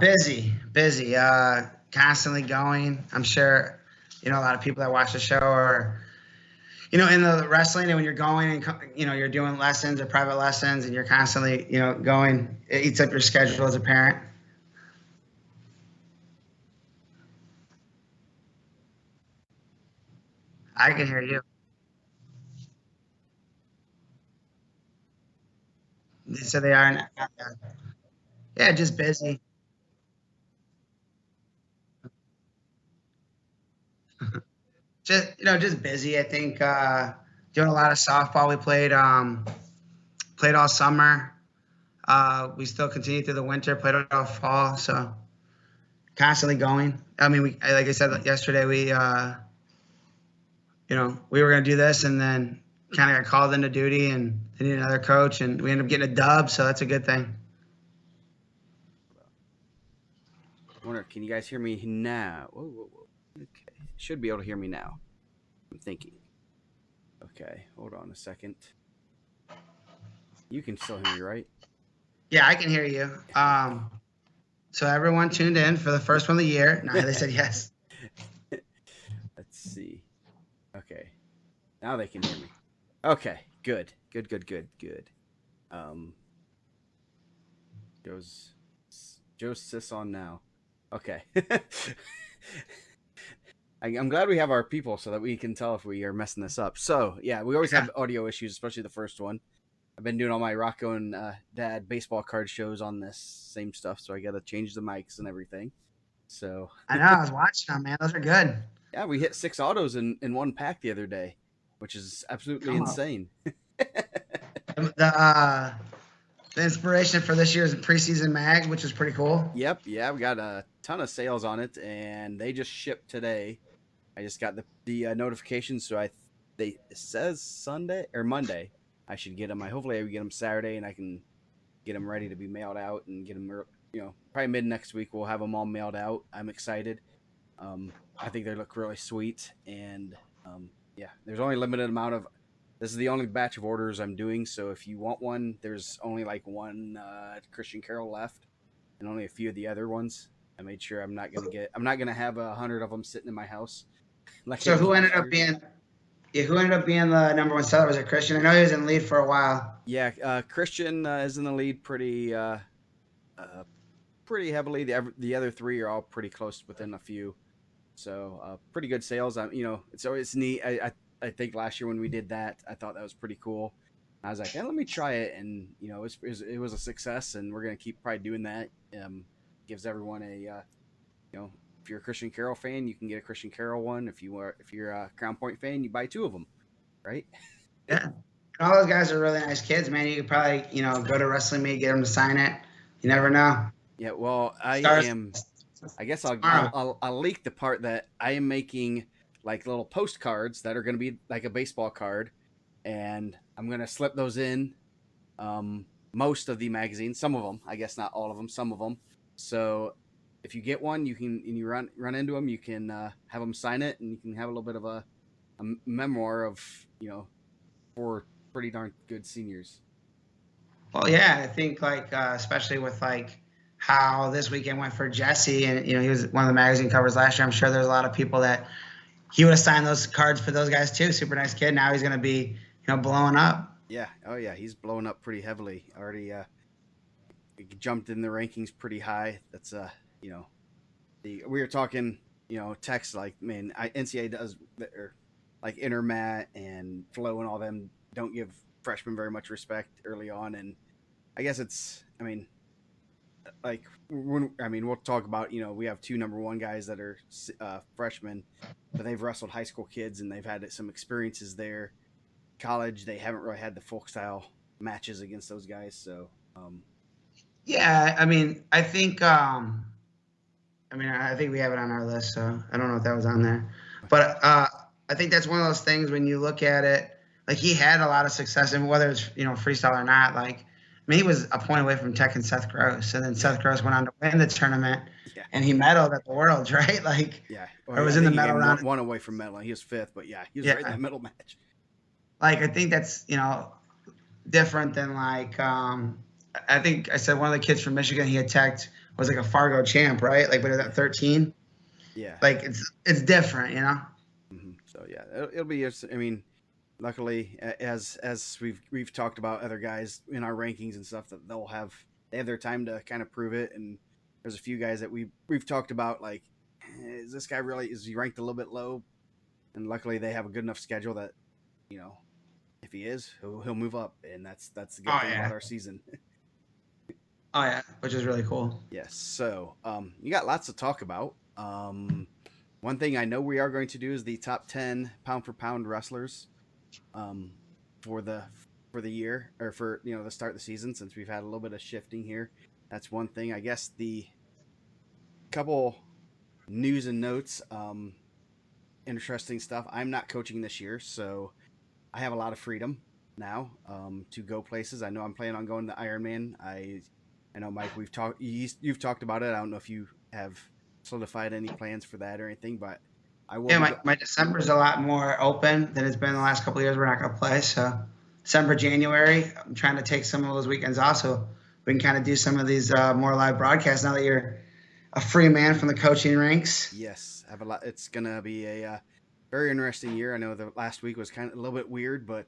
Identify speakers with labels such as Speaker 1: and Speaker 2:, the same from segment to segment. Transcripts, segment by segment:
Speaker 1: Busy. Constantly going. I'm sure, a lot of people that watch the show are, in the wrestling, and when you're going and, you're doing lessons or private lessons and you're constantly, going, it eats up your schedule as a parent. I can hear you. So they are, yeah, just busy. Just busy. I think, doing a lot of softball. We played all summer. We still continue through the winter, played all fall. So constantly going. I mean, like I said yesterday, we were going to do this, and then kind of got called into duty, and they need another coach, and we ended up getting a dub. So that's a good thing.
Speaker 2: I wonder, can you guys hear me now? Whoa, whoa, whoa. Okay. Should be able to hear me now. I'm thinking. Okay, hold on a second. You can still hear me, right?
Speaker 1: Yeah, I can hear you. So everyone tuned in for the first one of the year. No, they said yes.
Speaker 2: Let's see. Okay. Now they can hear me. Okay, good. Good, good, good, good. Um Joe's Joe's sis on now. Okay. I'm glad we have our people so that we can tell if we are messing this up. So yeah, we always
Speaker 1: Yeah.
Speaker 2: have audio issues, especially the first one. I've been doing all my Rocco and Dad baseball card shows on this same stuff, so I got to change the mics and everything. So
Speaker 1: I know. I was watching them, man. Those are good.
Speaker 2: yeah, we hit 6 autos in one pack the other day, which is absolutely
Speaker 1: Come on.
Speaker 2: insane.
Speaker 1: The inspiration for this year's preseason mag, which is pretty cool.
Speaker 2: Yep, yeah, we got a ton of sales on it, and they just shipped today. I just got the notification, so it says Sunday or Monday. I should get them. Hopefully I get them Saturday, and I can get them ready to be mailed out and get them. Probably mid next week we'll have them all mailed out. I'm excited. I think they look really sweet, and yeah, there's only a limited amount of. This is the only batch of orders I'm doing, so if you want one, there's only like one Christian Carol left, and only a few of the other ones. I made sure I'm not gonna have 100 of them sitting in my house like I
Speaker 1: So
Speaker 2: did
Speaker 1: who ended
Speaker 2: last
Speaker 1: up
Speaker 2: year.
Speaker 1: being Yeah, who ended up being the number one seller? Was it Christian? I know he was in the lead for a while.
Speaker 2: Yeah, Christian is in the lead uh, pretty heavily. The other three are all pretty close within a few. So pretty good sales. It's neat. I think last year when we did that, I thought that was pretty cool. I was like, hey, let me try it, and it was a success, and we're gonna keep probably doing that. Gives everyone you know, if you're a Christian Carol fan, you can get a Christian Carol one. If you're a Crown Point fan, you buy two of them, right?
Speaker 1: Yeah. And all those guys are really nice kids, man. You could probably, go to wrestling meet, get them to sign it. You
Speaker 2: Yeah,
Speaker 1: never know.
Speaker 2: yeah. Well, I
Speaker 1: Stars
Speaker 2: am. I guess
Speaker 1: tomorrow.
Speaker 2: I'll leak the part that I am making like little postcards that are going to be like a baseball card, and I'm going to slip those in most of the magazines. Some of them, I guess not all of them. Some of them. So if you get one, you can and you run into them, you can have them sign it, and you can have a little bit of a memoir of four pretty darn good seniors.
Speaker 1: Well, yeah, I think like especially with like how this weekend went for Jesse, and he was one of the magazine covers last year. I'm sure there's a lot of people that he would have signed those cards for those guys too. Super nice kid. Now he's going to be, blowing up.
Speaker 2: Yeah. Oh yeah, he's blowing up pretty heavily already. Jumped in the rankings pretty high. That's we were talking text like man NCAA does or like IndianaMat and Flo and all them don't give freshmen very much respect early on, and I guess it's like we'll talk about we have two number one guys that are freshmen, but they've wrestled high school kids and they've had some experiences there. College they haven't really had the folk style matches against those guys, so
Speaker 1: Yeah, I think we have it on our list, so I don't know if that was on there. But I think that's one of those things when you look at it, like he had a lot of success, and whether it's freestyle or not, like he was a point away from Tech and Seth Gross, and then
Speaker 2: yeah,
Speaker 1: Seth Gross went on to win the tournament,
Speaker 2: yeah.
Speaker 1: and he medaled at the Worlds, right? Like,
Speaker 2: Yeah, well,
Speaker 1: or
Speaker 2: yeah,
Speaker 1: was
Speaker 2: I
Speaker 1: in the
Speaker 2: think he
Speaker 1: medal
Speaker 2: came
Speaker 1: round.
Speaker 2: one away from medal. He was fifth, but yeah, he was right in
Speaker 1: Yeah,
Speaker 2: that middle match.
Speaker 1: like I think that's different than like I think I said one of the kids from Michigan he attacked was like a Fargo champ, right? Like, but it was
Speaker 2: Yeah,
Speaker 1: at 13.
Speaker 2: yeah.
Speaker 1: Like, it's different,
Speaker 2: So yeah, it'll be. I mean, luckily, as we've talked about other guys in our rankings and stuff, that they have their time to kind of prove it. And there's a few guys that we've talked about, like, is this guy really, is he ranked a little bit low? And luckily, they have a good enough schedule that, you know, if he is, he'll move up, and that's the good
Speaker 1: Oh
Speaker 2: thing about
Speaker 1: yeah,
Speaker 2: our season.
Speaker 1: oh yeah, which is really cool.
Speaker 2: Yes. So, you got lots to talk about. One thing I know we are going to do is the top 10 pound for pound wrestlers, um, for the year, or for, the start of the season, since we've had a little bit of shifting here. That's one thing. I guess the couple news and notes, interesting stuff. I'm not coaching this year, so I have a lot of freedom now, to go places. I know I'm planning on going to Ironman. I know, Mike, you've talked about it. I don't know if you have solidified any plans for that or anything, but I will
Speaker 1: Yeah,
Speaker 2: be
Speaker 1: my, my December's a lot more open than it's been the last couple of years. We're not going to play, so December, January. I'm trying to take some of those weekends off so we can kind of do some of these more live broadcasts. Now that you're a free man from the coaching ranks.
Speaker 2: Yes, have a lot. It's gonna be a very interesting year. I know the last week was kind of a little bit weird, but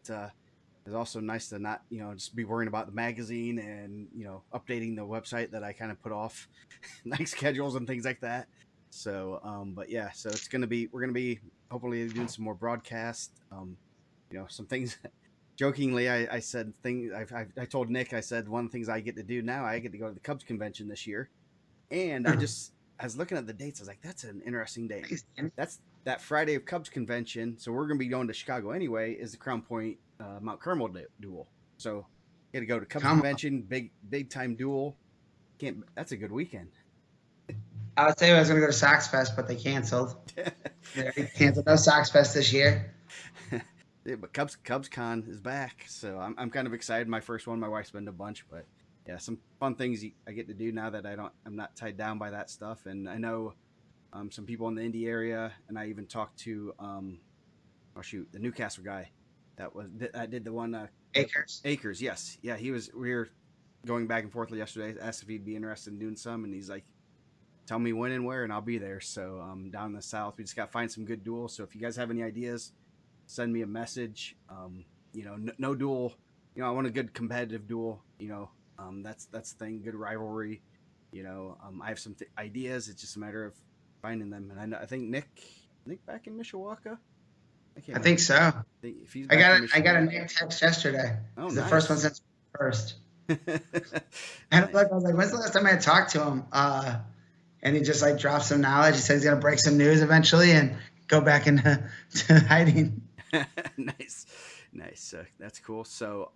Speaker 2: it's also nice to not, just be worrying about the magazine and, updating the website that I kind of put off, like schedules and things like that. So, but yeah, so we're gonna be hopefully doing some more broadcast. Some things. Jokingly, I said things. I told Nick. I said one of the things I get to do now. I get to go to the Cubs convention this year, and I was looking at the dates. I was like, that's an interesting date. That's that Friday of Cubs convention. So we're going to be going to Chicago anyway. Is the Crown Point Mount Carmel duel. So get to go to Cubs
Speaker 1: Come on.
Speaker 2: convention, big time duel. Can't. That's a good weekend.
Speaker 1: I would say I was going to go to Sox Fest, but they canceled. They already canceled. No Sox Fest this year.
Speaker 2: Yeah, but Cubs Con is back, so I'm kind of excited. My first one. My wife's been to a bunch, but yeah, some fun things I get to do now that I'm not tied down by that stuff. And I know, some people in the Indy area, and I even talked to, oh shoot, the Newcastle guy that did the one,
Speaker 1: Acres.
Speaker 2: Acres. Yes, yeah, he was. We were going back and forth yesterday. Asked if he'd be interested in doing some, and he's like, "Tell me when and where, and I'll be there." So, down in the south, we just got to find some good duels. So if you guys have any ideas, send me a message. No duel. I want a good competitive duel. That's the thing. Good rivalry. I have some ideas. It's just a matter of finding them. And I think Nick back in Mishawaka. I can't
Speaker 1: I
Speaker 2: remember
Speaker 1: think so.
Speaker 2: if he's
Speaker 1: I
Speaker 2: back
Speaker 1: got
Speaker 2: in
Speaker 1: it. I got a
Speaker 2: Mishawaka.
Speaker 1: Nick text yesterday.
Speaker 2: Oh,
Speaker 1: It's the first one
Speaker 2: nice.
Speaker 1: since first. And I
Speaker 2: Nice.
Speaker 1: was like, when's the last time I talked to him? And he just like dropped some knowledge. He said he's gonna break some news eventually and go back into to hiding.
Speaker 2: Nice, nice. That's cool. So,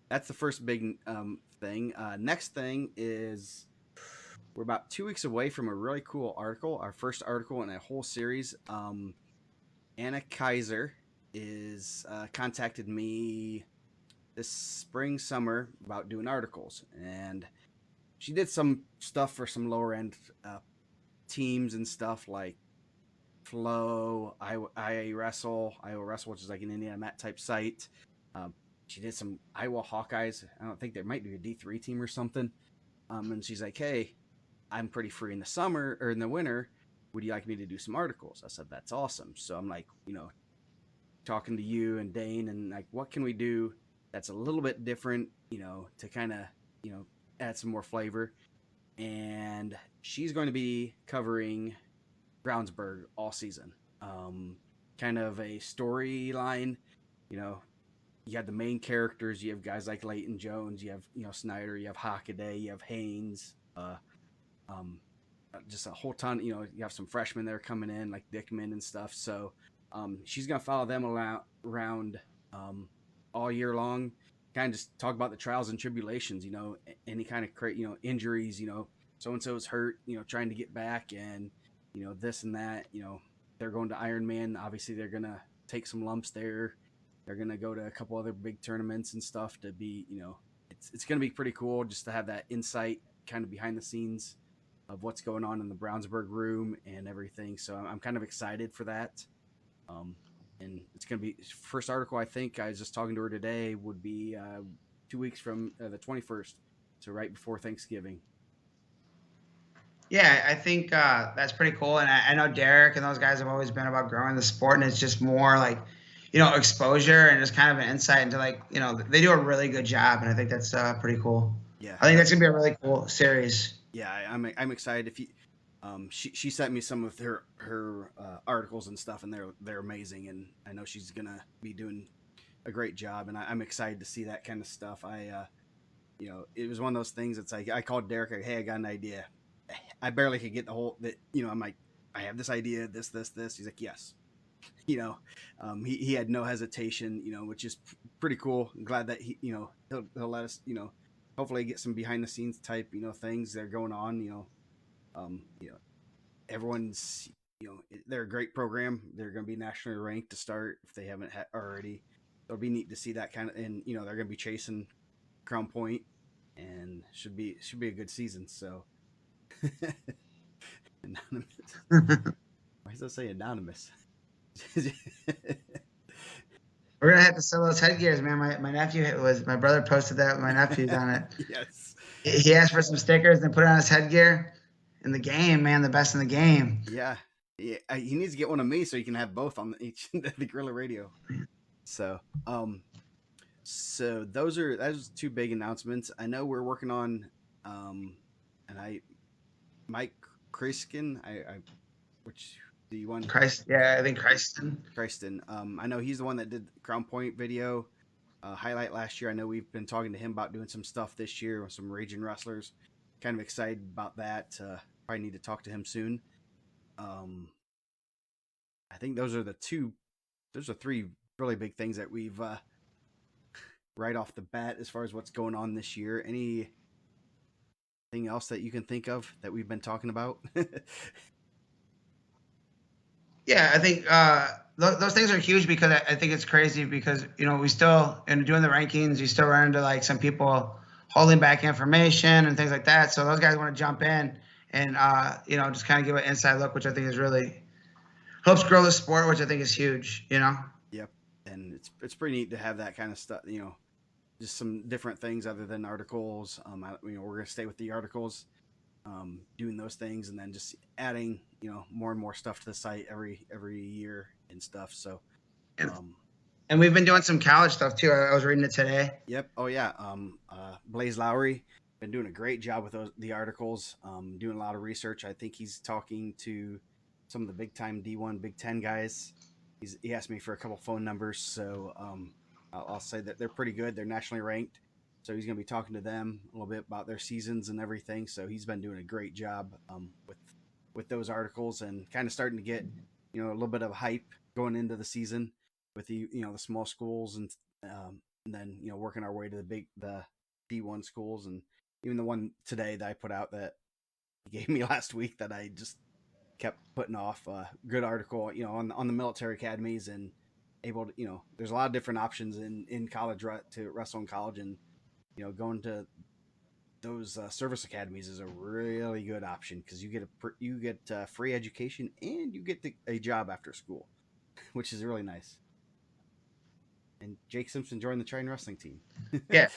Speaker 2: that's the first big, thing. Next thing is, we're about 2 weeks away from a really cool article. Our first article in a whole series. Anna Kaiser is contacted me this spring summer about doing articles, and she did some stuff for some lower end, teams and stuff like Flow, Iowa Wrestle, which is like an IndianaMat type site. Um, she did some Iowa Hawkeyes. I don't think there might be a D3 team or something. And she's like, "Hey, I'm pretty free in the summer or in the winter. Would you like me to do some articles?" I said, "That's awesome." So I'm like, talking to you and Dane, and like, what can we do that's a little bit different, to kind of, add some more flavor. And she's going to be covering Brownsburg all season. Kind of a storyline. You know, you have the main characters. You have guys like Leighton Jones. You have, Snyder. You have Hockaday. You have Haynes. Um, just a whole ton. You have some freshmen there coming in like Dickman and stuff. So, she's gonna follow them around, all year long. Kind of just talk about the trials and tribulations. Any kind of injuries. So and so is hurt. Trying to get back, and this and that. They're going to Ironman. Obviously, they're gonna take some lumps there. They're gonna go to a couple other big tournaments and stuff to be. It's gonna be pretty cool just to have that insight, kind of behind the scenes of what's going on in the Brownsburg room and everything. So I'm kind of excited for that. Um, and it's going to be first article. I think I was just talking to her today would be, 2 weeks from the 21st. So right before Thanksgiving.
Speaker 1: Yeah, I think that's pretty cool. And I know Derek and those guys have always been about growing the sport, and it's just more like, exposure and just kind of an insight into like, they do a really good job, and I think that's pretty cool.
Speaker 2: Yeah,
Speaker 1: I think that's gonna be a really cool series.
Speaker 2: yeah, I'm excited. If you, she sent me some of her articles and stuff, and they're amazing, and I know she's gonna be doing a great job, and I'm excited to see that kind of stuff. It was one of those things. It's like I called Derek, like, hey, I got an idea. I barely could get the whole that. I'm like, I have this idea, this. He's like, yes. You know, he had no hesitation. Which is pretty cool. I'm glad that he'll let us. Hopefully get some behind the scenes type things that are going on. Um, you know, everyone's they're a great program. They're going to be nationally ranked to start if they haven't already. It'll be neat to see that kind of, and they're going to be chasing Crown Point, and should be a good season. So anonymous. Why does that say anonymous?
Speaker 1: We're gonna have to sell those headgears, man. My nephew my brother posted that with my nephews on it.
Speaker 2: Yes.
Speaker 1: He asked for some stickers and put it on his headgear. In the game, man, the best in the game.
Speaker 2: Yeah. Yeah. He needs to get one of me so he can have both on each the Gorilla Radio. So, those two big announcements. I know we're working on, and Mike Kriskin, which the one
Speaker 1: Christ, yeah, I think Christen.
Speaker 2: Christen. I know he's the one that did the Crown Point video highlight last year. I know we've been talking to him about doing some stuff this year with some raging wrestlers. Kind of excited about that. Probably need to talk to him soon. Um, I think those are three really big things that we've right off the bat as far as what's going on this year. Anything else that you can think of that we've been talking about?
Speaker 1: Yeah, I think those things are huge because I think it's crazy because we still in doing the rankings, you still run into like some people holding back information and things like that. So those guys want to jump in and just kind of give an inside look, which I think is really helps grow the sport, which I think is huge.
Speaker 2: Yep, and it's pretty neat to have that kind of stuff. Just some different things other than articles. We're gonna stay with the articles, doing those things, and then just adding more and more stuff to the site every year and stuff. So,
Speaker 1: And,
Speaker 2: um,
Speaker 1: and we've been doing some college stuff too. I was reading it today.
Speaker 2: yep. Oh yeah. Blaze Lowry been doing a great job with the articles. Doing a lot of research. I think he's talking to some of the big time D1 Big Ten guys. He asked me for a couple phone numbers, so I'll say that they're pretty good. They're nationally ranked, so he's going to be talking to them a little bit about their seasons and everything. So he's been doing a great job with those articles and kind of starting to get a little bit of hype going into the season with the small schools and then working our way to the D1 schools, and even the one today that I put out that he gave me last week that I just kept putting off. Good article, on the military academies and able to, there's a lot of different options in college to wrestle in college, and going to those service academies is a really good option because you get free education and you get a job after school, which is really nice. And Jake Simpson joined the train wrestling team.
Speaker 1: Yeah,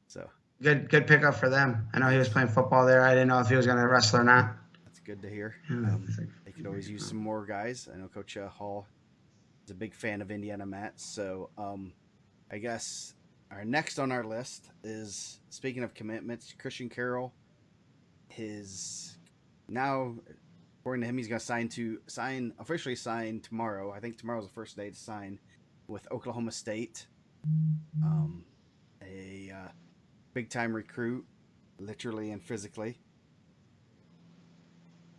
Speaker 2: So
Speaker 1: good pickup for them. I know he was
Speaker 2: yes,
Speaker 1: playing football there. I didn't know if he was going to wrestle or not.
Speaker 2: that's good to hear.
Speaker 1: Yeah,
Speaker 2: They could always use some more guys. I know Coach Hall is a big fan of IndianaMat. So I guess our next on our list is, speaking of commitments, Christian Carroll. His now, according to him, he's going to officially sign tomorrow. I think tomorrow's the first day to sign with Oklahoma State. A big time recruit, literally and physically,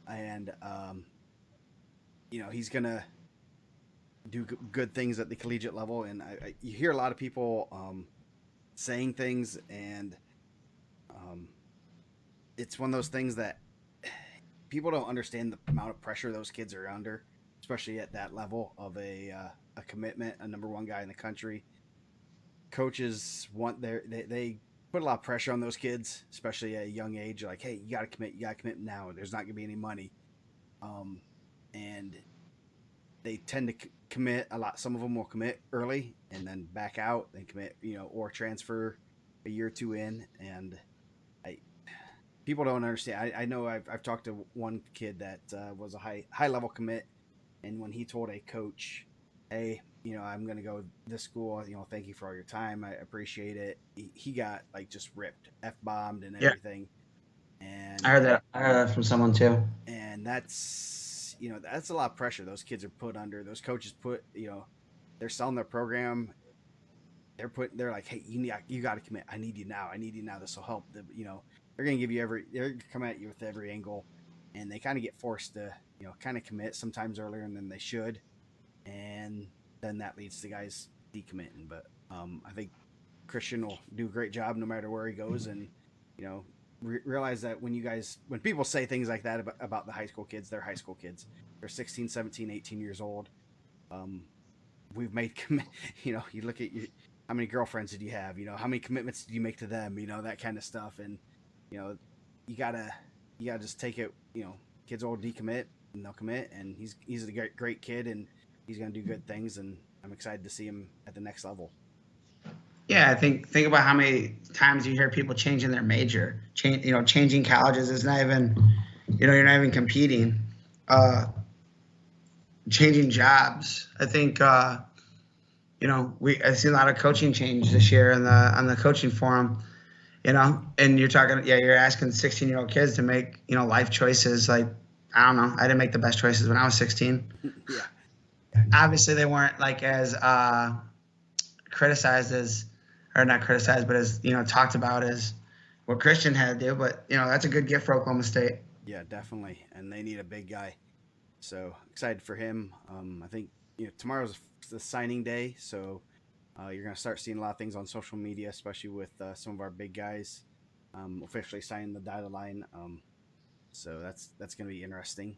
Speaker 2: and he's gonna do good things at the collegiate level. And you hear a lot of people saying things, and it's one of those things that people don't understand the amount of pressure those kids are under, especially at that level of a commitment, a number one guy in the country. Coaches they put a lot of pressure on those kids, especially at a young age. Like, hey, you got to commit now. There's not going to be any money, and they tend to commit a lot. Some of them will commit early and then back out and commit, or transfer a year or two in. And I, people don't understand. I know I've talked to one kid that was a high level commit, and when he told a coach, "Hey, I'm going to go this school. Thank you for all your time. I appreciate it." He got like just ripped, f bombed, and
Speaker 1: Yeah,
Speaker 2: everything.
Speaker 1: I
Speaker 2: And
Speaker 1: heard that. I heard that from someone too.
Speaker 2: that's a lot of pressure those kids are put under. Those coaches they're selling their program. They're like, hey, you got to commit. I need you now. I need you now. This will help. They're gonna give you they're gonna come at you with every angle, and they kind of get forced to kind of commit sometimes earlier than they should, and then that leads to guys decommitting. But I think Christian will do a great job no matter where he goes, and you know realize that when people say things like that about the high school kids, they're high school kids. They're 16, 17, 18 years old. Um, we've made you look at how many girlfriends did you have, how many commitments did you make to them, that kind of stuff. And you know you gotta just take it. Kids will decommit and they'll commit, and he's a great kid, and he's gonna do good things, and I'm excited to see him at the next level.
Speaker 1: Yeah, I think about how many times you hear people changing their major, changing colleges is not even, you're not even competing. Uh, Changing jobs. I think I see a lot of coaching change this year on the coaching forum. And you're talking, yeah, you're asking 16-year-old kids to make life choices. Like, I don't know, I didn't make the best choices when I was 16.
Speaker 2: Yeah,
Speaker 1: Obviously, they weren't like as criticized as, or not criticized, but as talked about as what Christian had to do. But that's a good gift for Oklahoma State.
Speaker 2: yeah, definitely, and they need a big guy. So excited for him. I think tomorrow's the signing day, so you're gonna start seeing a lot of things on social media, especially with some of our big guys officially signing the dotted line. So that's gonna be interesting.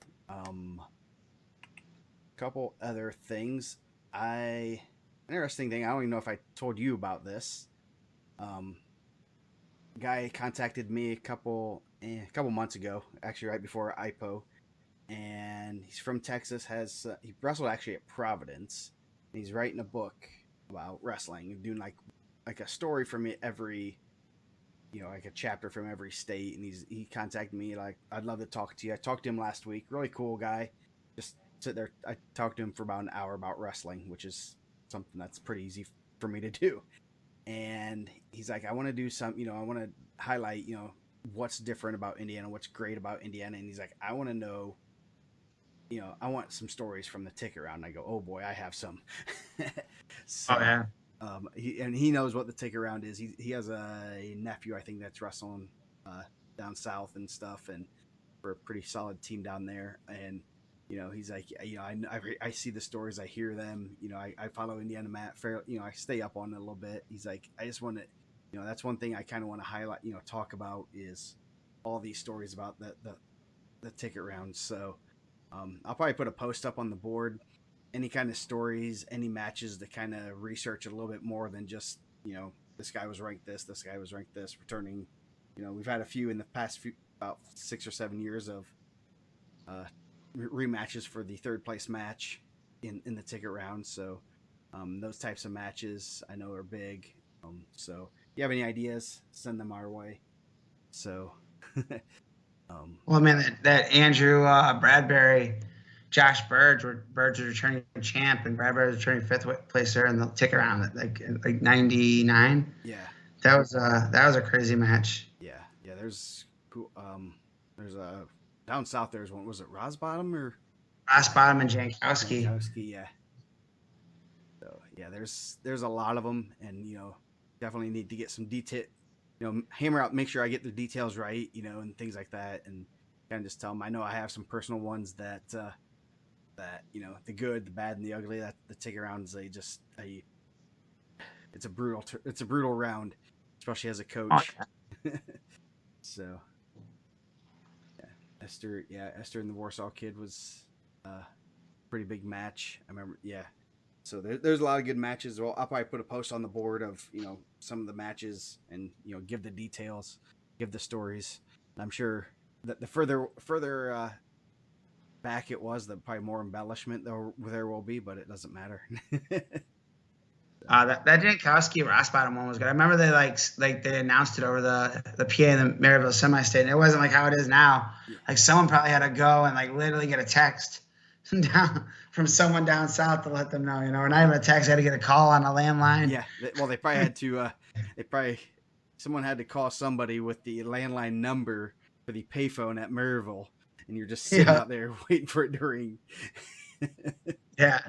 Speaker 2: Couple other things. I Interesting thing. I don't even know if I told you about this. Um, Guy contacted me a couple months ago, actually right before IPO, and he's from Texas. He wrestled actually at Providence. And he's writing a book about wrestling, doing like a story from every like a chapter from every state. And he contacted me like, I'd love to talk to you. I talked to him last week. Really cool guy. Just sit there. I talked to him for about an hour about wrestling, which is something that's pretty easy for me to do. And he's like, I want to do some, I want to highlight, what's different about Indiana, what's great about Indiana. And he's like, I want to know, I want some stories from the ticket round. And I go, oh boy, I have some.
Speaker 1: Oh
Speaker 2: So,
Speaker 1: yeah.
Speaker 2: he knows what the ticket round is. He has a nephew, I think, that's wrestling uh, down south and stuff, and for a pretty solid team down there. And he's like, I see the stories, I hear them. I follow IndianaMat fair. I stay up on it a little bit. He's like, I just want to, that's one thing I kind of want to highlight. Talk about is all these stories about the ticket rounds. So I'll probably put a post up on the board. Any kind of stories, any matches to kind of research a little bit more than just this guy was ranked this guy was ranked this. Returning, we've had a few in the past few about 6 or 7 years of uh, rematches for the third place match in the ticket round. So those types of matches I know are big. So if you have any ideas, send them our way. So um,
Speaker 1: Well, man, that Andrew Bradbury, Josh Bird's returning champ, and Bradbury's returning fifth placer in the ticket round, like 99.
Speaker 2: yeah,
Speaker 1: That was a crazy match.
Speaker 2: yeah. There's cool. There's a down south. There's one. Was it Rosbottom or
Speaker 1: Ross Bottom and Jankowski.
Speaker 2: Jankowski? Yeah. So yeah, there's a lot of them, and definitely need to get some detail. Hammer out, make sure I get the details right, and things like that, and kind of just tell them. I know I have some personal ones that the good, the bad, and the ugly. That the ticket rounds, it's a brutal round, especially as a
Speaker 1: Oh,
Speaker 2: coach. So Esther and the Warsaw Kid was a pretty big match. I remember, yeah. So there's a lot of good matches. Well, I'll probably put a post on the board of some of the matches, and give the details, give the stories. And I'm sure that the further back it was, the probably more embellishment there will be, but it doesn't matter.
Speaker 1: That Jankowski Ross bottom one was good. I remember they announced it over the PA in the Maryville semi-state, and it wasn't like how it is now.
Speaker 2: Yeah,
Speaker 1: Like someone probably had to go and like literally get a text down from someone down south to let them know. Or not even a text. I had to get a call on a landline.
Speaker 2: yeah. Well, they probably had to. They probably someone had to call somebody with the landline number for the payphone at Maryville, and you're just sitting
Speaker 1: Yeah,
Speaker 2: out there waiting for it to ring.
Speaker 1: yeah.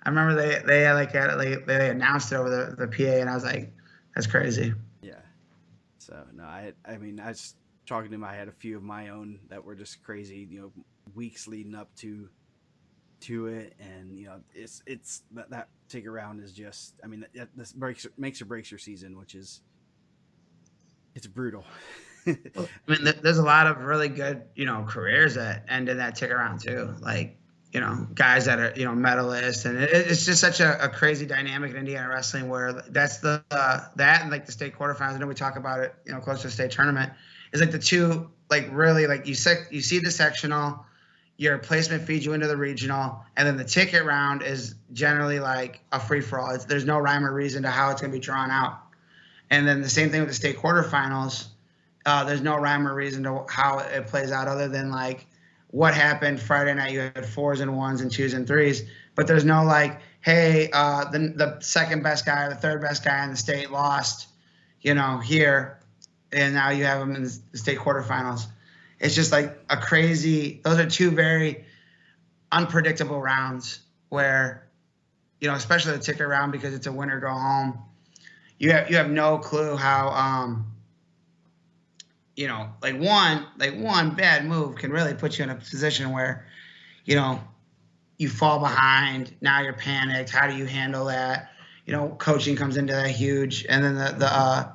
Speaker 1: I remember they like had it, like they announced it over the PA, and I was like, that's crazy.
Speaker 2: Yeah. So no, I mean I was talking to him. I had a few of my own that were just crazy. Weeks leading up to it, and it's that take around is just. I mean this makes or breaks your season, which is it's brutal.
Speaker 1: Well, I mean, there's a lot of really good, careers that end in that tick around too. Like, guys that are, medalists, and it's just such a crazy dynamic in Indiana wrestling where that's that and like the state quarterfinals. I know we talk about it, close to the state tournament. Is like the two, like really, like you see the sectional, your placement feeds you into the regional, and then the ticket round is generally like a free for all. There's no rhyme or reason to how it's going to be drawn out. And then the same thing with the state quarterfinals. There's no rhyme or reason to how it plays out other than like what happened Friday night. You had 4s and 1s and 2s and 3s, but there's no like, hey, the second best guy or the third best guy in the state lost, here, and now you have them in the state quarterfinals. It's just like a crazy. Those are two very unpredictable rounds where, especially the ticket round because it's a winner go home. You have no clue how like one bad move can really put you in a position where, you know, you fall behind. Now you're panicked. How do you handle that? Coaching comes into that huge, and then the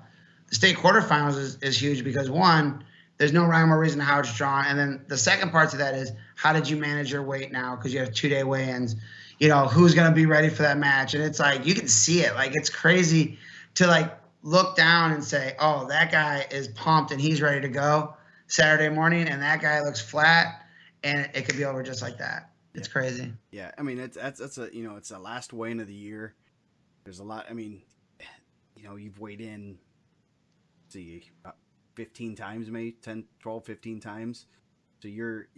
Speaker 1: state quarterfinals is huge because one, there's no rhyme or reason to how it's drawn, and then the second part to that is how did you manage your weight now because you have 2-day weigh-ins. Who's going to be ready for that match, and it's like you can see it. Like it's crazy to like look down and say, oh, that guy is pumped and he's ready to go Saturday morning, and that guy looks flat, and it could be over just like that.
Speaker 2: Yeah,
Speaker 1: It's crazy.
Speaker 2: yeah. I mean, that's a it's the last weigh-in of the year. There's a lot. I mean, you've weighed in, see, about 15 times, maybe 10, 12, 15 times. So you're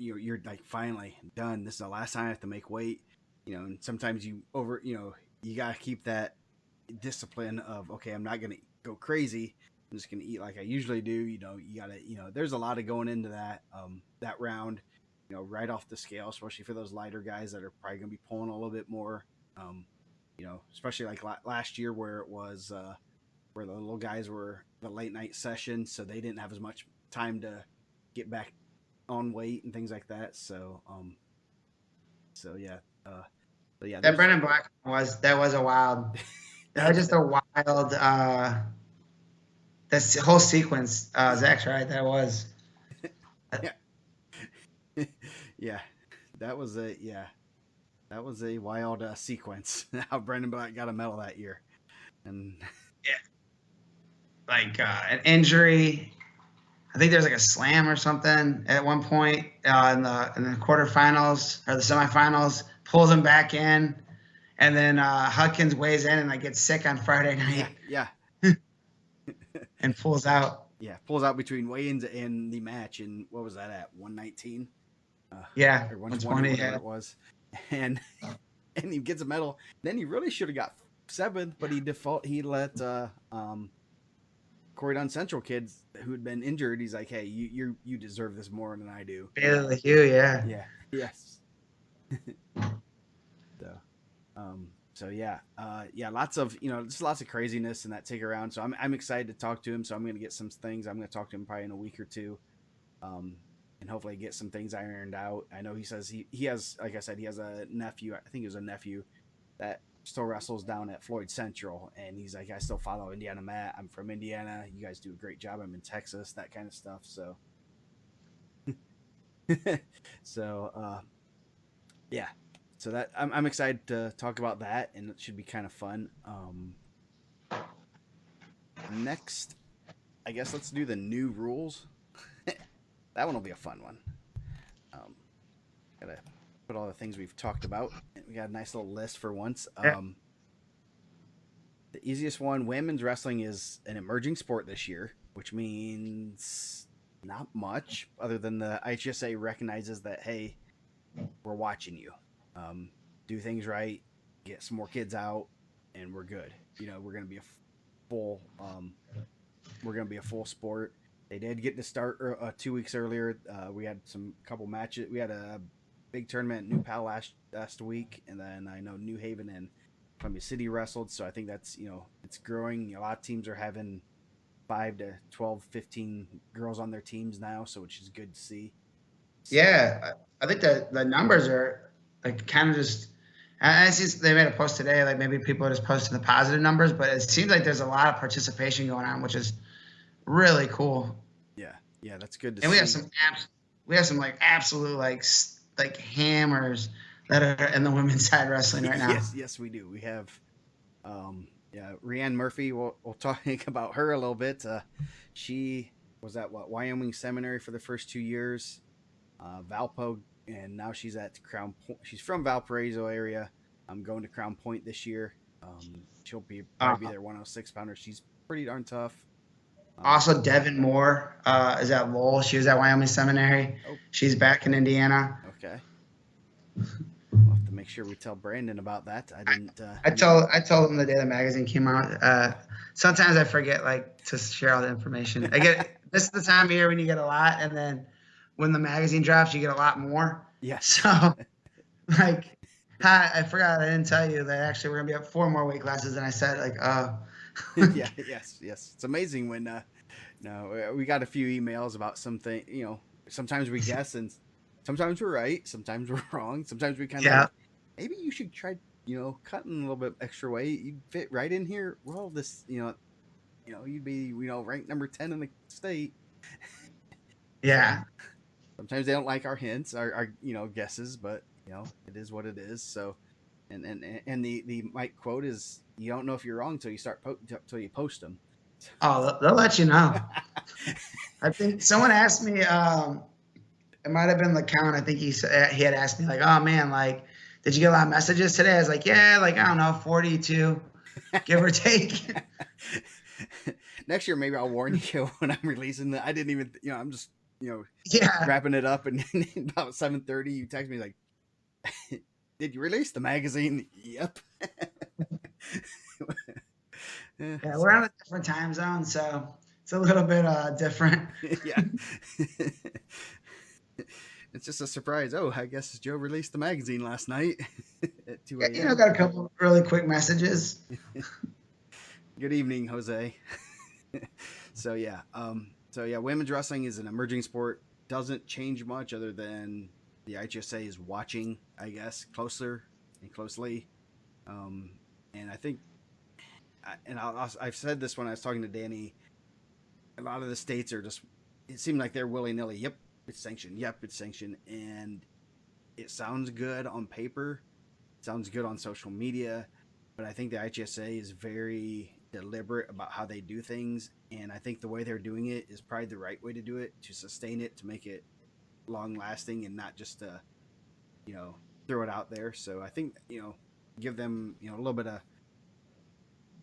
Speaker 2: like finally done. This is the last time I have to make weight. And sometimes you gotta keep that discipline of okay, I'm not gonna go crazy. I'm just gonna eat like I usually do. You gotta there's a lot of going into that round. Right off the scale, especially for those lighter guys that are probably gonna be pulling a little bit more. Especially like last year where it was where the little guys were the late night session, so they didn't have as much time to get back on weight and things like that. So yeah, but yeah,
Speaker 1: That
Speaker 2: there's
Speaker 1: Brendan Black was a wild. That was just a wild. This whole sequence. Zach's right. That was.
Speaker 2: yeah, yeah, that was a wild sequence. How Brendan Black got a medal that year, and
Speaker 1: Yeah, like an injury. I think there's like a slam or something at one point in the quarterfinals or the semifinals. Pulls him back in, and then Hutkins weighs in and like gets sick on Friday
Speaker 2: yeah,
Speaker 1: night
Speaker 2: yeah,
Speaker 1: and pulls out.
Speaker 2: yeah, pulls out between weigh-ins and the match, and what was that at 119
Speaker 1: Yeah,
Speaker 2: or 120,
Speaker 1: 120.
Speaker 2: whatever
Speaker 1: Yeah,
Speaker 2: it was, and and he gets a medal. Then he really should have got seventh, but he let Corey Dunn Central kids who had been injured. He's like, hey, you deserve this more than I do.
Speaker 1: Bailey Hugh. Yeah,
Speaker 2: Yeah, yes. So, yeah, yeah, lots of just lots of craziness in that take around. So I'm excited to talk to him. So I'm gonna get some things. I'm gonna talk to him probably in a week or two, and hopefully get some things ironed out. I know he says he has, like I said, he has a nephew. I think it was a nephew that still wrestles down at Floyd Central, and he's like, I still follow IndianaMat. I'm from Indiana. You guys do a great job. I'm in Texas, that kind of stuff. So, so yeah. So that I'm excited to talk about that, and it should be kind of fun. Next, I guess let's do the new rules. That one will be a fun one. Um, gotta put all the things we've talked about. We got a nice little list for once.
Speaker 1: yeah.
Speaker 2: easiest one, women's wrestling is an emerging sport this year, which means not much other than the IHSA recognizes that, hey, we're watching you. Um, do things right, get some more kids out, and we're good. We're gonna be a full we're gonna be a full sport. They did get to start 2 weeks earlier. We had some couple matches. We had a big tournament at New Pal last week, and then I know New Haven and Columbia City wrestled. So I think that's it's growing. A lot of teams are having 5 to 12, 15 girls on their teams now, so which is good to see. So
Speaker 1: Yeah, I think that the numbers are like kind of just. I see they made a post today, like maybe people are just posting the positive numbers, but it seems like there's a lot of participation going on, which is really cool.
Speaker 2: yeah, that's good to
Speaker 1: And we have
Speaker 2: see.
Speaker 1: some like absolute like hammers that are in the women's side wrestling right now.
Speaker 2: Yes, we do. We have, yeah, Rhiann Murphy. We'll talk about her a little bit. She was at Wyoming Seminary for the first 2 years, Valpo, and now she's at Crown Point. She's from Valparaiso area. I'm going to Crown Point this year. She'll probably be
Speaker 1: Uh,
Speaker 2: their 106 pounder. She's pretty darn tough.
Speaker 1: Also, Devin Moore is at Lowell. She was at Wyoming Seminary.
Speaker 2: Oh,
Speaker 1: She's back in Indiana.
Speaker 2: okay. We'll have to make sure we tell Brandon about that. I didn't.
Speaker 1: I told him the day the magazine came out. Sometimes I forget like to share all the information. I get this is the time of year when you get a lot, and then when the magazine drops, you get a lot more.
Speaker 2: Yes.
Speaker 1: So like, I forgot I didn't tell you that actually we're gonna be at 4 more weight classes, and I said like,
Speaker 2: Yeah. Yes. It's amazing when no, we got a few emails about something. Sometimes we guess and sometimes we're right. Sometimes we're wrong. Sometimes we kind of
Speaker 1: yeah,
Speaker 2: like, maybe you should try, cutting a little bit extra weight. You'd fit right in here. Well, you'd be, ranked number 10 in the state. So
Speaker 1: yeah.
Speaker 2: sometimes they don't like our hints, our guesses, but it is what it is. So, and the Mike quote is, "You don't know if you're wrong till you till you post them."
Speaker 1: Oh, they'll let you know. I think someone asked me. It might have been the count. I think he had asked me like, "Oh man, like, did you get a lot of messages today?" I was like, "Yeah, like I don't know, 42, give or take."
Speaker 2: Next year, maybe I'll warn you when I'm releasing the. I didn't even, I'm just,
Speaker 1: Yeah,
Speaker 2: wrapping it up, and about 7:30, you text me like, "Did you release the magazine?" Yep.
Speaker 1: yeah. We're on a different time zone, so it's a little bit different.
Speaker 2: Yeah. It's just a surprise. Oh, I guess Joe released the magazine last night at 2
Speaker 1: Yeah,
Speaker 2: a.m.
Speaker 1: got a couple really quick messages.
Speaker 2: Good evening, Jose. So yeah, women's wrestling is an emerging sport. Doesn't change much other than the IHSA is watching, I guess, closer and closely. Um, and I think, I've said this when I was talking to Danny. A lot of the states are just. It seemed like they're willy nilly. Yep, it's sanctioned. Yep, it's sanctioned, and it sounds good on paper. It sounds good on social media, but I think the IHSA is very deliberate about how they do things, and I think the way they're doing it is probably the right way to do it, to sustain it, to make it long lasting, and not just to throw it out there. So I think give them a little bit of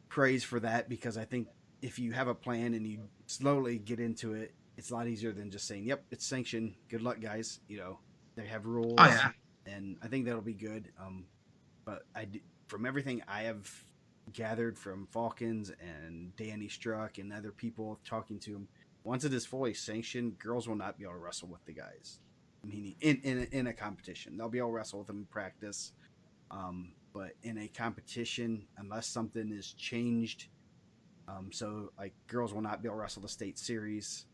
Speaker 2: praise for that, because I think if you have a plan and you slowly get into it, it's a lot easier than just saying, "Yep, it's sanctioned. Good luck, guys." They have
Speaker 1: Oh
Speaker 2: rules,
Speaker 1: yeah,
Speaker 2: and I think that'll be good. But from everything I have gathered from Falcons and Danny Struck and other people talking to him, once it is fully sanctioned, girls will not be able to wrestle with the guys. I mean, in a competition, they'll be able to wrestle with them in practice. But in a competition, unless something is changed, so like girls will not be able to wrestle the state series,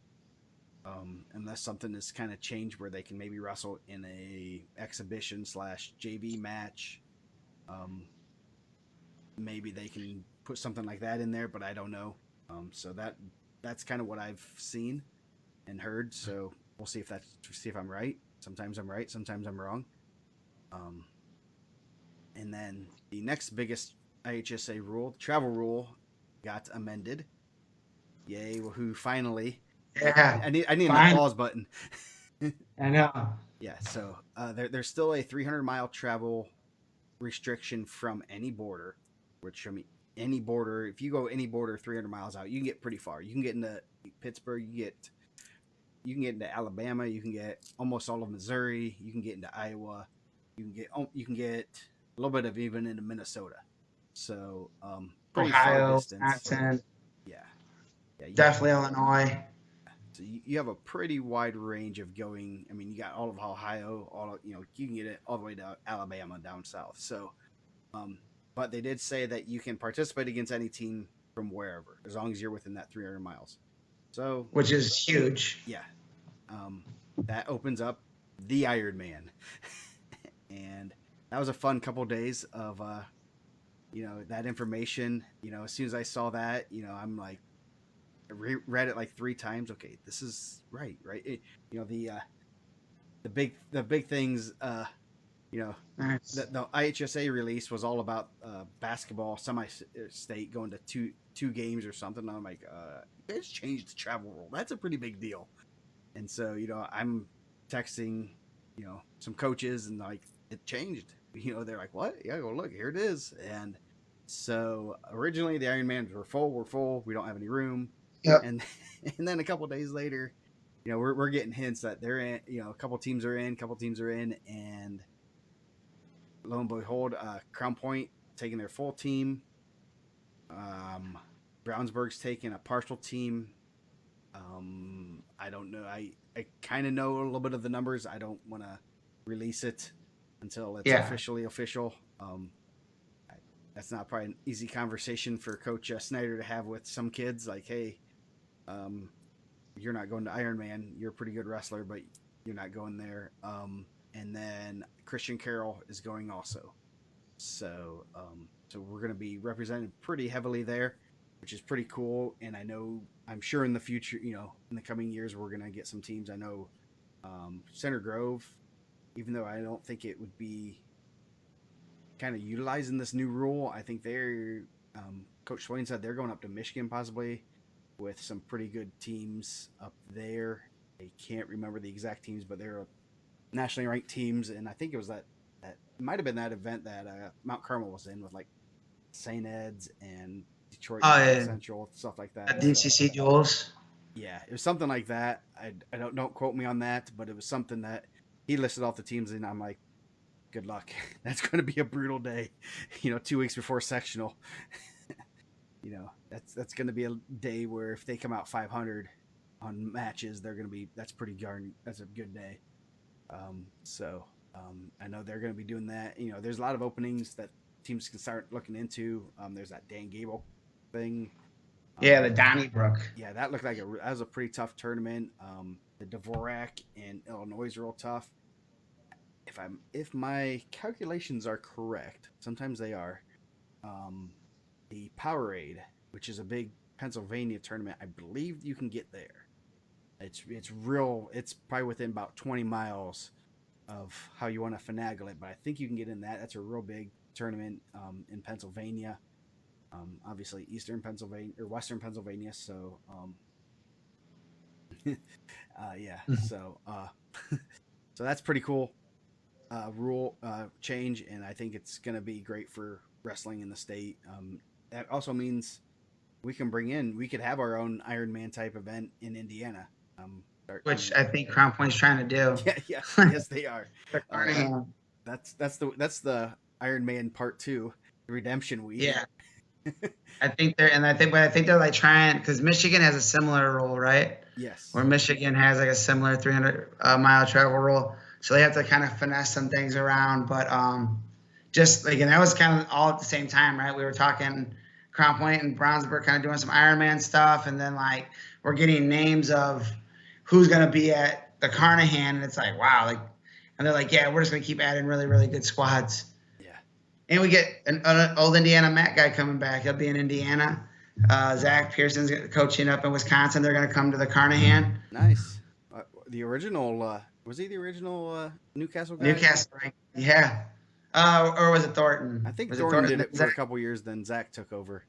Speaker 2: unless something is kind of changed where they can maybe wrestle in a exhibition slash JV match. Maybe they can put something like that in there, but I don't know. So that's kind of what I've seen and heard. So we'll see if I'm right. Sometimes I'm right, sometimes I'm wrong. Um, and then the next biggest IHSA rule, travel rule, got amended. Yay! Woohoo! Finally,
Speaker 1: yeah.
Speaker 2: I need an
Speaker 1: Fine,
Speaker 2: applause button.
Speaker 1: I know.
Speaker 2: Yeah. So there's still a 300-mile travel restriction from any border, which I mean any border. If you go any border 300 miles out, you can get pretty far. You can get into Pittsburgh. You can get into Alabama. You can get almost all of Missouri. You can get into Iowa. You can get a little bit of even into Minnesota. So pretty far
Speaker 1: Ohio,
Speaker 2: distance.
Speaker 1: Wisconsin,
Speaker 2: Yeah, yeah.
Speaker 1: definitely Illinois.
Speaker 2: So you have a pretty wide range of going. I mean, you got all of Ohio, all of, you can get it all the way to Alabama down south. So, but they did say that you can participate against any team from wherever, as long as you're within that 300 miles. So,
Speaker 1: Which is huge.
Speaker 2: yeah, that opens up the Ironman, and that was a fun couple days of that information. As soon as I saw that, I'm like, I read it like 3 times. Okay, this is right. The big things.
Speaker 1: Nice.
Speaker 2: The IHSA release was all about basketball semi-state going to two games or something. And I'm like, it's changed the travel rule. That's a pretty big deal. And so I'm texting some coaches and like it changed. They're like, what? Yeah, go look, here it is. And so originally the Ironmans were full. We're full. We don't have any room.
Speaker 1: Yep.
Speaker 2: And then a couple days later, we're getting hints that they're in. A couple teams are in, and lo and behold, Crown Point taking their full team. Brownsburg's taking a partial team. I don't know. I kind of know a little bit of the numbers. I don't want to release it until it's officially official. That's not probably an easy conversation for Coach Snyder to have with some kids. Like, hey, you're not going to Ironman. You're a pretty good wrestler, but you're not going there. And then Christian Carroll is going also. So we're going to be represented pretty heavily there, which is pretty cool. And I'm sure in the future, in the coming years, we're going to get some teams. I know Center Grove, even though I don't think it would be kind of utilizing this new rule, I think they're, Coach Swain said they're going up to Michigan possibly with some pretty good teams up there. I can't remember the exact teams, but they're nationally ranked teams. And I think it was that it might have been that event that Mount Carmel was in with like St. Ed's and Detroit Central, stuff like that.
Speaker 1: DCC duels.
Speaker 2: Yeah, it was something like that. I don't quote me on that, but it was something that he listed off the teams, and I'm like, good luck. That's going to be a brutal day. 2 weeks before sectional. That's going to be a day where if they come out 500 on matches, that's pretty darn. That's a good day. I know they're going to be doing that. There's a lot of openings that teams can start looking into. There's that Dan Gable thing.
Speaker 1: Yeah, the Donnybrook.
Speaker 2: Yeah, that looked like that was a pretty tough tournament. The Dvorak in Illinois is real tough. If my calculations are correct, sometimes they are. The Powerade, which is a big Pennsylvania tournament, I believe you can get there. It's real. It's probably within about 20 miles of how you want to finagle it, but I think you can get in that. That's a real big tournament in Pennsylvania. Obviously Eastern Pennsylvania or Western Pennsylvania. So, yeah. So, so that's pretty cool. Rule change, and I think it's going to be great for wrestling in the state. That also means we could have our own Ironman type event in Indiana.
Speaker 1: Which I think Crown Point's trying to do.
Speaker 2: Yeah, yes, they are. That's the Ironman Part 2, the Redemption Week.
Speaker 1: Yeah, I think they're like trying, because Michigan has a similar rule, right?
Speaker 2: Yes.
Speaker 1: Where Michigan has like a similar 300 mile travel rule, so they have to kind of finesse some things around. But just like, and that was kind of all at the same time, right? We were talking Crown Point and Brownsburg kind of doing some Ironman stuff, and then like we're getting names of who's going to be at the Carnahan, and it's like, wow, like, and they're like, yeah, we're just going to keep adding really, really good squads.
Speaker 2: Yeah.
Speaker 1: And we get an old IndianaMat guy coming back. He'll be in Indiana. Zach Pearson's coaching up in Wisconsin. They're going to come to the Carnahan.
Speaker 2: Nice. The original, was he the original Newcastle guy?
Speaker 1: Newcastle, right? Yeah. Or was it Thornton?
Speaker 2: I think Thornton did it for a couple years, then Zach took over.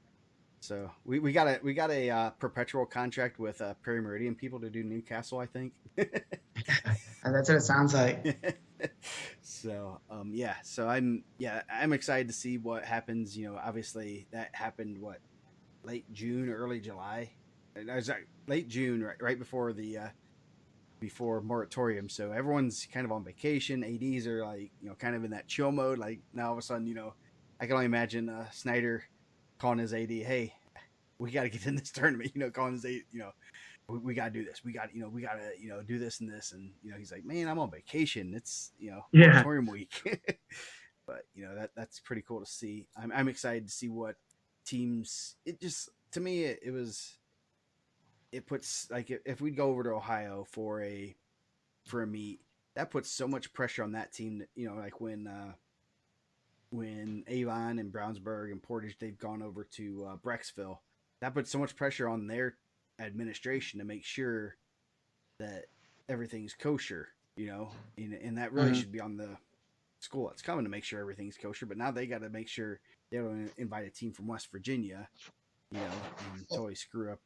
Speaker 2: So we got a perpetual contract with Perry Meridian people to do Newcastle, I think.
Speaker 1: That's what it sounds like.
Speaker 2: So yeah, so I'm excited to see what happens. You know, obviously that happened what late June, early July. And I was late June, right before the before moratorium. So everyone's kind of on vacation. ADs are like kind of in that chill mode. Like now all of a sudden I can only imagine Snyder calling his AD, hey, we got to get in this tournament. Calling his AD, we got to do this. We got to, do this and this. And, he's like, man, I'm on vacation. It's,
Speaker 1: Yeah.
Speaker 2: moratorium week. But, that's pretty cool to see. I'm excited to see what teams, it just, to me, it puts, like, if we'd go over to Ohio for a meet, that puts so much pressure on that team that, like when Avon and Brownsburg and Portage, they've gone over to Brecksville, that puts so much pressure on their administration to make sure that everything's kosher, and that really
Speaker 1: Mhm.
Speaker 2: should be on the school that's coming to make sure everything's kosher. But now they got to make sure they don't invite a team from West Virginia, and totally screw up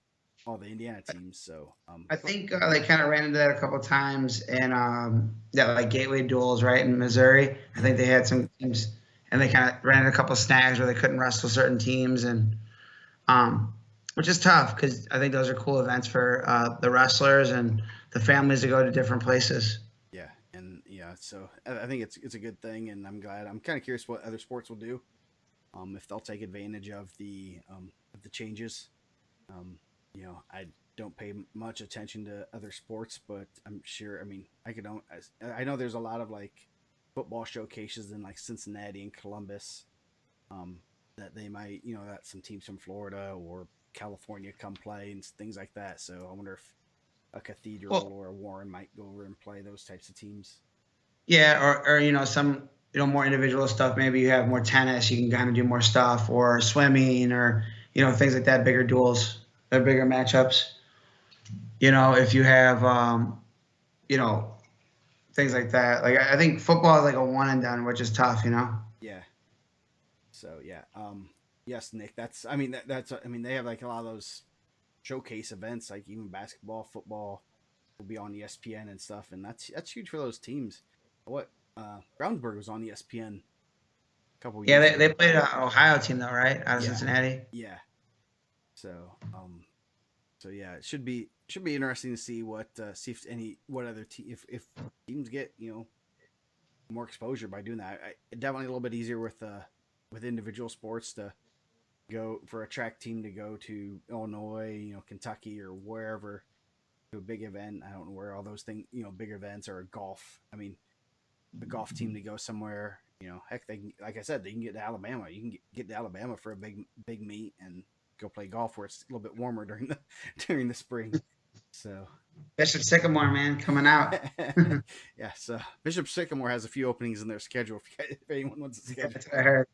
Speaker 2: all the Indiana teams. So,
Speaker 1: I think they kind of ran into that a couple times in yeah, like gateway duels, right in Missouri. I
Speaker 2: yeah,
Speaker 1: think they had some teams, and they kind of ran into a couple snags where they couldn't wrestle certain teams, and um, which is tough because I think those are cool events for the wrestlers and the families to go to different places.
Speaker 2: yeah, and yeah. So I think it's a good thing, and I'm glad. I'm kind of curious what other sports will do, if they'll take advantage of the changes. I don't pay much attention to other sports, but I'm sure. I mean, I know there's a lot of like football showcases in like Cincinnati and Columbus, um, that they might, that some teams from Florida or California come play and things like that. So I wonder if a Cathedral
Speaker 1: Well,
Speaker 2: or a Warren might go over and play those types of teams.
Speaker 1: yeah, or some more individual stuff. Maybe you have more tennis, you can kind of do more stuff, or swimming, or things like that. Bigger duels, or bigger matchups. If you have you know things like that. Like I think football is like a one and done, which is tough.
Speaker 2: Yeah. So yeah. Yes, Nick. That's. I mean, they have like a lot of those showcase events, like even basketball, football will be on ESPN and stuff, and that's huge for those teams. What Brownsburg was on ESPN a couple
Speaker 1: Yeah,
Speaker 2: years
Speaker 1: they
Speaker 2: ago.
Speaker 1: played an Ohio team though, right? Out of
Speaker 2: Yeah,
Speaker 1: Cincinnati.
Speaker 2: yeah. So so yeah, it should be interesting to see see if any what other if teams get more exposure by doing that. Definitely a little bit easier with individual sports to go for a track team to go to Illinois, Kentucky or wherever to a big event. I don't know where all those things, big events or golf. I mean, a golf team to go somewhere. Heck, they can, like I said, they can get to Alabama. You can get to Alabama for a big meet and go play golf where it's a little bit warmer during the during the spring. So
Speaker 1: Bishop Sycamore, man, coming out.
Speaker 2: yeah, so Bishop Sycamore has a few openings in their schedule if anyone wants to
Speaker 1: Yeah,
Speaker 2: schedule.
Speaker 1: that's what I heard.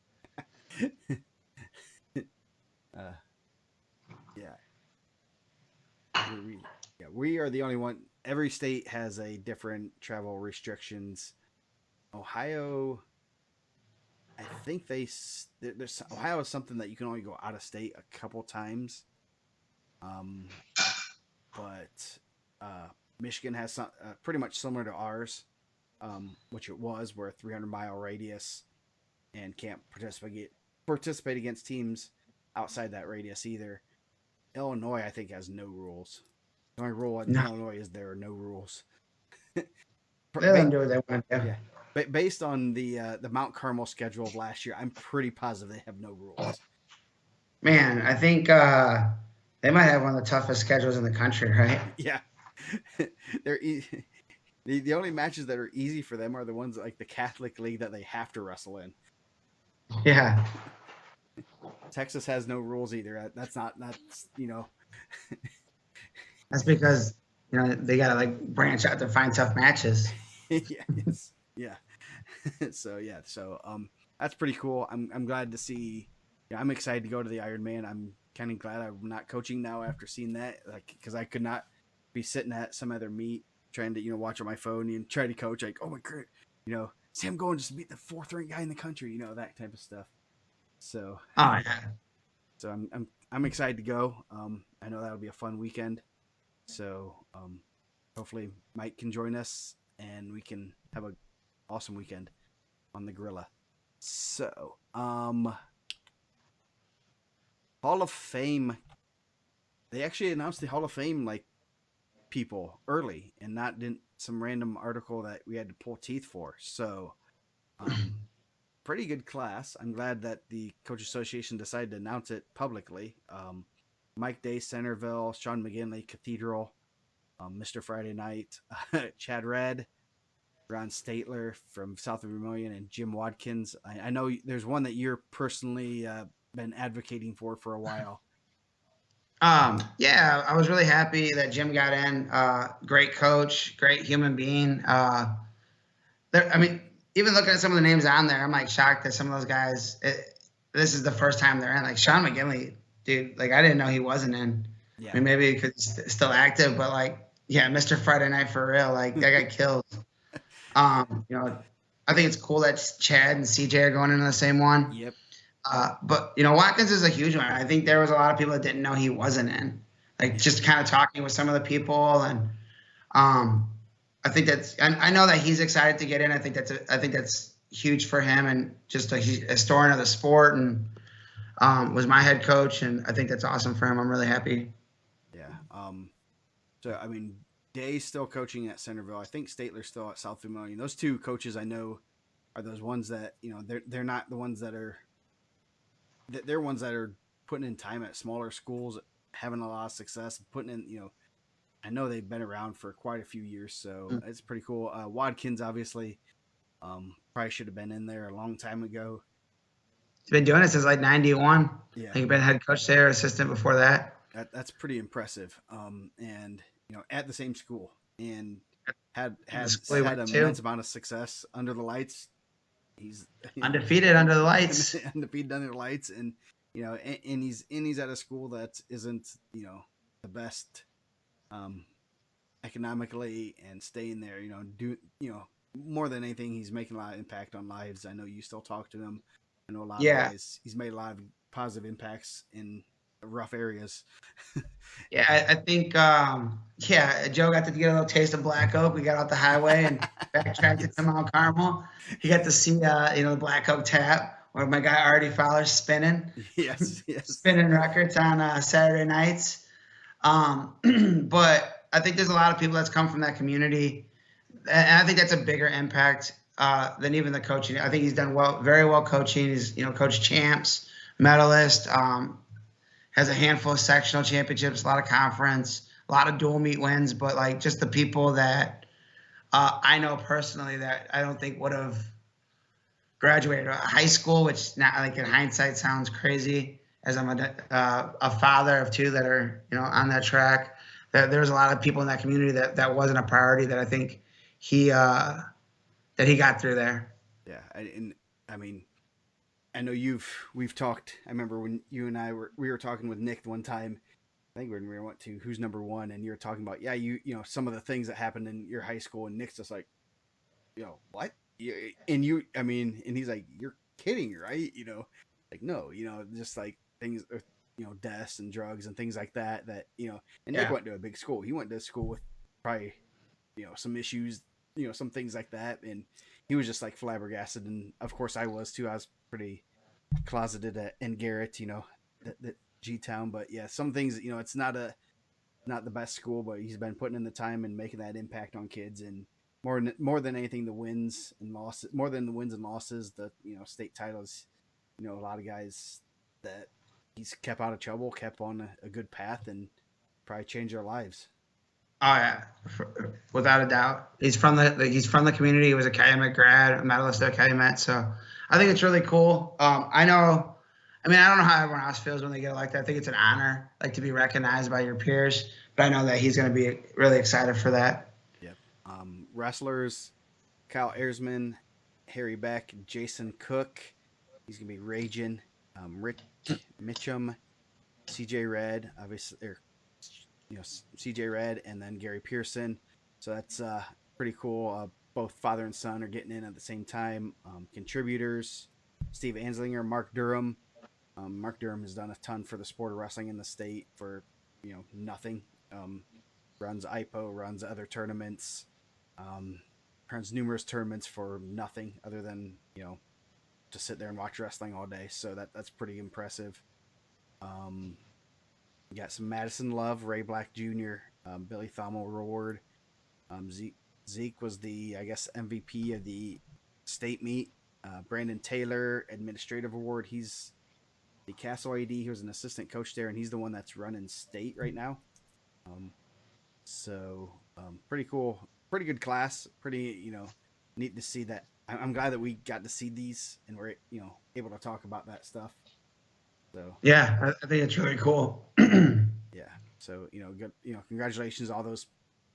Speaker 2: uh, yeah, we are the only one. Every state has a different travel restrictions. Ohio, I think there's Ohio is something that you can only go out of state a couple times. Um, but Michigan has some pretty much similar to ours, which it was, where a 300-mile radius and can't participate against teams outside that radius either. Illinois, I think, has no rules. The only rule in
Speaker 1: No,
Speaker 2: Illinois is there are no rules.
Speaker 1: let them do what they want to do.
Speaker 2: Yeah, based on the Mount Carmel schedule of last year, I'm pretty positive they have no rules.
Speaker 1: Man, I think they might have one of the toughest schedules in the country, right?
Speaker 2: Yeah, they're the only matches that are easy for them are the ones like the Catholic League that they have to wrestle in.
Speaker 1: Yeah,
Speaker 2: Texas has no rules either. That's
Speaker 1: that's because they gotta like branch out to find tough matches.
Speaker 2: yeah, yes, yeah. So that's pretty cool. I'm glad to see. Yeah, I'm excited to go to the Ironman. I'm kind of glad I'm not coaching now after seeing that, like because I could not be sitting at some other meet trying to watch on my phone and try to coach like, oh my god, see I'm going just to beat the fourth ranked guy in the country, that type of stuff. So
Speaker 1: Oh yeah,
Speaker 2: I'm excited to go. I know that'll be a fun weekend. So hopefully Mike can join us and we can have a awesome weekend. on the Gorilla. So, Hall of Fame. They actually announced the Hall of Fame like people early, and not didn't some random article that we had to pull teeth for. So, um, pretty good class. I'm glad that the Coach Association decided to announce it publicly. Mike Day, Centerville, Sean McGinley, Cathedral, Mr. Friday Night, Chad Red, Ron Statler from South of Vermilion, and Jim Watkins. I know there's one that you're personally been advocating for a while.
Speaker 1: Yeah, I was really happy that Jim got in. Great coach, great human being. I mean, even looking at some of the names on there, I'm like shocked that some of those guys. This is the first time they're in. Like Sean McGinley, dude. Like I didn't know he wasn't in. I
Speaker 2: Yeah.
Speaker 1: mean, maybe because he's still active, but like, yeah, Mr. Friday Night for real. Like that got killed. I think it's cool that Chad and CJ are going into the same one.
Speaker 2: Yep.
Speaker 1: But Watkins is a huge one. I think there was a lot of people that didn't know he wasn't in. Like
Speaker 2: Yeah.
Speaker 1: just kind of talking with some of the people, and I think I know that he's excited to get in. I think that's huge for him, and just a historian of the sport, and was my head coach, and I think that's awesome for him. I'm really happy.
Speaker 2: Yeah. So I mean, Day's still coaching at Centerville. I think Statler's still at South Vermilion. Those two coaches I know are those ones that they're not the ones that are they're ones that are putting in time at smaller schools, having a lot of success, putting in I know they've been around for quite a few years, so
Speaker 1: Mm.
Speaker 2: it's pretty cool. Watkins obviously probably should have been in there a long time ago.
Speaker 1: He's been doing it since like '91.
Speaker 2: Yeah,
Speaker 1: Like, he's been head coach there, assistant before that.
Speaker 2: that's pretty impressive. And at the same school and had
Speaker 1: The
Speaker 2: had
Speaker 1: school he
Speaker 2: had
Speaker 1: went
Speaker 2: an
Speaker 1: to,
Speaker 2: immense amount of success under the lights. He's
Speaker 1: undefeated under the lights.
Speaker 2: undefeated under the lights, and he's at a school that isn't the best um, economically, and staying there. Do more than anything, he's making a lot of impact on lives. I know you still talk to him. I know a lot of
Speaker 1: Yeah,
Speaker 2: guys. He's made a lot of positive impacts in rough areas.
Speaker 1: yeah. I think yeah, Joe got to get a little taste of Black Oak. We got off the highway and backtracked
Speaker 2: Yes,
Speaker 1: to Mount Carmel. He got to see the Black Oak Tap where my guy Artie Fowler's spinning,
Speaker 2: yes, yes,
Speaker 1: spinning records on Saturday nights. But I think there's a lot of people that's come from that community, and I think that's a bigger impact than even the coaching. I think he's done well, very well coaching. He's coached champs, medalist, has a handful of sectional championships, a lot of conference, a lot of dual meet wins. But like just the people that I know personally that I don't think would have graduated high school, which not like in hindsight sounds crazy, as I'm a father of two that are on that track. There's a lot of people in that community that wasn't a priority that I think he that he got through there.
Speaker 2: yeah. And I mean, I know we've talked. I remember when you and we were talking with Nick one time. I think when we went to Who's Number One, and you were talking about some of the things that happened in your high school, and Nick's just like, what? And I mean, and he's like, you're kidding, right? Like no, just like things, deaths and drugs and things like that. And Nick
Speaker 1: Yeah.
Speaker 2: went to a big school. He went to school with probably some issues, some things like that, and he was just like flabbergasted. And of course, I was too. I was pretty closeted in Garrett, that G Town. But yeah, some things, it's not the best school, but he's been putting in the time and making that impact on kids. And more than anything, the wins and losses, more than the wins and losses, the state titles. A lot of guys that he's kept out of trouble, kept on a good path, and probably changed their lives.
Speaker 1: Oh yeah, without a doubt. He's from the community. He was a Calumet grad, a medalist at Calumet. So I think it's really cool. I know. I mean, I don't know how everyone else feels when they get elected. I think it's an honor, like to be recognized by your peers. But I know that he's going to be really excited for that.
Speaker 2: Yep. Wrestlers: Kyle Ersman, Harry Beck, Jason Cook. He's gonna be raging. Rick Mitchum, CJ Red, obviously, CJ Red, and then Gary Pearson. So that's pretty cool. Both father and son are getting in at the same time. Contributors: Steve Anslinger, Mark Durham. Mark Durham has done a ton for the sport of wrestling in the state for nothing. Runs IPO, runs other tournaments. runs numerous tournaments for nothing other than to sit there and watch wrestling all day. So that's pretty impressive. Um, you got some Madison Love, Ray Black Jr., Billy Thomo Reward. Zeke was the, I guess, MVP of the state meet. Brandon Taylor, Administrative Award. He's the Castle AD. He was an assistant coach there, and he's the one that's running state right now. Pretty cool. Pretty good class. Pretty, neat to see that. I'm glad that we got to see these and we're, able to talk about that stuff. So
Speaker 1: Yeah, I think it's really cool.
Speaker 2: yeah. So, good, congratulations to all those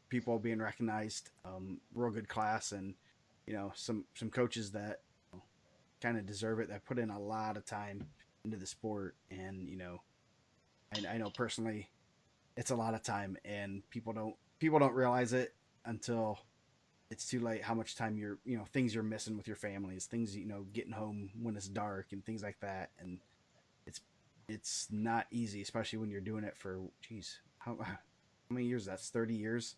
Speaker 2: people being recognized. Real good class, and, some coaches that kind of deserve it, that put in a lot of time into the sport. And, I know personally it's a lot of time, and people don't realize it until it's too late, how much time things you're missing with your families, things, getting home when it's dark and things like that. And it's not easy, especially when you're doing it for, geez, how many years? That's 30 years.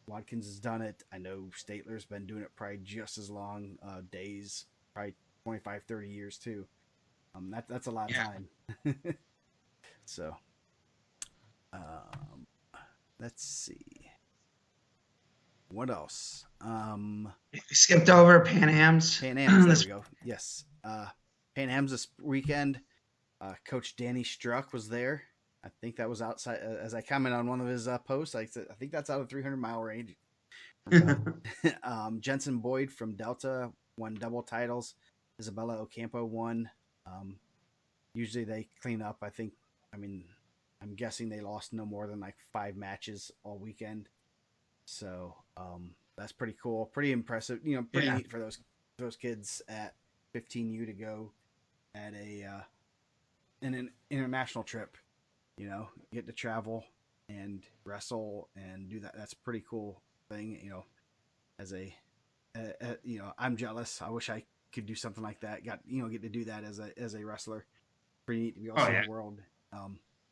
Speaker 2: Watkins has done it. I know Statler's been doing it probably just as long. Days, probably 25, 30 years too. That's a lot of time. So, let's see. What else?
Speaker 1: We skipped over Pan Am's.
Speaker 2: Pan Am's, there we go. Yes. Pan Am's this weekend. Coach Danny Struck was there. I think that was outside, as I commented on one of his posts. I said, I think that's out of 300-mile range. Jensen Boyd from Delta won double titles. Isabella Ocampo won. Usually they clean up. I'm guessing they lost no more than like 5 matches all weekend. So that's pretty cool. Pretty impressive. Pretty neat for those kids at 15U to go at an international trip. Get to travel and wrestle and do that. That's a pretty cool thing. As I'm jealous. I wish I could do something like that. Get to do that as a wrestler. Pretty neat to be able to see the world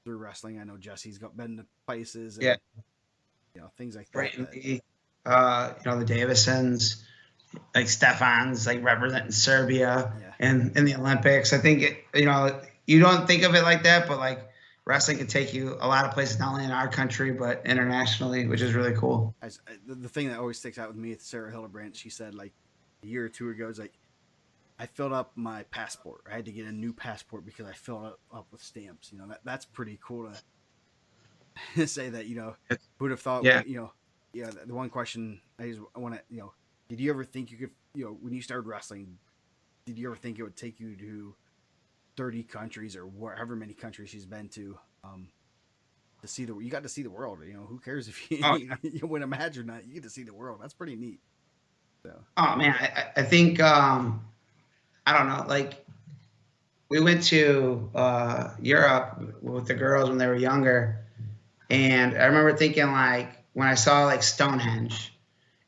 Speaker 2: through wrestling. I know Jesse's been to places and things like that.
Speaker 1: Right. The Davisons, like Stefan's, like representing Serbia in the Olympics. I think you don't think of it like that, but like wrestling can take you a lot of places, not only in our country but internationally, which is really cool.
Speaker 2: The thing that always sticks out with me is Sarah Hildebrandt. She said like a year or two ago, it's like, I filled up my passport. I had to get a new passport because I filled it up with stamps. That's pretty cool to say that. Who'd have thought?
Speaker 1: Yeah.
Speaker 2: The one question I want to, did you ever think you could, when you started wrestling, did you ever think it would take you to 30 countries or however many countries she's been to see you got to see the world. Who cares if you win a match or not? You get to see the world. That's pretty neat. So.
Speaker 1: Oh man, I think I don't know. Like we went to Europe with the girls when they were younger, and I remember thinking like when I saw like Stonehenge,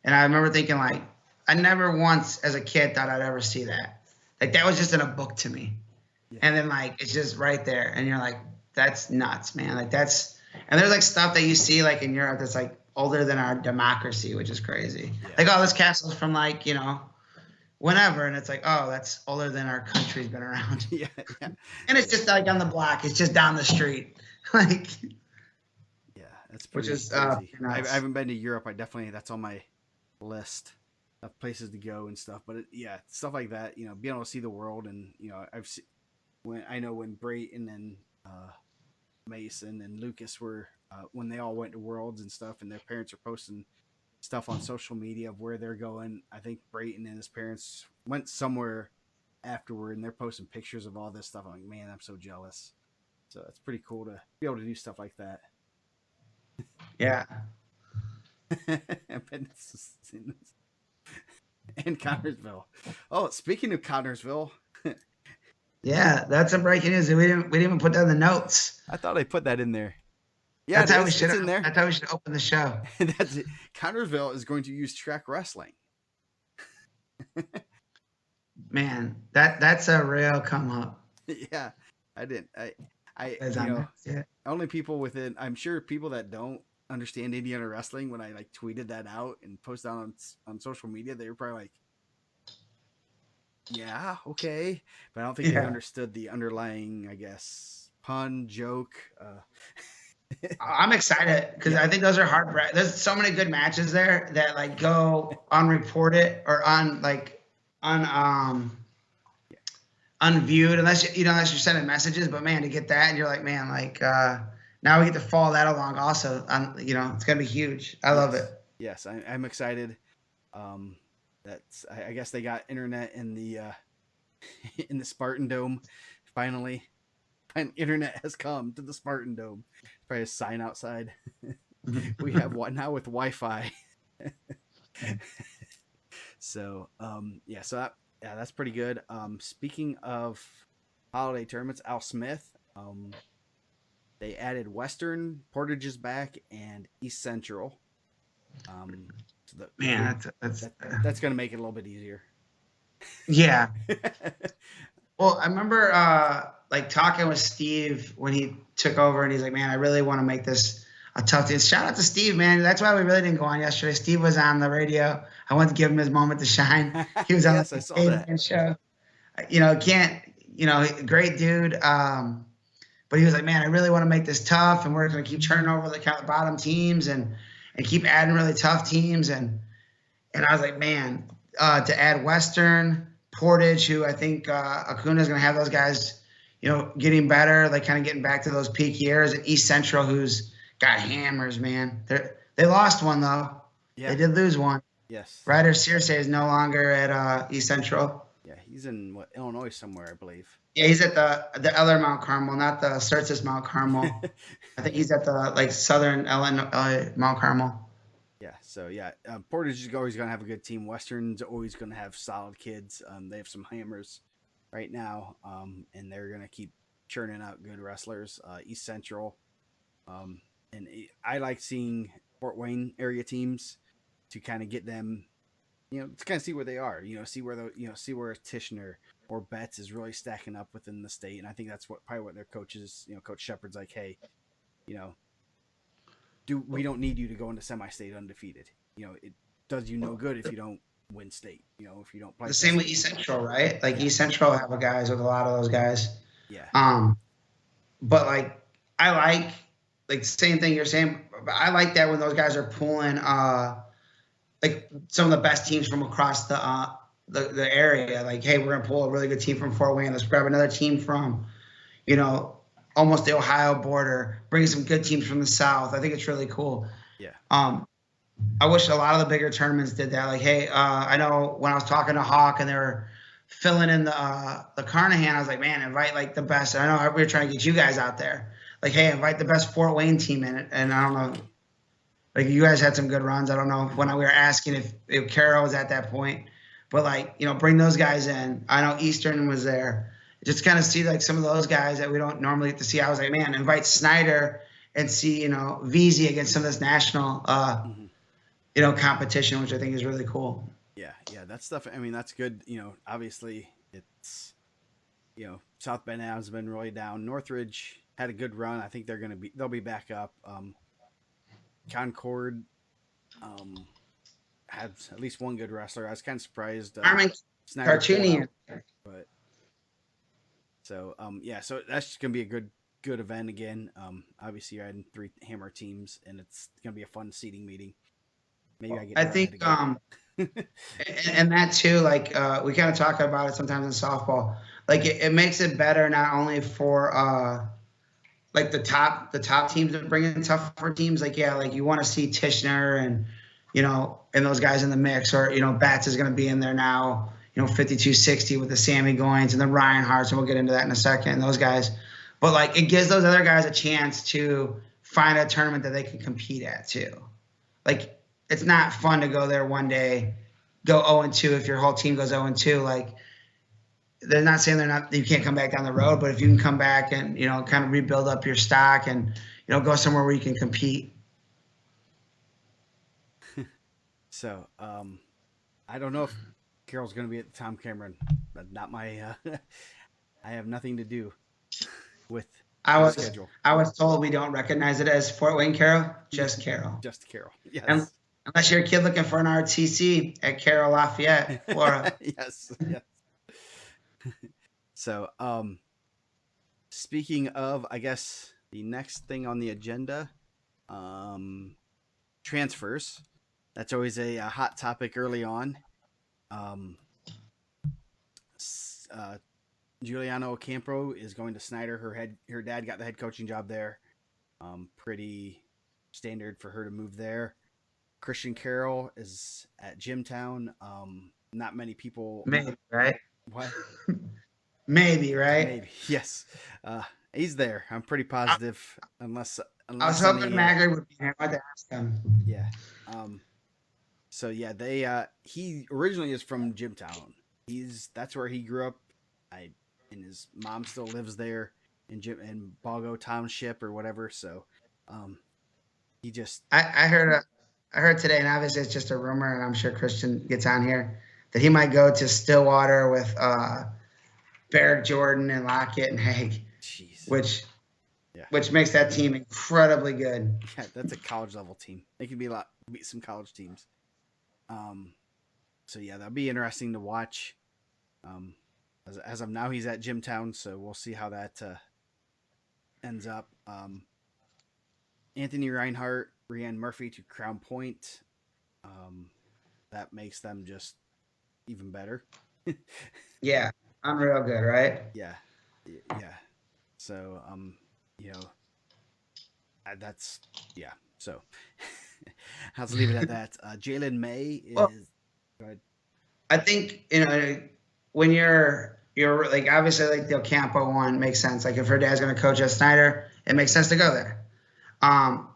Speaker 1: and I remember thinking like I never once as a kid thought I'd ever see that. Like that was just in a book to me. Yeah. And then like it's just right there, and you're like, that's nuts, man. Like that's, and there's like stuff that you see like in Europe that's like older than our democracy, which is crazy. Yeah. Like this castle's from like whenever, and it's like, oh, that's older than our country's been around.
Speaker 2: Yeah.
Speaker 1: And it's just like on the block. It's just down the street. Like.
Speaker 2: Yeah, that's pretty crazy. I haven't been to Europe. That's on my list of places to go and stuff. But stuff like that. Being able to see the world, and when Brayton and Mason and Lucas were when they all went to Worlds and stuff, and their parents are posting stuff on social media of where they're going. I think Brayton and his parents went somewhere afterward, and they're posting pictures of all this stuff. I'm like, man, I'm so jealous. So it's pretty cool to be able to do stuff like that.
Speaker 1: Yeah.
Speaker 2: And Connersville. Oh, speaking of Connersville.
Speaker 1: Yeah, that's a breaking news. We didn't even put that in the notes.
Speaker 2: I thought I put that in there. Yeah,
Speaker 1: that's how we should. That's how we should open the show.
Speaker 2: That's it. Connersville is going to use track wrestling.
Speaker 1: Man, that's a real come up.
Speaker 2: Yeah, I didn't. Only people within. I'm sure people that don't understand Indiana wrestling when I like tweeted that out and posted on social media. They were probably like, "Yeah, okay," but I don't think they
Speaker 1: Yeah.
Speaker 2: understood the underlying, I guess, pun joke.
Speaker 1: I'm excited because
Speaker 2: Yeah,
Speaker 1: I think those are hard. There's so many good matches there that like go unreported or un unviewed unless unless you're sending messages. But man, to get that and you're like, man, like now we get to follow that along. Also, it's gonna be huge. I love it.
Speaker 2: yes, I'm excited. Um, that's I guess they got internet in the in the Spartan Dome finally. And internet has come to the Spartan Dome. Probably a sign outside. We have one now with Wi-Fi. So yeah, yeah, that's pretty good. Speaking of holiday tournaments, Al Smith, they added Western, Portage is back, and East Central. So
Speaker 1: Man,
Speaker 2: that's going to make it a little bit easier.
Speaker 1: yeah. Well, I remember like talking with Steve when he took over, and he's like, "Man, I really want to make this a tough thing." Shout out to Steve, man. That's why we really didn't go on yesterday. Steve was on the radio. I wanted to give him his moment to shine. He was on
Speaker 2: Yes,
Speaker 1: like
Speaker 2: I
Speaker 1: the
Speaker 2: saw that.
Speaker 1: caveman show. Can't great dude. But he was like, "Man, I really want to make this tough, and we're going to keep turning over the kind of bottom teams and keep adding really tough teams." And I was like, "Man, to add Western." Portage, who I think Acuna is going to have those guys, getting better, like kind of getting back to those peak years. And East Central, who's got hammers, man. They lost one though.
Speaker 2: Yeah.
Speaker 1: They did lose one.
Speaker 2: Yes.
Speaker 1: Ryder Searcy is no longer at East Central.
Speaker 2: Yeah, he's in Illinois somewhere, I believe.
Speaker 1: Yeah, he's at the Eller Mount Carmel, not the Certis Mount Carmel. I think he's at the like Southern Illinois Mount Carmel.
Speaker 2: Yeah, so yeah, Portage is always going to have a good team. Western's always going to have solid kids. They have some hammers right now, and they're going to keep churning out good wrestlers. East Central, and I like seeing Fort Wayne area teams to kind of get them, to kind of see where they are. See where see where Tishner or Betts is really stacking up within the state, and I think that's probably what their coaches, Coach Shepard's like, hey, you know, we don't need you to go into semi-state undefeated. It does you no good if you don't win state. If you don't play.
Speaker 1: The same with East Central, right? Like
Speaker 2: Yeah.
Speaker 1: East Central have a guys with a lot of those guys.
Speaker 2: Yeah.
Speaker 1: But I like the same thing you're saying. But I like that when those guys are pulling like some of the best teams from across the area. Like, hey, we're gonna pull a really good team from Fort Wayne. Let's grab another team from, almost the Ohio border. Bring some good teams from the South. I think it's really cool.
Speaker 2: Yeah.
Speaker 1: I wish a lot of the bigger tournaments did that. Like, hey, I know when I was talking to Hawk and they were filling in the Carnahan, I was like, man, invite like the best. And I know we were trying to get you guys out there. Like, hey, invite the best Fort Wayne team in it. And I don't know, like you guys had some good runs. I don't know when we were asking if Carroll was at that point, but bring those guys in. I know Eastern was there. Just kind of see like some of those guys that we don't normally get to see. I was like, man, invite Snyder and see, VZ against some of this national, competition, which I think is really cool.
Speaker 2: Yeah. That stuff. I mean, that's good. Obviously it's, South Bend has been really down. Northridge had a good run. I think they'll be back up. Concord, had at least one good wrestler. I was kind of surprised.
Speaker 1: Snyder cartoony,
Speaker 2: but so yeah, so that's just gonna be a good event again. Obviously you're adding 3 hammer teams, and it's gonna be a fun seating meeting. Maybe
Speaker 1: I think and that too, like we kind of talk about it sometimes in softball. Like it makes it better not only for like the top teams that bring in tougher teams. Like like you want to see Tishner and and those guys in the mix, or Bats is going to be in there now. 5260 with the Sammy Goins and the Ryan Harts, and we'll get into that in a second. And those guys, but it gives those other guys a chance to find a tournament that they can compete at too. Like it's not fun to go there one day, go 0-2 if your whole team goes 0-2. Like they're not saying you can't come back down the road, but if you can come back and kind of rebuild up your stock and go somewhere where you can compete.
Speaker 2: So I don't know if Carol's going to be at the Tom Cameron, but not my. I have nothing to do with
Speaker 1: I
Speaker 2: for the
Speaker 1: was
Speaker 2: schedule.
Speaker 1: I was told we don't recognize it as Fort Wayne Carroll, just Carroll.
Speaker 2: Just Carroll.
Speaker 1: And
Speaker 2: Yes.
Speaker 1: unless you're a kid looking for an RTC at Carroll Lafayette, Florida.
Speaker 2: Yes. Yes. So, speaking of, I guess the next thing on the agenda, um, transfers. That's always a hot topic early on. Um, Giuliano Campo is going to Snyder. Her dad got the head coaching job there. Pretty standard for her to move there. Christian Carroll is at Jimtown. Not many people.
Speaker 1: Maybe, right?
Speaker 2: What?
Speaker 1: Maybe, right?
Speaker 2: Maybe yes. He's there. I'm pretty positive. Unless
Speaker 1: I was
Speaker 2: unless
Speaker 1: hoping
Speaker 2: any
Speaker 1: Magrid would be here. I wanted to ask him.
Speaker 2: yeah. Um, so yeah, they he originally is from Jimtown. That's where he grew up. I and his mom still lives there in Bago Township or whatever. So, um, he just
Speaker 1: I heard I heard today, and obviously it's just a rumor, and I'm sure Christian gets on here that he might go to Stillwater with Barrett Jordan and Lockett and Haig,
Speaker 2: jeez
Speaker 1: which
Speaker 2: yeah
Speaker 1: which makes that team incredibly good.
Speaker 2: yeah that's a college level team. They could beat some college teams. Um, so yeah, that'll be interesting to watch. Um, as of now, he's at Jimtown, so we'll see how that ends up. Anthony Reinhardt, Rhiannon Murphy to Crown Point. Um, that makes them just even better.
Speaker 1: Yeah, unreal good, right?
Speaker 2: Yeah, yeah. So, you know, that's yeah. So, I'll just leave it at that. Jalen May
Speaker 1: Well,
Speaker 2: is. Go ahead.
Speaker 1: I think when you're like obviously like the Ocampo one makes sense. Like if her dad's going to coach at Snyder, it makes sense to go there. Um,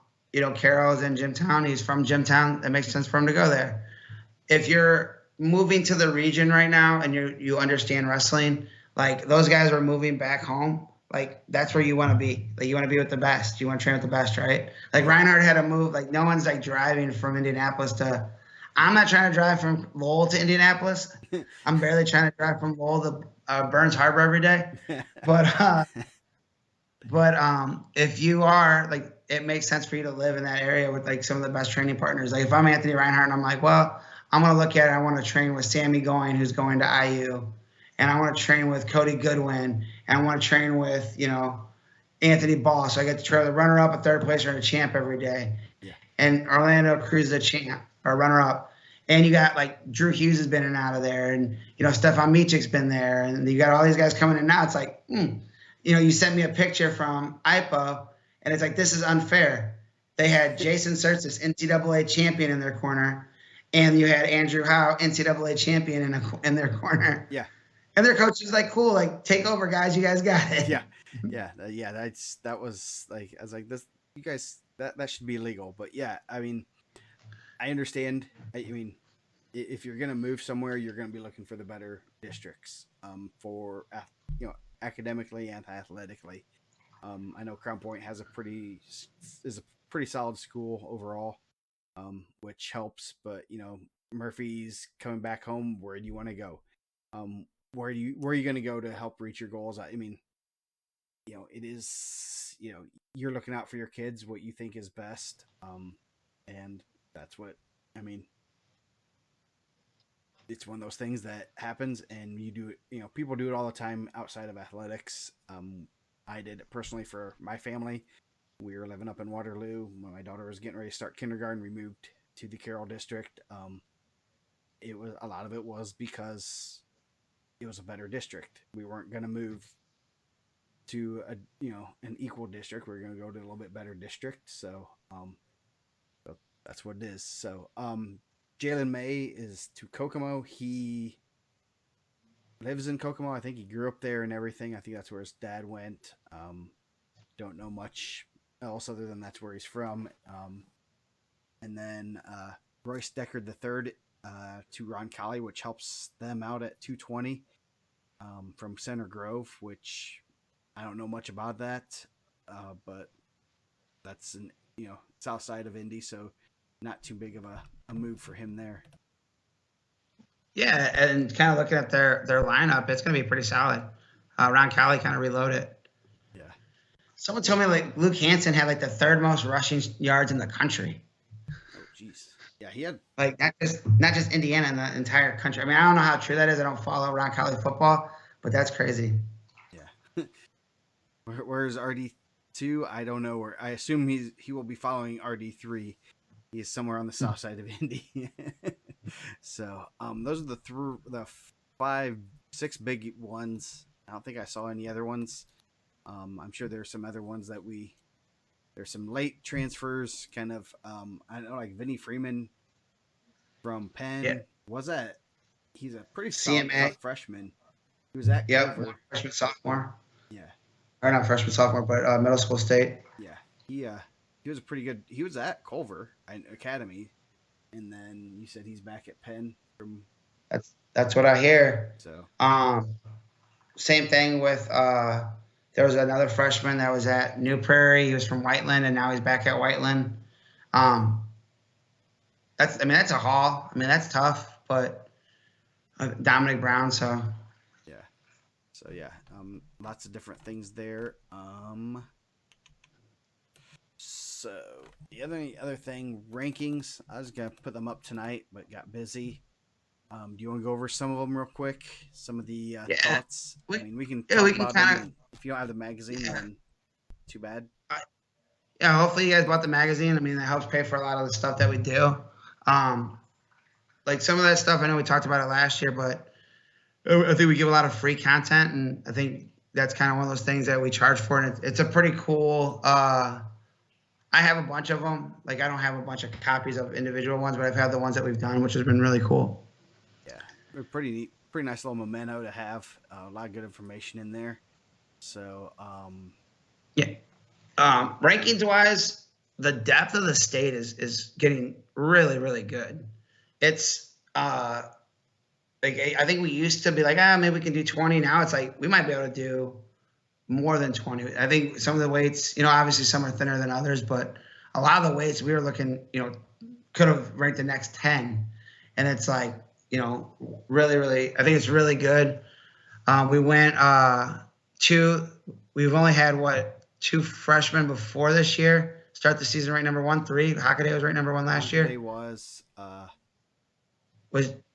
Speaker 1: Carroll's in Jimtown. He's from Jimtown. It makes sense for him to go there. If you're moving to the region right now and you understand wrestling, like those guys are moving back home. Like that's where you want to be. Like you want to be with the best. You want to train with the best, right? Like
Speaker 2: Yeah.
Speaker 1: Reinhardt had to move. Like no one's like driving from Indianapolis to. I'm not trying to drive from Lowell to Indianapolis. I'm barely trying to drive from Lowell to Burns Harbor every day. But if you are like, it makes sense for you to live in that area with like some of the best training partners. Like if I'm Anthony Reinhardt and I'm like, well, I'm gonna look at it. I want to train with Sammy Going, who's going to IU, and I want to train with Cody Goodwin, and I want to train with Anthony Ball. So I get to train the runner up, a third placer, and a champ every day.
Speaker 2: Yeah.
Speaker 1: And Orlando Cruz is a champ or runner up. And you got like Drew Hughes has been in and out of there, and Stefan Michik's been there, and you got all these guys coming in now. It's like, you sent me a picture from IPO, and it's like, this is unfair. They had Jason Surtis, NCAA champion, in their corner, and you had Andrew Howe, NCAA champion, in their corner.
Speaker 2: Yeah.
Speaker 1: And their coach is like, cool, like take over, guys. You guys got it.
Speaker 2: Yeah. Yeah. Yeah. That was like, I was like, this, you guys, that should be legal. But yeah, I mean, I understand. I mean, if you're going to move somewhere, you're going to be looking for the better districts, for, academically and athletically. I know Crown Point is a pretty solid school overall, which helps. But Murphy's coming back home. Where do you want to go? Where are you going to go to help reach your goals? I mean, it is you're looking out for your kids, what you think is best, and that's what I mean. It's one of those things that happens, and you do it. People do it all the time outside of athletics. I did it personally for my family. We were living up in Waterloo when my daughter was getting ready to start kindergarten. We moved to the Carroll district. It was a lot of it was because it was a better district. We weren't going to move to an equal district. We're going to go to a little bit better district. So that's what it is. So Jalen May is to Kokomo. He lives in Kokomo. I think he grew up there and everything. I think that's where his dad went. Don't know much else other than that's where he's from. And then Royce Deckard III to Roncalli, which helps them out at 220 from Center Grove, which I don't know much about that, but that's south side of Indy, so not too big of a move for him there.
Speaker 1: Yeah, and kind of looking at their lineup, it's going to be pretty solid. Roncalli kind of reload it.
Speaker 2: Yeah.
Speaker 1: Someone told me like Luke Hansen had like the third most rushing yards in the country.
Speaker 2: Oh, jeez. Yeah, he had.
Speaker 1: Like not just Indiana in the entire country. I mean, I don't know how true that is. I don't follow around college football, but that's crazy.
Speaker 2: Yeah. Where's RD2? I don't know where. I assume he will be following RD3. He is somewhere on the south side of Indy. So, those are the 5, 6 big ones. I don't think I saw any other ones. I'm sure there's some other ones there's some late transfers, kind of. I don't know, like Vinny Freeman from
Speaker 1: Yeah,
Speaker 2: Penn. Was that? He's a pretty solid,
Speaker 1: CMA.
Speaker 2: tough freshman. He was at
Speaker 1: Yep,
Speaker 2: Culver.
Speaker 1: freshman sophomore,
Speaker 2: Yeah,
Speaker 1: or not freshman sophomore, but middle school state.
Speaker 2: yeah. He was a pretty good. He was at Culver Academy, and then you said he's back at Penn from.
Speaker 1: That's what I hear.
Speaker 2: So
Speaker 1: Um, Same thing with there was another freshman that was at New Prairie. He was from Whiteland, and now he's back at Whiteland. Um, that's a haul. I mean, that's tough, but Dominic Brown. So
Speaker 2: yeah, yeah. Lots of different things there. So the other thing, rankings. I was gonna put them up tonight, but got busy. Do you want to go over some of them real quick? Some of the
Speaker 1: yeah,
Speaker 2: thoughts.
Speaker 1: we,
Speaker 2: I mean, we can
Speaker 1: yeah,
Speaker 2: talk
Speaker 1: we can
Speaker 2: about them.
Speaker 1: kind of
Speaker 2: And if you don't have the magazine,
Speaker 1: yeah,
Speaker 2: then too bad.
Speaker 1: yeah. Hopefully, you guys bought the magazine. I mean, that helps pay for a lot of the stuff that we do. Um, like some of that stuff, I know we talked about it last year, but I think we give a lot of free content, and I think that's kind of one of those things that we charge for, and it's a pretty cool. I have a bunch of them. Like I don't have a bunch of copies of individual ones, but I've had the ones that we've done, which has been really cool.
Speaker 2: Yeah, they're pretty neat, pretty nice little memento to have. A lot of good information in there. So,
Speaker 1: Yeah. Rankings wise, the depth of the state is getting really really good. It's like I think we used to be like maybe we can do 20. Now it's like we might be able to do more than 20. I think some of the weights, obviously some are thinner than others, but a lot of the weights we were looking, could have ranked the next 10. And it's like, really, really, I think it's really good. We went we've only had two freshmen before this year start the season ranked number 1. 3. Hockaday was ranked number 1 last
Speaker 2: Hockaday
Speaker 1: year.
Speaker 2: was.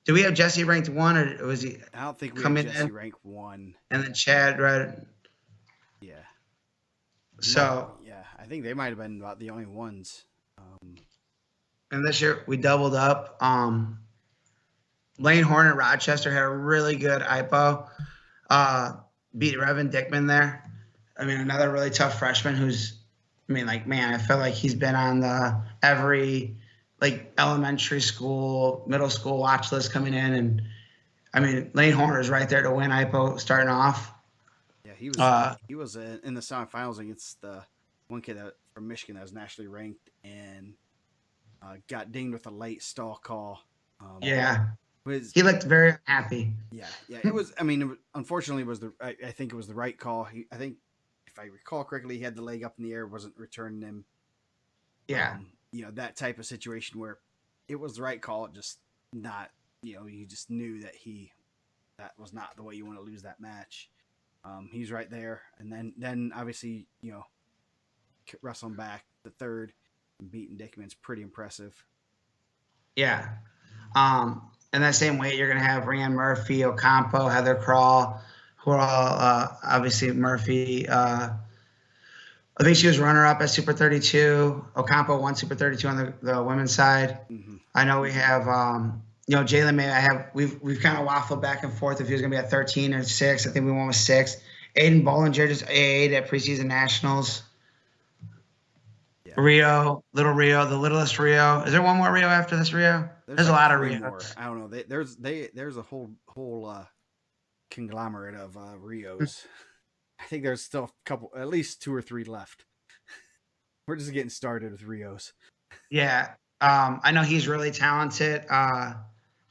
Speaker 1: Do we have Jesse ranked 1, or was he
Speaker 2: I don't think we had
Speaker 1: coming
Speaker 2: Jesse
Speaker 1: in?
Speaker 2: rank 1.
Speaker 1: And then Chad, right?
Speaker 2: Yeah.
Speaker 1: So,
Speaker 2: Yeah, I think they might have been about the only ones.
Speaker 1: and this year we doubled up. Lane Horn at Rochester had a really good IPO. Beat Revan Dickman there. I mean, another really tough freshman I feel like he's been on the every elementary school, middle school watch list coming in, and I mean Lane Horn is right there to win IPO starting off.
Speaker 2: Yeah, he was in the semifinals against the one kid from Michigan that was nationally ranked and got dinged with a late stall call.
Speaker 1: Yeah,
Speaker 2: Was
Speaker 1: he looked very happy.
Speaker 2: Yeah. It was. I mean, unfortunately, I think it was the right call. I think if I recall correctly, he had the leg up in the air, wasn't returning him.
Speaker 1: Yeah,
Speaker 2: That type of situation where it was the right call, just not. You just knew that was not the way you want to lose that match. He's right there, and then obviously wrestling back the third and beating Dickman's pretty impressive.
Speaker 1: yeah. In that same weight, you're going to have Rand Murphy, Ocampo, Heather Crawl, who are all obviously Murphy. I think she was runner-up at Super 32. Ocampo won Super 32 on the women's side.
Speaker 2: Mm-hmm.
Speaker 1: I know we have, Jalen May. We've kind of waffled back and forth if he was going to be at 13 or 6. I think we went with 6. Aiden Bollinger just A8 at preseason nationals. Yeah. Rio, the littlest Rio. Is there one more Rio after this Rio? There's a lot of Rios.
Speaker 2: More. I don't know. There's a whole conglomerate of Rios. I think there's still a couple, at least 2 or 3 left. We're just getting started with Rios.
Speaker 1: Yeah, I know he's really talented.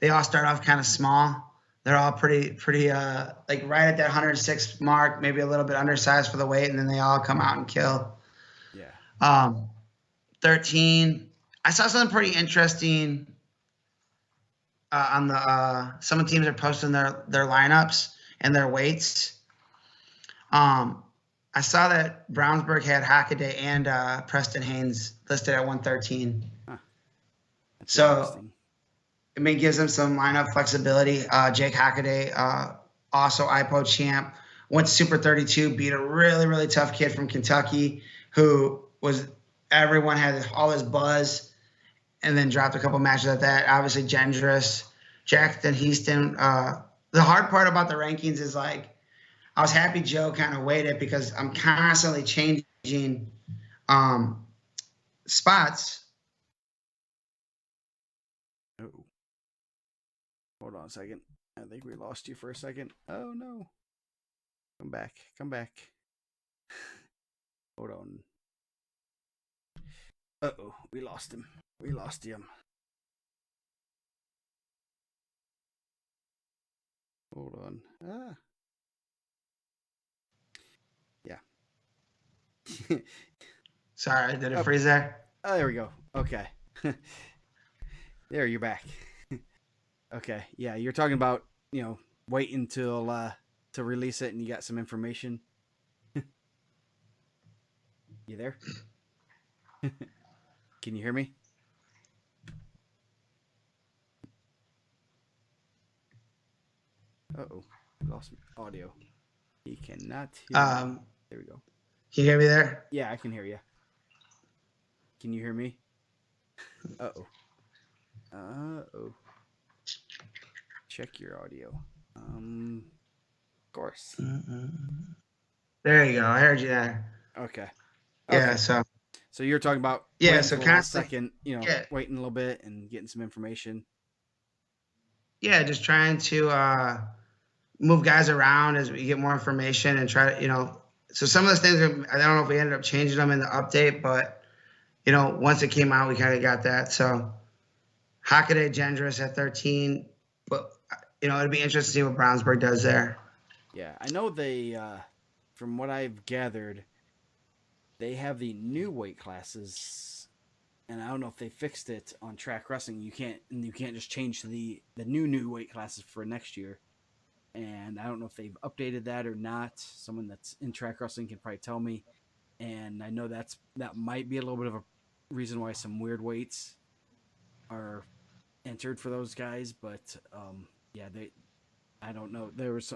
Speaker 1: They all start off kind of small. They're all pretty like right at that 106 mark, maybe a little bit undersized for the weight, and then they all come out and kill.
Speaker 2: Yeah.
Speaker 1: 13. I saw something pretty interesting on the some of the teams are posting their lineups and their weights. I I saw that Brownsburg had Hockaday and Preston Haynes listed at 113.
Speaker 2: Huh. That's
Speaker 1: So,
Speaker 2: interesting.
Speaker 1: I mean, gives them some lineup flexibility. Jake Hockaday, also IPO champ, went to Super 32, beat a really, really tough kid from Kentucky who was, everyone had all his buzz, and then dropped a couple matches at that. Obviously, Gendrous, Jackson Houston. The hard part about the rankings is like, I was happy Joe kind of waited because I'm constantly changing um, spots.
Speaker 2: Oh, hold on a second. I think we lost you for a second. Oh no. Come back. Come back. Hold on. Uh-oh, we lost him. We lost him. Hold on. Ah. Yeah.
Speaker 1: Sorry, did it
Speaker 2: Oh,
Speaker 1: freeze there?
Speaker 2: there we go. Okay. There, you're back. Okay. Yeah, you're talking about, wait until to release it and you got some information. You there? Can you hear me? Uh-oh. Lost audio. He cannot hear me.
Speaker 1: Um,
Speaker 2: There we go.
Speaker 1: can you hear me there?
Speaker 2: Yeah, I can hear you. Can you hear me? Uh-oh. Uh-oh. Check your audio. Of course.
Speaker 1: There you go. I heard you there.
Speaker 2: Okay.
Speaker 1: Yeah.
Speaker 2: Okay.
Speaker 1: So
Speaker 2: you're talking about
Speaker 1: yeah.
Speaker 2: waiting
Speaker 1: So
Speaker 2: for the last
Speaker 1: constantly.
Speaker 2: second,
Speaker 1: Yeah.
Speaker 2: waiting a little bit and getting some information.
Speaker 1: Yeah. Just trying to move guys around as we get more information and try to. So some of those things, I don't know if we ended up changing them in the update, but once it came out, we kind of got that. So Hockaday, Gendrous at 13, but it'd be interesting to see what Brownsburg does there.
Speaker 2: Yeah, I know they, from what I've gathered, they have the new weight classes, and I don't know if they fixed it on track wrestling. You can't just change to the new weight classes for next year. And I don't know if they've updated that or not. Someone that's in track wrestling can probably tell me. And I know that might be a little bit of a reason why some weird weights are entered for those guys. But yeah, I don't know.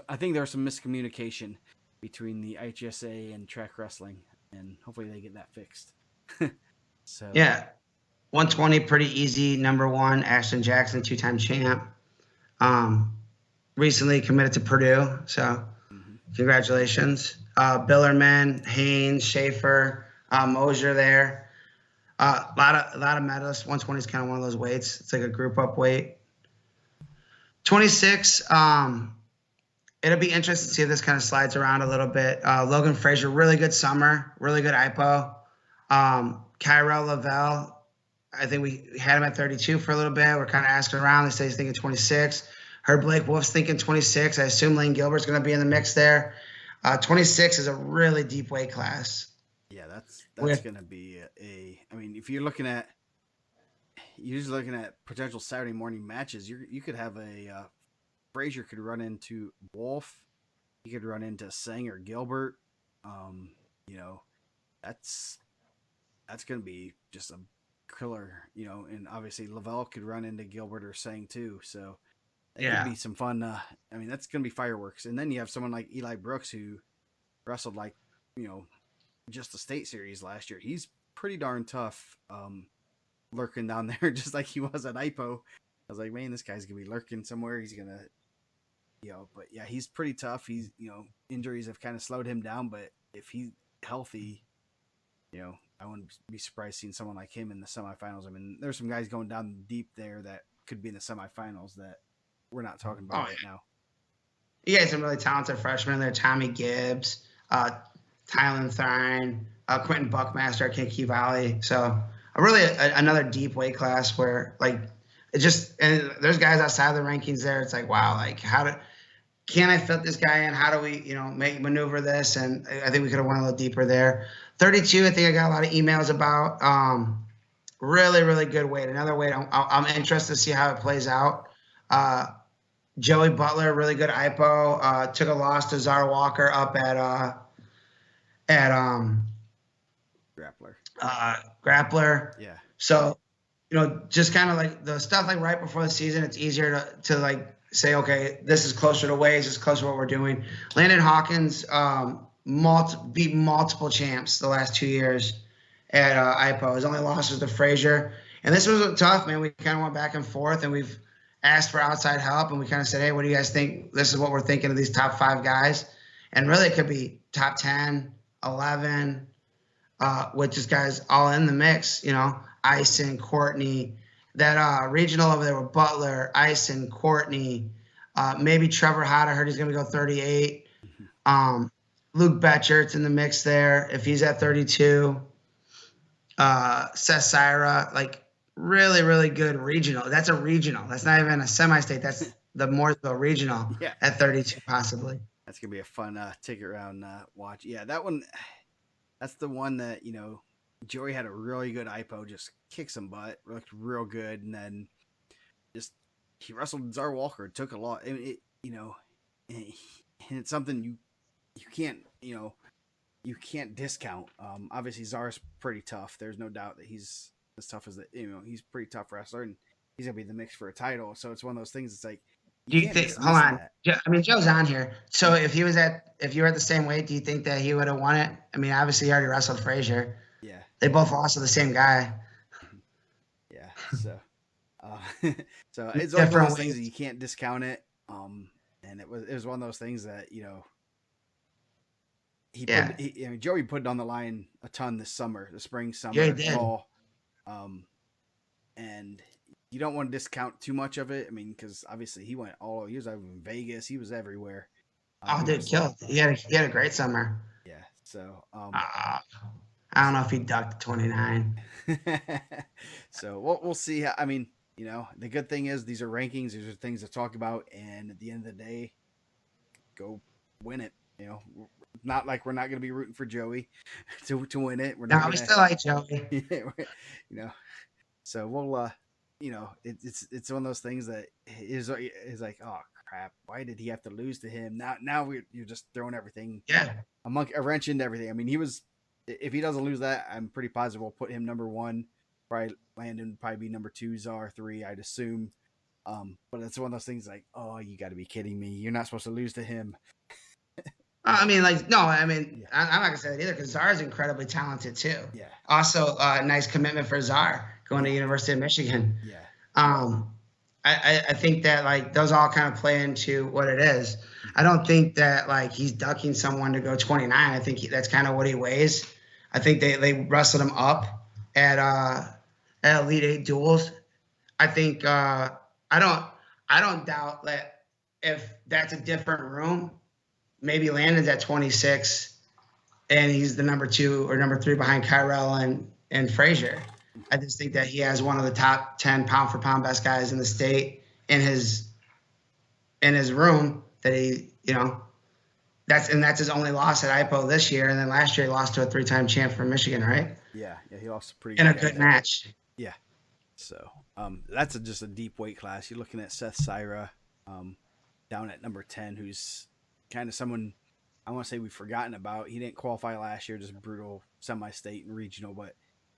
Speaker 2: I think there was some miscommunication between the IHSA and track wrestling, and hopefully they get that fixed. So
Speaker 1: Yeah. 120, pretty easy. Number one, Ashton Jackson, two-time champ. Recently committed to Purdue, so congratulations. Billerman, Haynes, Schaefer, Mosier there. A lot of medalists. 120 is kind of one of those weights. It's like a group up weight. 26. It'll be interesting to see if this kind of slides around a little bit. Logan Frazier, really good summer, really good IPO. Kyrell Lavelle, I think we had him at 32 for a little bit. We're kind of asking around. They say he's thinking 26. Heard Blake Wolf's thinking 26. I assume Lane Gilbert's going to be in the mix there. 26 is a really deep weight class.
Speaker 2: yeah, that's going to be I mean, if you're looking at potential Saturday morning matches, you could have a Frazier could run into Wolf, he could run into Sanger Gilbert. You know, that's going to be just a killer. And obviously Lavelle could run into Gilbert or Sang too. So it could be some fun. I mean, that's going to be fireworks. And then you have someone like Eli Brooks who wrestled just the state series last year. He's pretty darn tough, lurking down there just like he was at IPO. I was like, man, this guy's gonna be lurking somewhere. He's gonna, but yeah, he's pretty tough. He's, injuries have kind of slowed him down, but if he's healthy, I wouldn't be surprised seeing someone like him in the semifinals. I mean, there's some guys going down deep there that could be in the semifinals that we're not talking about right now.
Speaker 1: You got some really talented freshmen there. Tommy Gibbs, Tylen Thine, Quentin Buckmaster at Kankakee Valley. So really another deep weight class where and there's guys outside the rankings there. It's like, wow, like can I fit this guy in? How do we, maneuver this? And I think we could have went a little deeper there. 32, I think I got a lot of emails about. Really, really good weight. Another weight. I'm interested to see how it plays out. Joey Butler, really good IPO. Took a loss to Zara Walker up at
Speaker 2: Grappler.
Speaker 1: Grappler.
Speaker 2: Yeah.
Speaker 1: So, just kind of like the stuff like right before the season, it's easier to like say, okay, this is closer to Waze, this is closer to what we're doing. Landon Hawkins beat multiple champs the last 2 years at IPO. His only loss was to Frazier. And this was tough, man. We kind of went back and forth, and we've asked for outside help, and we kind of said, hey, what do you guys think? This is what we're thinking of these top 5 guys. And really, it could be top 10, 11, with just guys all in the mix, Ison, Courtney, that regional over there with Butler, Ison, Courtney, maybe Trevor Hott. I heard he's going to go 38. Luke Betchert's in the mix there if he's at 32. Seth Syra, like really, really good regional. That's a regional. That's not even a semi-state. That's the Mooresville regional at 32 possibly.
Speaker 2: That's going to be a fun ticket round watch. Yeah, that one, that's the one that, Joey had a really good IPO, just kicked some butt, looked real good, and then just he wrestled Czar Walker. It took a lot. And it's something you can't, you can't discount. Obviously Czar's pretty tough. There's no doubt that he's as tough as he's a pretty tough wrestler, and he's gonna be in the mix for a title. So it's one of those things. It's like,
Speaker 1: do you think? Hold on. I mean, Joe's on here. So if you were at the same weight, do you think that he would have won it? I mean, obviously he already wrestled Frazier.
Speaker 2: Yeah.
Speaker 1: They both lost to the same guy.
Speaker 2: Yeah. So, so it's one of those things that you can't discount it. And it was one of those things that Joey put it on the line a ton this summer, the spring, summer, fall, and you don't want to discount too much of it. I mean, because obviously he was over in Vegas, he was everywhere.
Speaker 1: Dude, killed. He had a great summer.
Speaker 2: Yeah. So
Speaker 1: I don't know if he ducked 29.
Speaker 2: So we'll see. I mean, the good thing is these are rankings. These are things to talk about, and at the end of the day, go win it. Not like we're not going to be rooting for Joey to win it. We're not.
Speaker 1: We still like Joey.
Speaker 2: So we'll it's one of those things that is like, oh crap, why did he have to lose to him? Now you're just throwing everything.
Speaker 1: Yeah.
Speaker 2: A wrench into everything. I mean, if he doesn't lose that, I'm pretty positive we'll put him number 1. Probably Landon would probably be number 2, Czar 3, I'd assume. But it's one of those things like, oh, you got to be kidding me! You're not supposed to lose to him.
Speaker 1: I mean, I'm not gonna say that either because Czar is incredibly talented too.
Speaker 2: Yeah.
Speaker 1: Also, nice commitment for Czar going to University of Michigan.
Speaker 2: Yeah.
Speaker 1: I think that like those all kind of play into what it is. I don't think that like he's ducking someone to go 29. I think that's kind of what he weighs. I think they wrestled him up at Elite 8 duels. I think I don't doubt that if that's a different room, maybe Landon's at 26 and he's the number 2 or number 3 behind Kyrell and Frazier. I just think that he has one of the top 10 pound for pound best guys in the state in his room that that's his only loss at IPO this year. And then last year he lost to a 3-time champ from Michigan, right?
Speaker 2: Yeah. He lost
Speaker 1: in a good match.
Speaker 2: Yeah. So that's just a deep weight class. You're looking at Seth Syra down at number 10, who's kind of someone I want to say we've forgotten about. He didn't qualify last year, just brutal semi-state and regional, but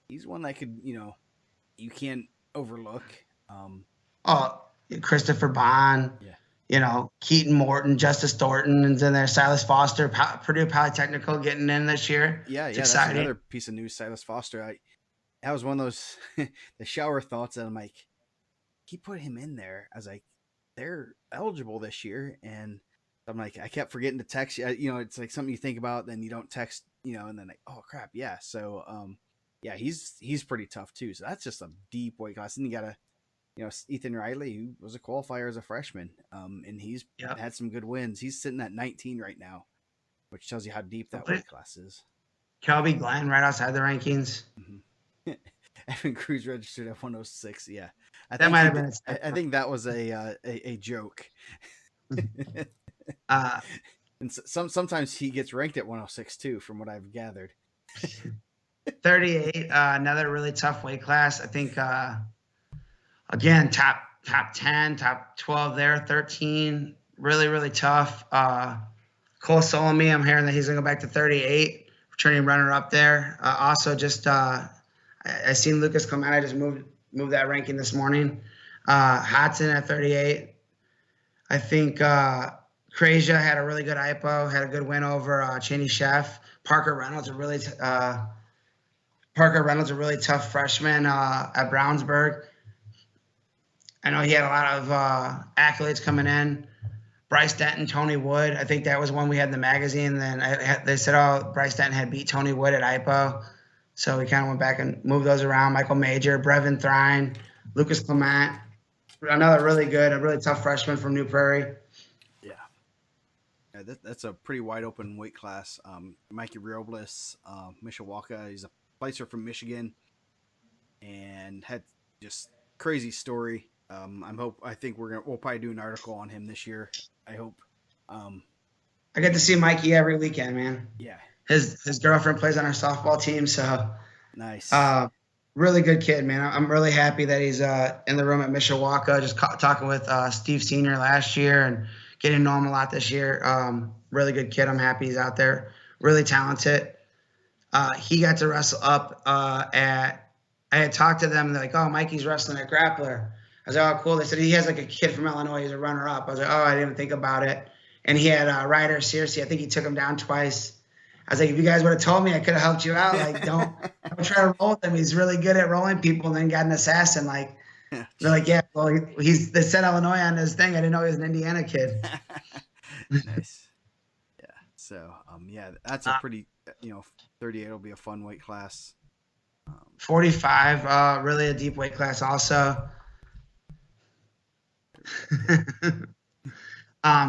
Speaker 2: he's one that could, you can't overlook.
Speaker 1: Christopher Bond, Keaton Morton, Justice Thornton, and then there's Silas Foster, Purdue Polytechnical getting in this year.
Speaker 2: Yeah, that's another piece of news. Silas Foster, that was one of those the shower thoughts that I'm like, he put him in there. I was like, they're eligible this year, and I'm like, I kept forgetting to text you. It's like something you think about, then you don't text, and then like, oh crap, yeah. So, yeah, he's pretty tough too. So that's just a deep weight class. And you got Ethan Riley, who was a qualifier as a freshman, and he's had some good wins. He's sitting at 19 right now, which tells you how deep that weight class is.
Speaker 1: Kelby Glenn right outside the rankings.
Speaker 2: Mm-hmm. Evan Cruz registered at 106. Yeah,
Speaker 1: that might have been.
Speaker 2: I think that was a joke. And sometimes he gets ranked at 106 too, from what I've gathered.
Speaker 1: 38, another really tough weight class. I think again top 10, top 12 there, 13, really really tough. Cole Solomon, I'm hearing that he's gonna go back to 38. returning runner up there. Also, just I seen Lucas Clement. I just moved that ranking this morning. Hodson at 38. I think Krazia had a really good IPO, had a good win over Cheney Chef. Parker Reynolds, a really tough freshman at Brownsburg. I know he had a lot of accolades coming in. Bryce Denton, Tony Wood. I think that was one we had in the magazine. Then they said, oh, Bryce Denton had beat Tony Wood at IPO. So we kind of went back and moved those around. Michael Major, Brevin Thrine, Lucas Clement. Another really good, a really tough freshman from New Prairie.
Speaker 2: Yeah, that's a pretty wide open weight class. Mikey Robles, Mishawaka, he's a placer from Michigan, and had just crazy story. I think we'll probably do an article on him this year. I hope.
Speaker 1: I get to see Mikey every weekend, man.
Speaker 2: Yeah.
Speaker 1: His girlfriend plays on our softball team, so
Speaker 2: nice.
Speaker 1: Really good kid, man. I'm really happy that he's in the room at Mishawaka. Just talking with Steve Senior last year and getting to know him a lot this year. Really good kid. I'm happy he's out there. Really talented. He got to wrestle up I had talked to them. They're like, oh, Mikey's wrestling at Grappler. I was like, oh, cool. They said he has like a kid from Illinois. He's a runner-up. I was like, oh, I didn't even think about it. And he had Ryder Searcy. I think he took him down twice. I was like, if you guys would have told me, I could have helped you out. Like, don't try to roll with him. He's really good at rolling people. And then got an assassin. Like, they're like, yeah, well, they said Illinois on his thing. I didn't know he was an Indiana kid.
Speaker 2: Nice. Yeah. So, that's a pretty, 38 will be a fun weight class.
Speaker 1: 45, really a deep weight class also.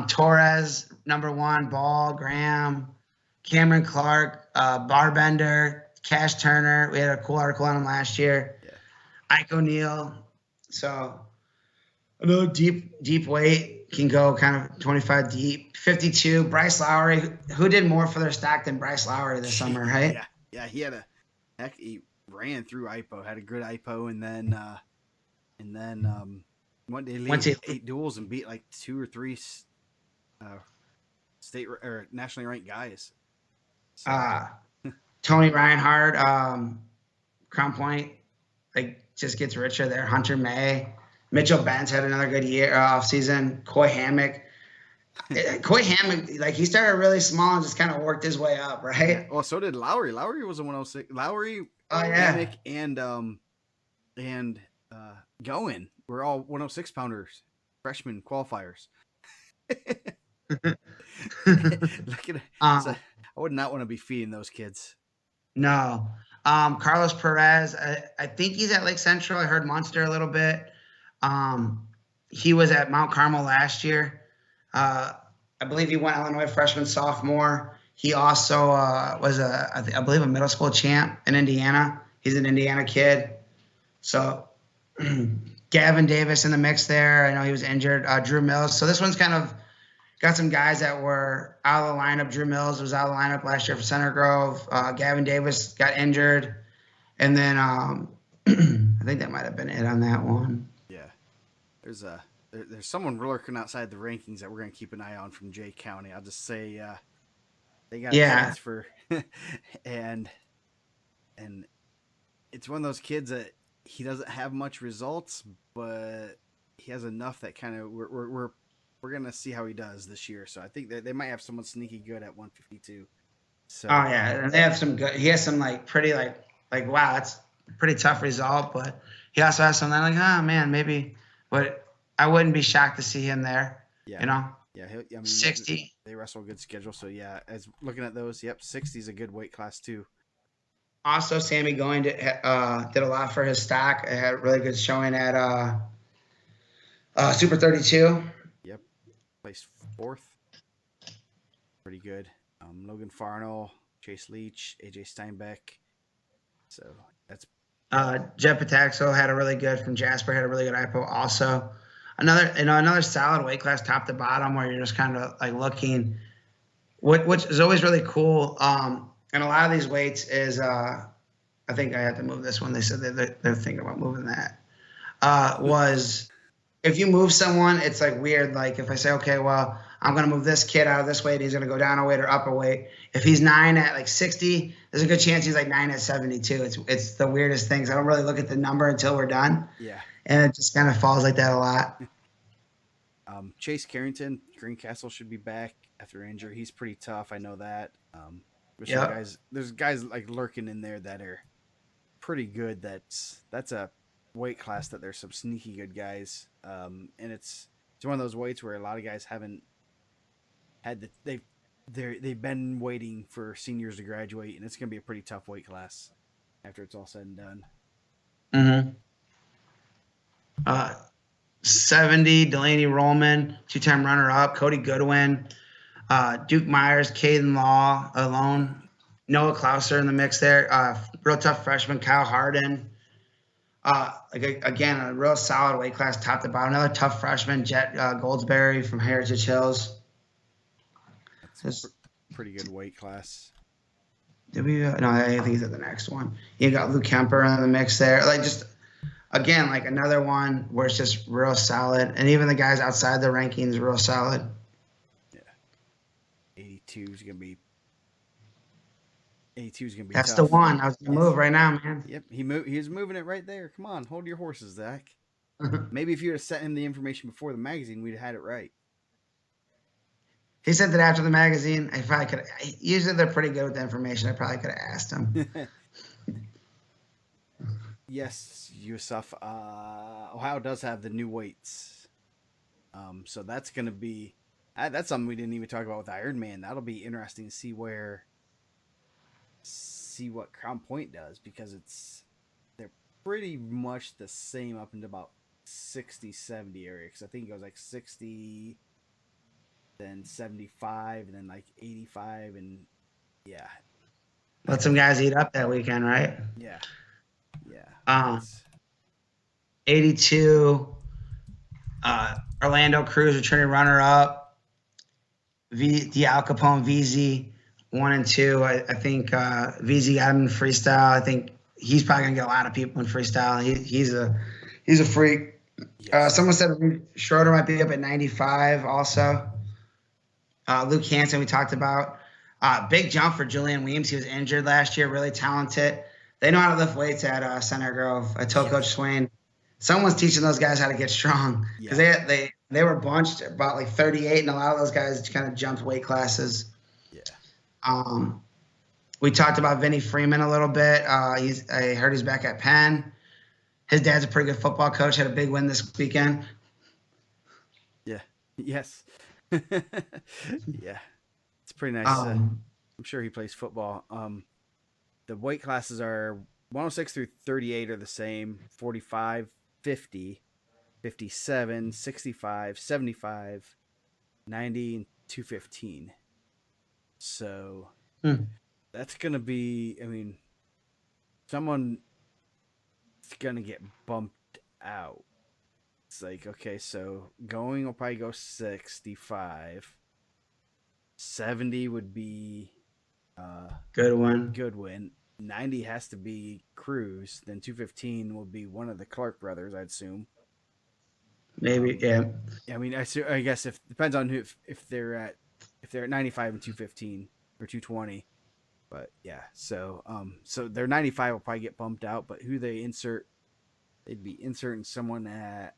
Speaker 1: Torres, number 1, Ball, Graham, Cameron Clark, Barbender, Cash Turner. We had a cool article on him last year.
Speaker 2: Yeah.
Speaker 1: Ike O'Neill. So another deep weight can go kind of 25 deep. 52, Bryce Lowry. Who did more for their stock than Bryce Lowry this summer, right?
Speaker 2: Yeah. He ran through IPO, had a good IPO, and then one day lead 8 duels and beat like 2 or 3 state or nationally ranked guys. So.
Speaker 1: Tony Reinhardt, Crown Point, like just gets richer there. Hunter May, Mitchell Benz had another good year off season. Coy Hammock, like he started really small and just kind of worked his way up, right?
Speaker 2: Yeah. Well, so did Lowry. Lowry was a 106. Lowry,
Speaker 1: Hammock,
Speaker 2: and Goen were all 106 pounders, freshman qualifiers. Look at it. I would not want to be feeding those kids.
Speaker 1: No. Carlos Perez, I think he's at Lake Central. I heard Munster a little bit. He was at Mount Carmel last year. I believe he went Illinois freshman, sophomore. He also was I believe a middle school champ in Indiana. He's an Indiana kid. So Gavin Davis in the mix there. I know he was injured. Drew Mills. So this one's kind of got some guys that were out of the lineup. Drew Mills was out of the lineup last year for Center Grove. Gavin Davis got injured. And then I think that might have been it on that one.
Speaker 2: Yeah. There's someone lurking outside the rankings that we're going to keep an eye on from Jay County. I'll just say they got a chance for and it's one of those kids that he doesn't have much results, but he has enough that kind of we're gonna see how he does this year. So I think that they might have someone sneaky good at 152. So
Speaker 1: and they have some good. He has some like pretty like wow, that's a pretty tough result. But he also has some like man maybe, but I wouldn't be shocked to see him there.
Speaker 2: Yeah, Yeah,
Speaker 1: 60.
Speaker 2: They wrestle a good schedule. So yeah, as looking at those, 60 is a good weight class too.
Speaker 1: Also, Sammy Going did a lot for his stock. It had a really good showing at Super 32.
Speaker 2: Yep, placed 4th. Pretty good. Logan Farnell, Chase Leach, AJ Steinbeck. So that's
Speaker 1: Jeff Pataxo had a really good from Jasper. Had a really good IPO also. Another solid weight class top to bottom where you're just kind of like looking, which is always really cool. And a lot of these weights is, I think I had to move this one. They said they're thinking about moving that. Was if you move someone, it's like weird. Like if I say, okay, well, I'm going to move this kid out of this weight. He's going to go down a weight or up a weight. If he's 9 at like 60, there's a good chance he's like 9 at 72. It's the weirdest things. I don't really look at the number until we're done,
Speaker 2: Yeah.
Speaker 1: and it just kind of falls like that a lot.
Speaker 2: Chase Carrington, Greencastle should be back after injury. He's pretty tough. I know that. There's some
Speaker 1: Yep.
Speaker 2: guys. There's guys like lurking in there that are pretty good. That's a weight class that there's some sneaky good guys. And it's one of those weights where a lot of guys haven't had they've been waiting for seniors to graduate, and it's gonna be a pretty tough weight class after it's all said and done.
Speaker 1: Mm-hmm. Uh, 70, Delaney Rollman, two-time runner-up, Cody Goodwin, Duke Myers, Caden Law alone, Noah Klauser in the mix there, real tough freshman, Kyle Harden. Again, a real solid weight class, top to bottom. Another tough freshman, Jet Goldsberry from Heritage Hills.
Speaker 2: That's pretty good weight class.
Speaker 1: Did we? No, I think he's at the next one. You got Luke Kemper in the mix there. Like just again, like another one where it's just real solid, and even the guys outside the rankings real solid.
Speaker 2: Yeah, 82 is gonna be. 82 is gonna be.
Speaker 1: That's
Speaker 2: tough.
Speaker 1: the one. I was gonna move right now, man.
Speaker 2: Yep, he's moving it right there. Come on, hold your horses, Zach. Maybe if you would have sent him the information before the magazine, we'd have had it right.
Speaker 1: He sent it after the magazine. I probably could. Usually they're pretty good with the information. I probably could have asked him.
Speaker 2: Yes, Yusuf. Ohio does have the new weights, so that's gonna be that's something we didn't even talk about with Ironman. That'll be interesting to see what Crown Point does, because they're pretty much the same up into about 60, 70 area. Because I think it goes like 60, then 75, and then like 85, and yeah.
Speaker 1: Let some guys eat up that weekend, right?
Speaker 2: Yeah. Yeah.
Speaker 1: 82, Orlando Cruz, returning runner-up. Al Capone, VZ, 1 and 2. I think VZ got him in freestyle. I think he's probably gonna get a lot of people in freestyle. He's a freak. Yes. Someone said Schroeder might be up at 95 also. Luke Hansen, we talked about. Big jump for Julian Weems. He was injured last year, really talented. They know how to lift weights at Center Grove. I told Coach Swain, someone's teaching those guys how to get strong, because they were bunched about like 38, and a lot of those guys kind of jumped weight classes. Yeah. We talked about Vinny Freeman a little bit. I heard he's back at Penn. His dad's a pretty good football coach. Had a big win this weekend.
Speaker 2: Yeah. Yes. Yeah. It's pretty nice. I'm sure he plays football. The weight classes are 106 through 38 are the same. 45, 50, 57, 65, 75, 90, and 215. So that's going to be, I mean, someone's going to get bumped out. It's like, okay, so going will probably go 65. 70 would be Goodwin. 90 has to be Cruz. Then 215 will be one of the Clark brothers, I'd assume.
Speaker 1: Maybe, yeah.
Speaker 2: I mean, I guess if depends on who, if they're at 95 and 215 or 220. But yeah, so their 95 will probably get bumped out. But who they insert, they'd be inserting someone at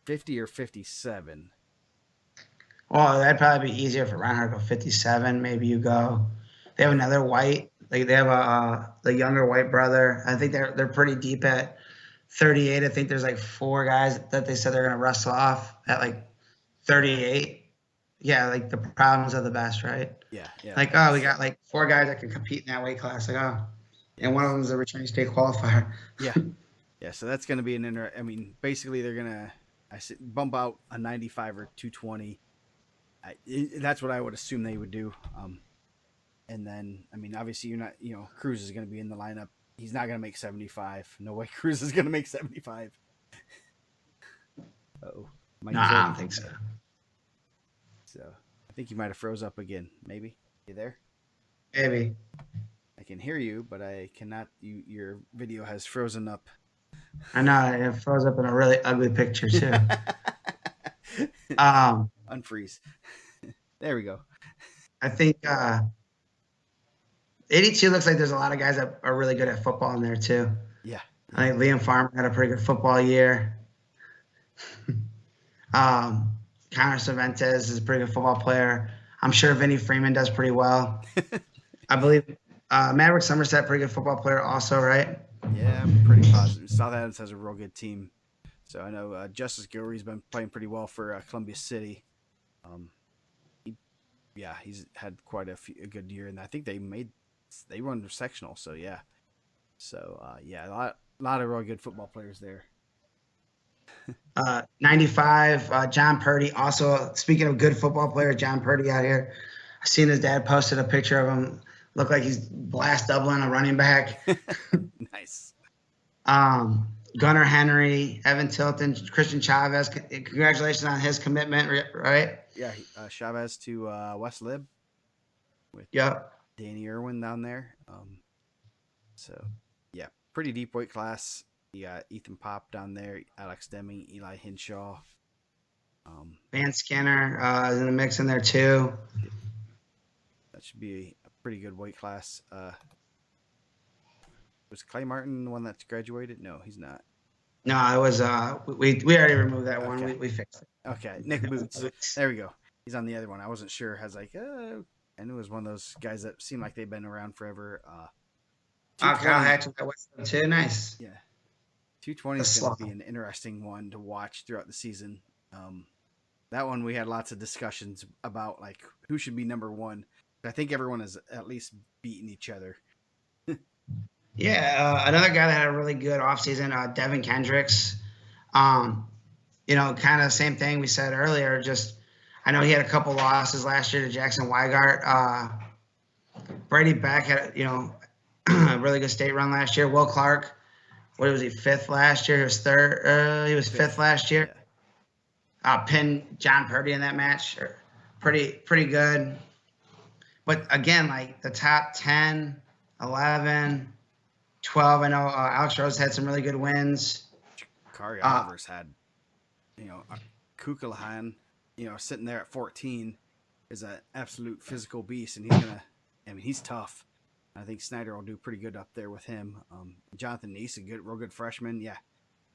Speaker 2: 50 or 57.
Speaker 1: Well, that'd probably be easier for Reinhardt to go 57. Maybe you go. They have another white. Like they have the younger white brother. I think they're pretty deep at 38. I think there's like 4 guys that they said they're gonna wrestle off at like 38. Yeah, like the problems of the best, right?
Speaker 2: Yeah.
Speaker 1: Like, we got like 4 guys that can compete in that weight class. Like, and one of them is a returning state qualifier.
Speaker 2: Yeah. So that's gonna be I mean, basically they're gonna bump out a 95 or 220. That's what I would assume they would do. And then, I mean, obviously you're not, Cruz is going to be in the lineup. He's not going to make 75. No way Cruz is going to make 75. Uh-oh.
Speaker 1: No, I don't think so.
Speaker 2: So, I think you might have froze up again. Maybe. You there?
Speaker 1: Maybe.
Speaker 2: I can hear you, but I cannot. Your video has frozen up.
Speaker 1: I know. It froze up in a really ugly picture, too.
Speaker 2: Unfreeze. There we go.
Speaker 1: I think 82 looks like there's a lot of guys that are really good at football in there too.
Speaker 2: Yeah,
Speaker 1: I
Speaker 2: yeah.
Speaker 1: think Liam Farmer had a pretty good football year. Connor Cervantes is a pretty good football player. I'm sure Vinny Freeman does pretty well. I believe Maverick Somerset, pretty good football player also, right?
Speaker 2: Yeah, I'm pretty positive. South Adams has a real good team. So I know Justice Gilroy's been playing pretty well for Columbia City. Um, he, yeah, he's had quite a good year, and I think they run their sectional. So yeah, yeah, a lot of really good football players there.
Speaker 1: 95, John Purdy. Also, speaking of good football player, John Purdy out here. I seen his dad posted a picture of him. Looked like he's blast doubling a running back.
Speaker 2: Nice.
Speaker 1: Gunnar Henry, Evan Tilton, Christian Chavez. Congratulations on his commitment, right?
Speaker 2: Yeah, Chavez to West Lib with
Speaker 1: Yep.
Speaker 2: Danny Irwin down there. So yeah, pretty deep weight class. You got Ethan Pop down there, Alex Deming, Eli Hinshaw.
Speaker 1: Van Skinner is in the mix in there too.
Speaker 2: That should be a pretty good weight class. Was Clay Martin the one that graduated? No, he's not.
Speaker 1: No, it was we already removed that one.
Speaker 2: Okay.
Speaker 1: We fixed it.
Speaker 2: Okay, Nick Boots. There we go. He's on the other one. I wasn't sure. I was like, and it was one of those guys that seemed like they've been around forever.
Speaker 1: Kyle
Speaker 2: 220.
Speaker 1: Hatch that was too nice.
Speaker 2: Yeah, 220 is going to be an interesting one to watch throughout the season. That one we had lots of discussions about, like who should be number one. I think everyone has at least beaten each other.
Speaker 1: Yeah, another guy that had a really good offseason, Devin Kendricks. Kind of same thing we said earlier. Just I know he had a couple losses last year to Jackson Weigart. Brady Beck had a really good state run last year. Will Clark, what was he, fifth last year? He was third. He was fifth last year.
Speaker 2: Yeah.
Speaker 1: Pinned John Purdy in that match. Pretty good. But again, like the top 10, 11, 12, I know Alex Rose had some really good wins.
Speaker 2: Kari Oliver's had, Kukulahan, sitting there at 14 is an absolute physical beast, and he's tough. I think Snyder will do pretty good up there with him. Jonathan Neese, real good freshman. Yeah.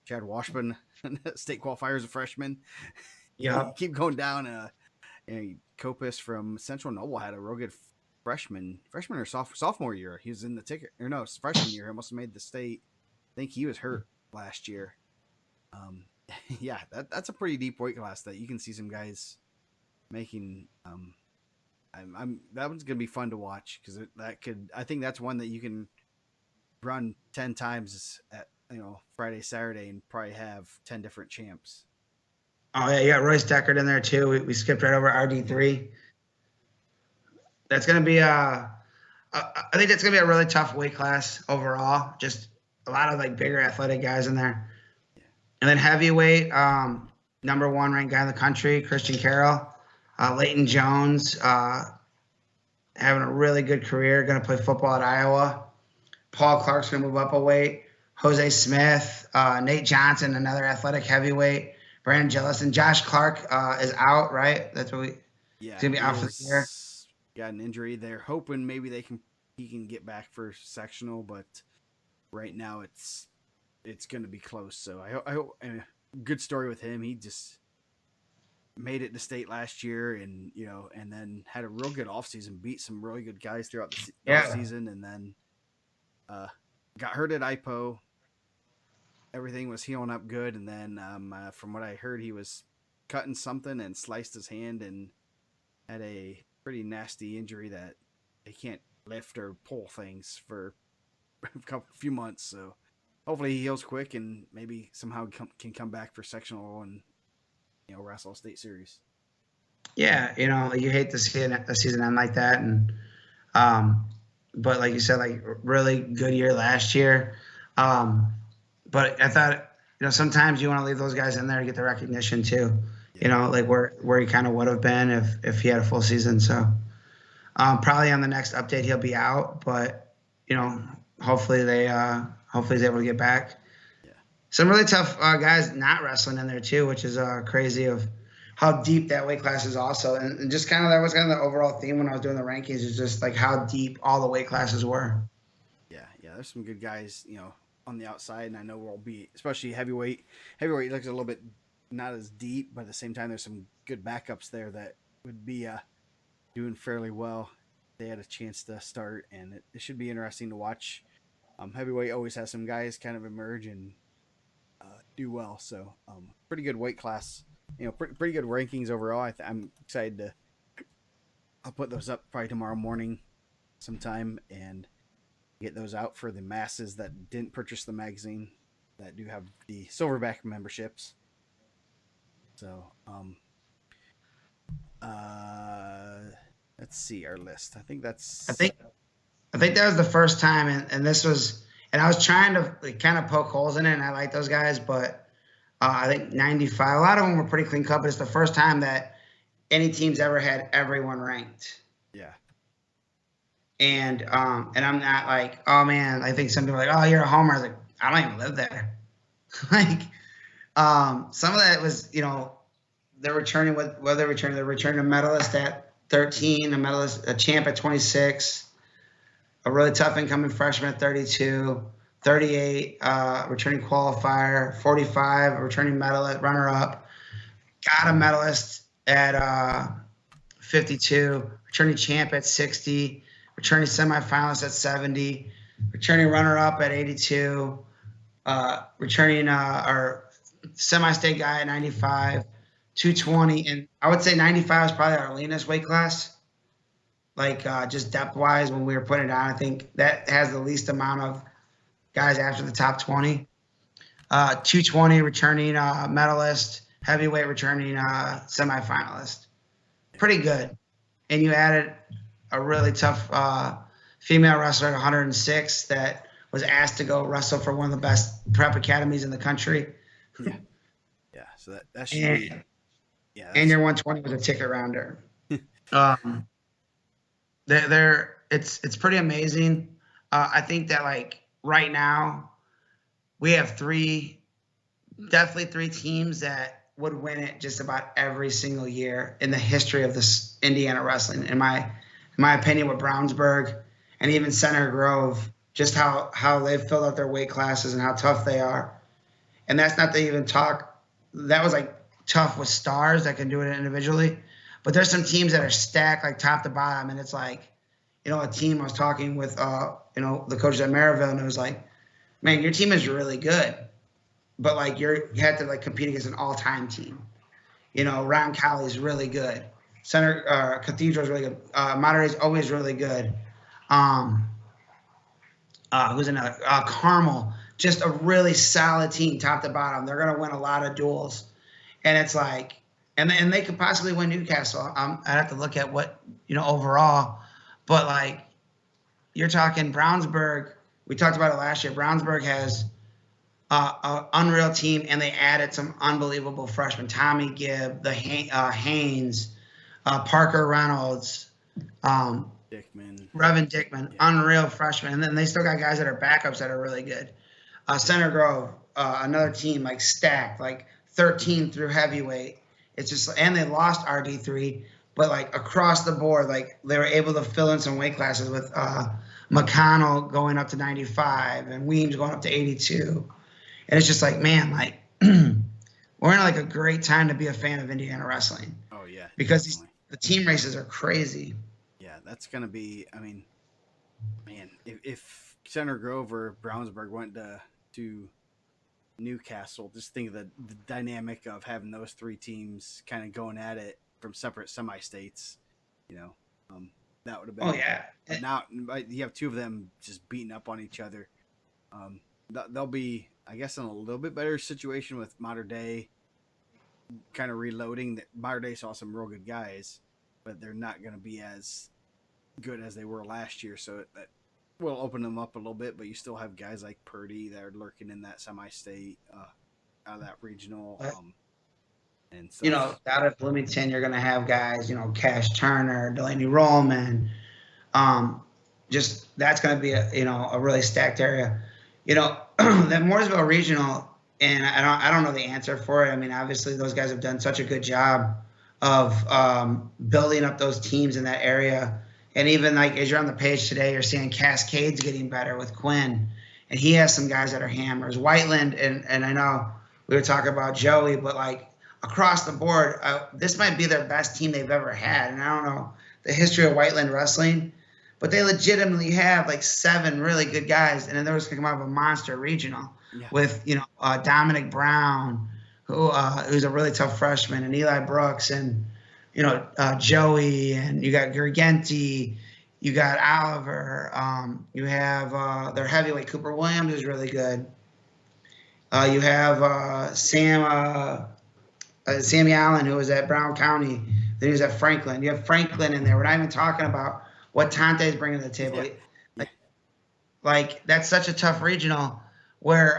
Speaker 2: Chad Washburn, state qualifier as a freshman.
Speaker 1: Yeah.
Speaker 2: Keep going down. Copus from Central Noble had a real good freshman or sophomore year. He was in the ticket, or no, freshman year. He must have made the state. I think he was hurt last year. Yeah, that's a pretty deep weight class that you can see some guys making. That one's gonna be fun to watch because I think that's one that you can run 10 times at Friday, Saturday, and probably have 10 different champs.
Speaker 1: Oh yeah, you got Royce Deckard in there too. We skipped right over RD3. That's gonna be I think that's gonna be a really tough weight class overall. Just a lot of like bigger athletic guys in there. Yeah. And then heavyweight, number 1 ranked guy in the country, Christian Carroll, Leighton Jones, having a really good career, gonna play football at Iowa. Paul Clark's gonna move up a weight. Jose Smith, Nate Johnson, another athletic heavyweight. Brandon Jellison, Josh Clark is out, right? That's what
Speaker 2: he's
Speaker 1: gonna be out for the year.
Speaker 2: Got an injury. They're hoping maybe he can get back for sectional, but right now it's gonna be close. So I hope good story with him. He just made it to state last year, and and then had a real good offseason, beat some really good guys throughout the season, and then got hurt at IPO. Everything was healing up good, and then from what I heard, he was cutting something and sliced his hand and had a pretty nasty injury that he can't lift or pull things for a few months. So hopefully he heals quick and maybe somehow can come back for sectional and wrestle state series.
Speaker 1: Yeah, you hate to see a season end like that, and but like you said, like really good year last year. But I thought, sometimes you want to leave those guys in there to get the recognition too. Yeah. Like where he kind of would have been if he had a full season. So probably on the next update he'll be out, but hopefully he's able to get back. Yeah. Some really tough guys not wrestling in there too, which is crazy. how deep that weight class is also, and just kind of that was kind of the overall theme when I was doing the rankings is just like how deep all the weight classes were.
Speaker 2: Yeah, yeah. There's some good guys, on the outside, and I know we'll be, especially heavyweight. Heavyweight looks a little bit not as deep, but at the same time, there's some good backups there that would be doing fairly well. They had a chance to start, and it should be interesting to watch. Heavyweight always has some guys kind of emerge and do well. So, pretty good weight class. Pretty good rankings overall. I'm excited to. I'll put those up probably tomorrow morning, sometime, and get those out for the masses that didn't purchase the magazine, that do have the silverback memberships. So, let's see our list. I think
Speaker 1: I
Speaker 2: that's
Speaker 1: think I think that was the first time, and this was, and I was trying to like, kind of poke holes in it, and I like those guys, but I think 95. A lot of them were pretty clean cut, but it's the first time that any team's ever had everyone ranked.
Speaker 2: yeah,
Speaker 1: And I'm not like, oh man, I think some people are like, oh, you're a homer. I was like, I don't even live there. Like, some of that was, they're returning they're returning a medalist at 13, a champ at 26, a really tough incoming freshman at 32, 38, returning qualifier, 45, a returning medalist, runner up, got a medalist at 52, returning champ at 60, returning semifinalist at 70, returning runner up at 82, returning our semi-state guy at 95, 220, and I would say 95 is probably our leanest weight class. Like just depth wise, when we were putting it on, I think that has the least amount of guys after the top 20. 220 returning medalist, heavyweight returning semifinalist. Pretty good. And you added a really tough female wrestler at 106 that was asked to go wrestle for one of the best prep academies in the country.
Speaker 2: yeah, yeah. So that should
Speaker 1: And,
Speaker 2: be, yeah.
Speaker 1: and your 120 was a ticket rounder. Um, it's pretty amazing. I think that like right now we have definitely three teams that would win it just about every single year in the history of this Indiana wrestling. In my opinion, with Brownsburg and even Center Grove, just how they've filled out their weight classes and how tough they are. And that's not to even talk. That was like tough with stars that can do it individually, but there's some teams that are stacked like top to bottom, and it's like, a team I was talking with, the coaches at Maryville, and it was like, man, your team is really good, but like you had to like compete against an all-time team. Round Cali is really good. Center Cathedral is really good. Monterey is always really good. Who's another? Carmel, just a really solid team, top to bottom. They're going to win a lot of duels, and it's like, and they could possibly win Newcastle. I'd have to look at what overall, but like you're talking Brownsburg. We talked about it last year. Brownsburg has an unreal team, and they added some unbelievable freshmen: Tommy Gibb, the Haynes, Parker Reynolds.
Speaker 2: Dickman.
Speaker 1: Revan Dickman,
Speaker 2: Yeah.
Speaker 1: unreal freshman. And then they still got guys that are backups that are really good. Center Grove, another team like stacked, like 13 through heavyweight. It's just, and they lost RD3, but like across the board, like they were able to fill in some weight classes with McConnell going up to 95 and Weems going up to 82. And it's just like, man, like we're in like a great time to be a fan of Indiana wrestling.
Speaker 2: Oh yeah.
Speaker 1: Because the team races are crazy.
Speaker 2: Yeah, that's gonna be. I mean, man, if Center Grove or Brownsburg went to Newcastle, just think of the dynamic of having those three teams kind of going at it from separate semi-states. That would have been.
Speaker 1: Oh yeah.
Speaker 2: But now you have two of them just beating up on each other. They'll be, I guess, in a little bit better situation with Mater Dei kind of reloading. That Mater Dei saw some real good guys, but they're not going to be as good as they were last year. So that will open them up a little bit, but you still have guys like Purdy that are lurking in that semi-state, out of that regional. And so,
Speaker 1: out of Bloomington, you're going to have guys, Cash Turner, Delaney Rollman. Just that's going to be a really stacked area. That Mooresville regional and I don't know the answer for it. I mean, obviously those guys have done such a good job of building up those teams in that area. And even like as you're on the page today, you're seeing Cascades getting better with Quinn, and he has some guys that are hammers. Whiteland, and I know we were talking about Joey, but like across the board, this might be their best team they've ever had. And I don't know the history of Whiteland wrestling, but they legitimately have like 7 really good guys, and then there was going to come out of a monster regional
Speaker 2: Yeah.
Speaker 1: with Dominic Brown, who's a really tough freshman, and Eli Brooks, and Joey, and you got Gergenti, you got Oliver, you have their heavyweight Cooper Williams is really good. You have Sammy Allen, who was at Brown County, then he was at Franklin. You have Franklin in there. We're not even talking about what Tante is bringing to the table.
Speaker 2: Yeah. Yeah.
Speaker 1: Like that's such a tough regional where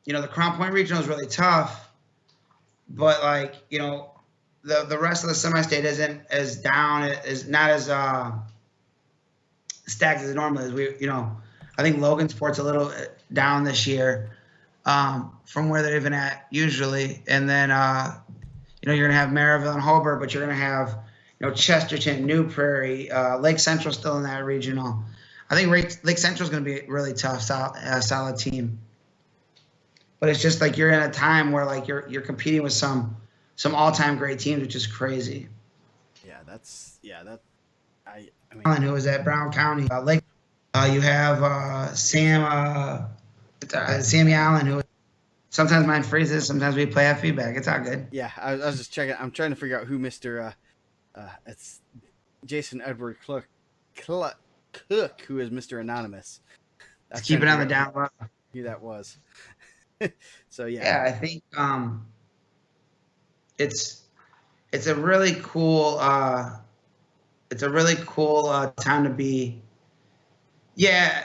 Speaker 1: the Crown Point regional is really tough, but like the rest of the semi-state isn't as down, is not as stacked as it normally is. I think Logansport's a little down this year from where they're even at usually, and then you're gonna have Maryville and Hobart, but you're gonna have Chesterton, New Prairie, Lake Central still in that regional. I think Lake Central is going to be a really tough, solid team. But it's just like you're in a time where like you're competing with some all-time great teams, which is crazy.
Speaker 2: That I mean,
Speaker 1: Allen, who was at Brown County, Lake. You have Sammy Allen, who sometimes mine freezes, sometimes we play have feedback. It's all good.
Speaker 2: yeah. I was just checking. I'm trying to figure out who Mister it's Jason Edward Cook, who is Mister Anonymous.
Speaker 1: Let's keep it on the down low.
Speaker 2: Who that was. So yeah.
Speaker 1: Yeah, I think it's a really cool time to be. Yeah,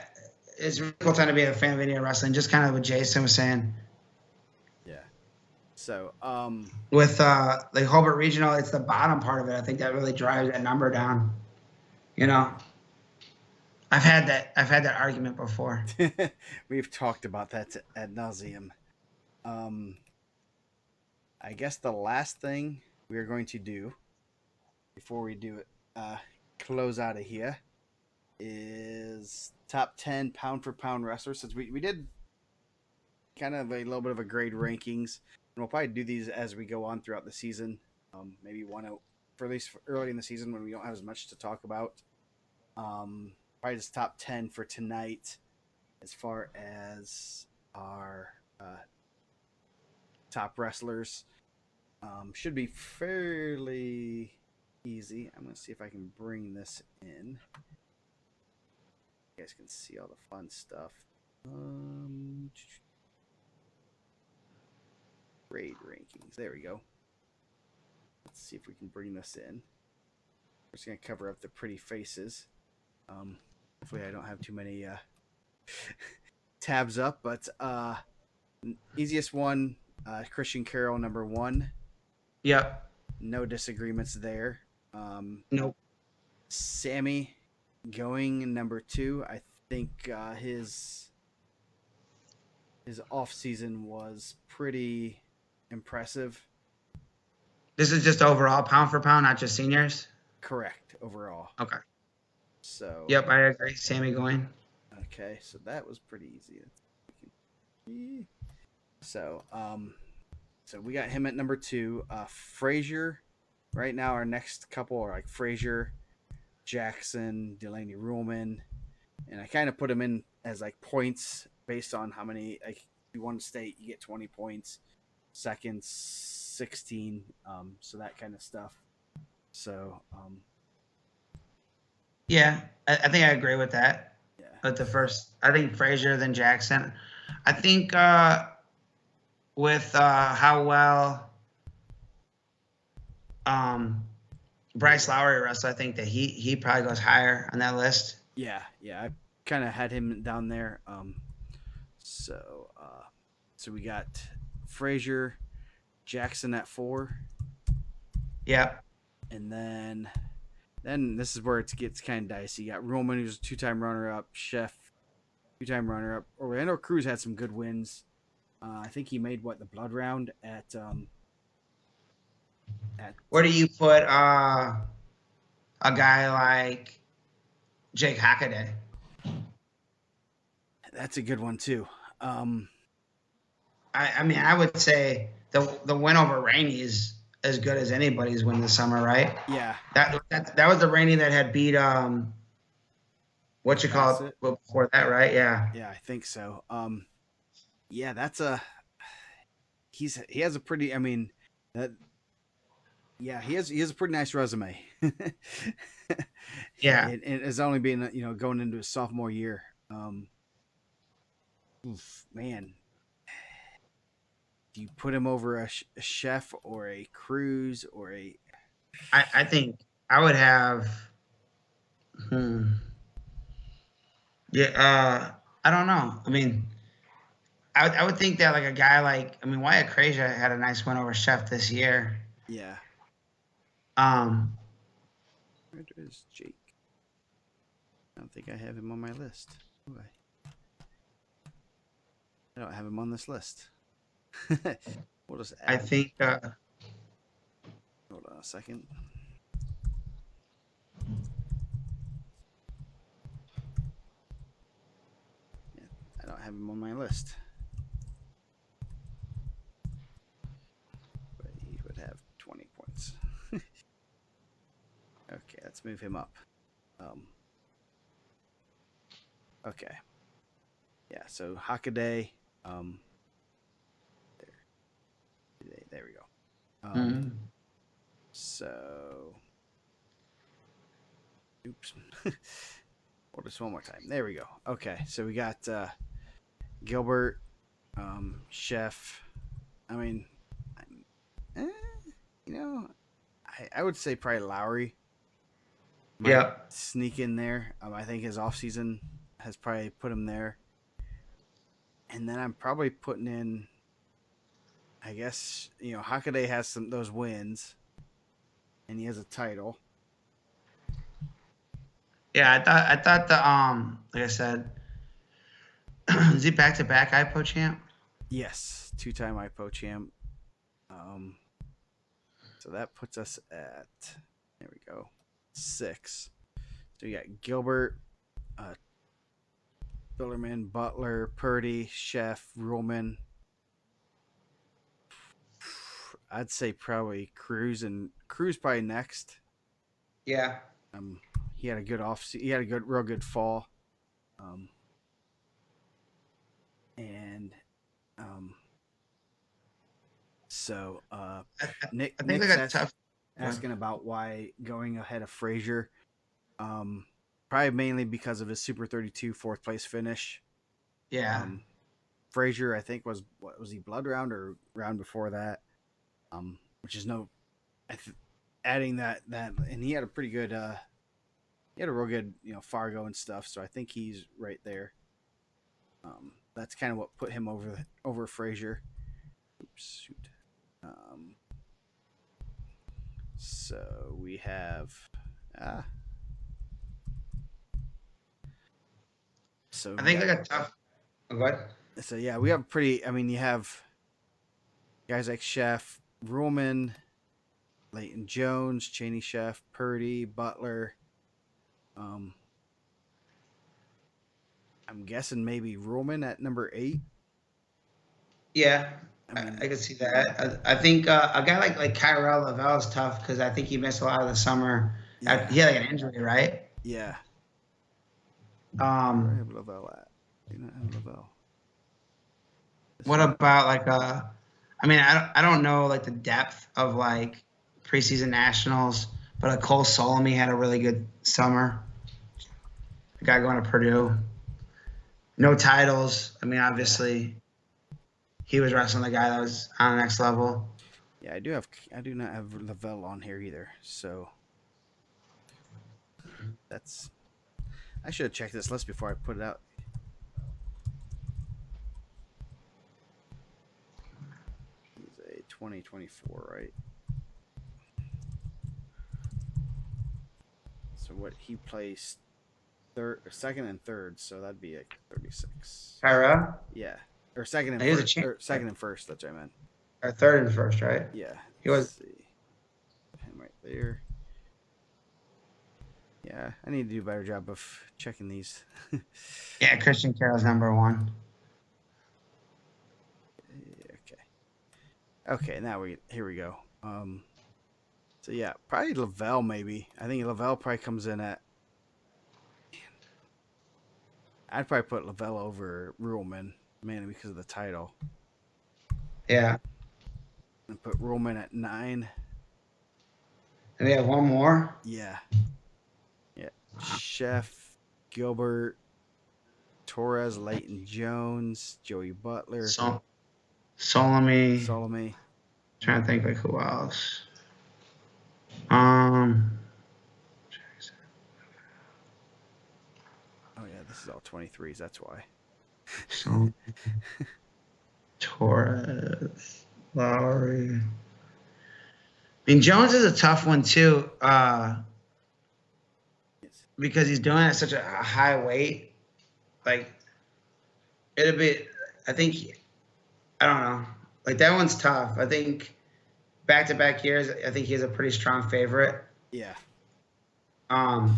Speaker 1: it's a really cool time to be a fan of Indiana wrestling. Just kind of what Jason was saying.
Speaker 2: Yeah. So
Speaker 1: with like Hobart Regional, it's the bottom part of it. I think that really drives that number down. I've had that argument before.
Speaker 2: We've talked about that ad nauseum. I guess the last thing we are going to do before we do it, close out of here, is top 10 pound for pound wrestlers. Since we did kind of a little bit of a grade rankings, and we'll probably do these as we go on throughout the season. Maybe one out for at least early in the season when we don't have as much to talk about. Probably just top 10 for tonight as far as our top wrestlers. Should be fairly easy. I'm going to see if I can bring this in. You guys can see all the fun stuff. Grade rankings. There we go. Let's see if we can bring this in. We're just going to cover up the pretty faces. Hopefully I don't have too many tabs up, but easiest one, Christian Carroll, number 1.
Speaker 1: Yep.
Speaker 2: No disagreements there.
Speaker 1: Nope.
Speaker 2: Sammy going number 2. I think his off season was pretty impressive.
Speaker 1: This is just overall pound for pound, not just seniors.
Speaker 2: Correct, overall.
Speaker 1: Okay.
Speaker 2: So.
Speaker 1: Yep, I agree. Sammy going.
Speaker 2: Okay, so that was pretty easy. So we got him at number 2. Frazier, right now our next couple are like Frazier, Jackson, Delaney Ruhlman, and I kind of put him in as like points based on how many. Like if you won state, you get 20 points. Second, 16. So that kind of stuff. So.
Speaker 1: Yeah, I think I agree with that.
Speaker 2: Yeah.
Speaker 1: But the first, I think Frazier, then Jackson. I think with how well Bryce Lowry wrestled, I think that he probably goes higher on that list.
Speaker 2: Yeah, I kind of had him down there. So we got Frazier, Jackson at 4.
Speaker 1: Yeah.
Speaker 2: And then this is where it gets kind of dicey. You got Roman, who's a 2-time runner-up. Chef, 2-time runner-up. Orlando Cruz had some good wins. I think he made the blood round at
Speaker 1: Where do you put a guy like Jake Hockaday?
Speaker 2: that's a good one too. Um,
Speaker 1: I mean, I would say the win over Rainey is as good as anybody's win this summer, right?
Speaker 2: yeah,
Speaker 1: That was the Rainey that had beat what
Speaker 2: Nick
Speaker 1: you call it
Speaker 2: Bassett.
Speaker 1: before that, right? Yeah,
Speaker 2: Yeah, I think so. Yeah, that's a he has a pretty. I mean, that yeah, he has a pretty nice resume.
Speaker 1: yeah.
Speaker 2: And it's only been going into his sophomore year. Man, do you put him over a chef or a cruise or a
Speaker 1: I think I would have. Hmm, yeah, I don't know. I mean, I would think that like a guy like I mean Wyatt Frazier had a nice win over Chef this year.
Speaker 2: yeah?
Speaker 1: Um,
Speaker 2: Where is Jake? I don't think I have him on my list. Do I don't have him on this list. We'll just
Speaker 1: I
Speaker 2: add.
Speaker 1: think
Speaker 2: Hold on a second. Yeah, I don't have him on my list, but he would have 20 points. Okay, let's move him up. Um, okay, yeah. So Hockaday. Um, there we go.
Speaker 1: mm,
Speaker 2: So, oops. Or just one more time. There we go. Okay, so we got Gilbert, Chef. I mean, eh, you know, I would say probably Lowry might
Speaker 1: yeah,
Speaker 2: sneak in there. I think his offseason has probably put him there. And then I'm probably putting in, I guess, Hockaday has those wins and he has a title.
Speaker 1: yeah. I thought the like I said, is he back to back IPO champ?
Speaker 2: Yes, two-time IPO champ. Um, so that puts us at, there we go, 6. So you got Gilbert, uh, Billerman, Butler, Purdy, Chef, Ruhlman. I'd say probably Cruz probably next.
Speaker 1: Yeah,
Speaker 2: Um, he had a good he had a real good fall. Um, and um, so
Speaker 1: I think
Speaker 2: Nick's
Speaker 1: like a tough.
Speaker 2: asking about why going ahead of Frazier. Um, Probably mainly because of his Super 32 fourth place finish.
Speaker 1: Yeah,
Speaker 2: Frazier, I think what was he blood round or round before that? Which is no, adding that and he had a pretty good he had a real good Fargo and stuff, so I think he's right there. That's kind of what put him over Frazier. Oops, shoot. Um, so we have ah. So
Speaker 1: I
Speaker 2: we
Speaker 1: think
Speaker 2: got
Speaker 1: like a tough. What?
Speaker 2: so yeah we have pretty. I mean you have guys like Chef, Ruhlman, Leighton Jones, Cheney Chef, Purdy, Butler. Um, I'm guessing maybe Ruhlman at number 8.
Speaker 1: Yeah,
Speaker 2: I
Speaker 1: I
Speaker 2: mean,
Speaker 1: could see that. I think a guy like Kyrell Lavelle is tough because I think he missed a lot of the summer.
Speaker 2: yeah,
Speaker 1: He had like an injury, right?
Speaker 2: yeah. Where do I
Speaker 1: Um,
Speaker 2: have Lavelle at? I do not have Lavelle. This
Speaker 1: what
Speaker 2: one?
Speaker 1: about like I mean, I don't know like the depth of like preseason nationals, but a Cole Solomon had a really good summer. The guy going to Purdue, no titles. I mean,
Speaker 2: Yeah,
Speaker 1: obviously he was wrestling the guy that was on the next level.
Speaker 2: yeah. I do not have Lavelle on here either. So that's. I should have checked this list before I put it out. He's a 2024, right? So what he placed third, second, and third. So that'd be like 36.
Speaker 1: Tyra,
Speaker 2: Yeah. or second and
Speaker 1: He was a
Speaker 2: first,
Speaker 1: champ.
Speaker 2: or second and first. That's what I meant.
Speaker 1: Or third and first, right?
Speaker 2: Yeah.
Speaker 1: He
Speaker 2: Let's
Speaker 1: was.
Speaker 2: see. Him right there. Yeah, I need to do a better job of checking these.
Speaker 1: Yeah, Christian Carroll's number one.
Speaker 2: Okay. Okay, now here we go. So yeah, probably Lavelle maybe. I think Lavelle probably comes in at. I'd probably put Lavelle over Ruhlman, mainly because of the title,
Speaker 1: Yeah.
Speaker 2: and put Ruhlman at 9.
Speaker 1: And we have one more.
Speaker 2: Yeah, yeah. Chef, Gilbert, Torres, Leighton Jones, Joey Butler,
Speaker 1: So Solomon.
Speaker 2: Salome.
Speaker 1: Trying to think like who else. Um.
Speaker 2: Oh yeah, this is all 23s. That's why.
Speaker 1: So Torres, Lowry. I mean, Jones is a tough one too, because he's doing it at such a high weight. Like it'll be. I think. I don't know. Like that one's tough. I think back-to-back years. I think he's a pretty strong favorite.
Speaker 2: Yeah.
Speaker 1: And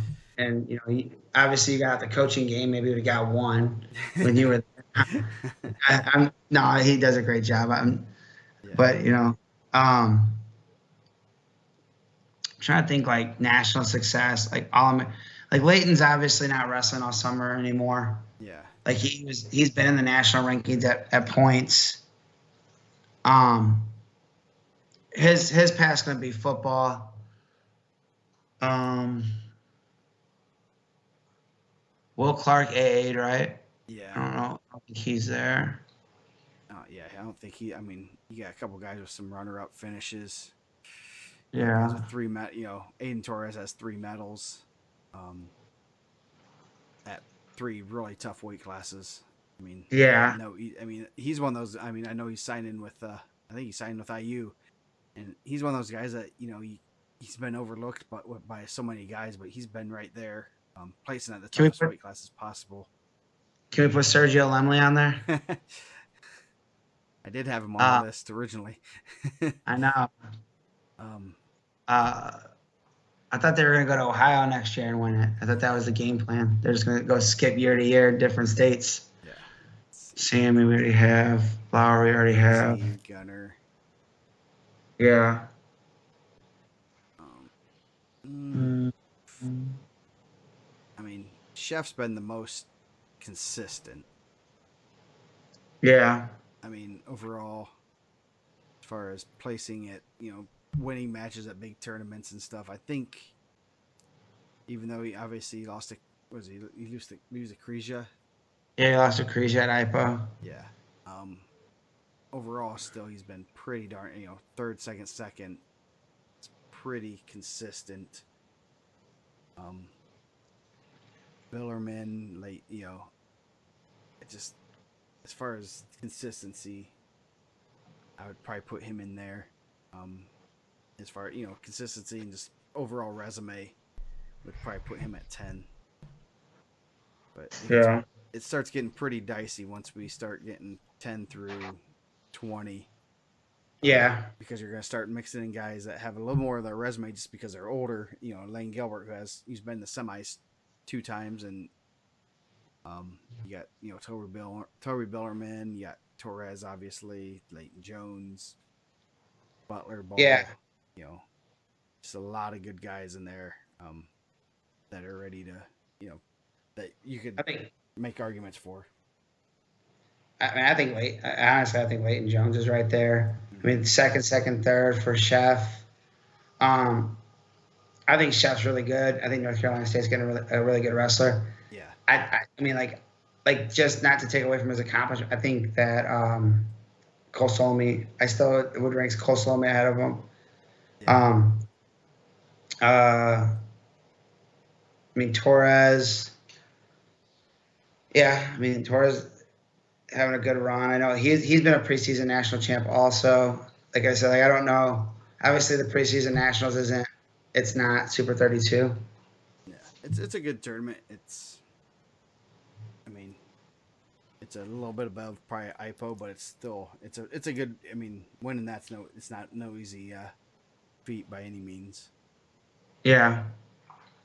Speaker 1: obviously you got the coaching game. Maybe we got one when you were. No, he does a great job.
Speaker 2: Yeah.
Speaker 1: But I'm trying to think like national success. Like like Leighton's obviously not wrestling all summer anymore.
Speaker 2: Yeah.
Speaker 1: Like he's been in the national rankings at points. His path's gonna be football. Will Clark A8, right?
Speaker 2: Yeah.
Speaker 1: I don't know. I don't think he's there.
Speaker 2: Yeah, I don't think he. I mean, you got a couple guys with some runner-up finishes.
Speaker 1: Yeah.
Speaker 2: Guys with 3 Aiden Torres has 3 medals, at 3 really tough weight classes. I mean,
Speaker 1: Yeah.
Speaker 2: no, I mean he's one of those. I mean, I know he's signing with. I think he's signing with IU, and he's one of those guys that he's been overlooked, by so many guys, but he's been right there, placing at the toughest weight classes possible.
Speaker 1: Can we put Sergio Lemley on there?
Speaker 2: I did have him on the list originally.
Speaker 1: I know.
Speaker 2: Um,
Speaker 1: I thought they were going to go to Ohio next year and win it. I thought that was the game plan. They're just going to go skip year to year, different states.
Speaker 2: Yeah.
Speaker 1: Sammy, we already have. Lowry, we already have.
Speaker 2: Steve Gunner.
Speaker 1: Yeah.
Speaker 2: I mean, Chef's been the most consistent.
Speaker 1: Yeah.
Speaker 2: I mean, overall, as far as placing it, winning matches at big tournaments and stuff, I think, even though he obviously lost to, he used to Krija?
Speaker 1: Yeah, he lost to Krija at IPO.
Speaker 2: Yeah. Overall, still, he's been pretty darn, third, second. It's pretty consistent. Billerman, like, it just, as far as consistency, I would probably put him in there. As far consistency and just overall resume, would probably put him at 10. But
Speaker 1: Yeah.
Speaker 2: It starts getting pretty dicey once we start getting 10 through 20.
Speaker 1: Yeah.
Speaker 2: Because you're going to start mixing in guys that have a little more of their resume just because they're older. Lane Gilbert, he's been in the semis 2 times, and you got Toby Billerman, you got Torres, obviously, Leighton Jones, Butler, Ball.
Speaker 1: Yeah.
Speaker 2: Just a lot of good guys in there, that are ready to, that you could make arguments for.
Speaker 1: I think Leighton Jones is right there. I mean, second, third for Chef. I think Chef's really good. I think North Carolina State's getting a really good wrestler.
Speaker 2: Yeah.
Speaker 1: I mean, like just not to take away from his accomplishment, I think that Cole Solomon, I still would rank Cole Solomon ahead of him. Yeah. I mean, Torres. Yeah, I mean, Torres having a good run. I know he's been a preseason national champ also. Like I said, I don't know. Obviously, the preseason nationals it's not Super 32.
Speaker 2: Yeah, it's a good tournament. I mean, It's a little bit above probably IPO, but it's a good. I mean, winning it's not no easy feat by any means.
Speaker 1: Yeah.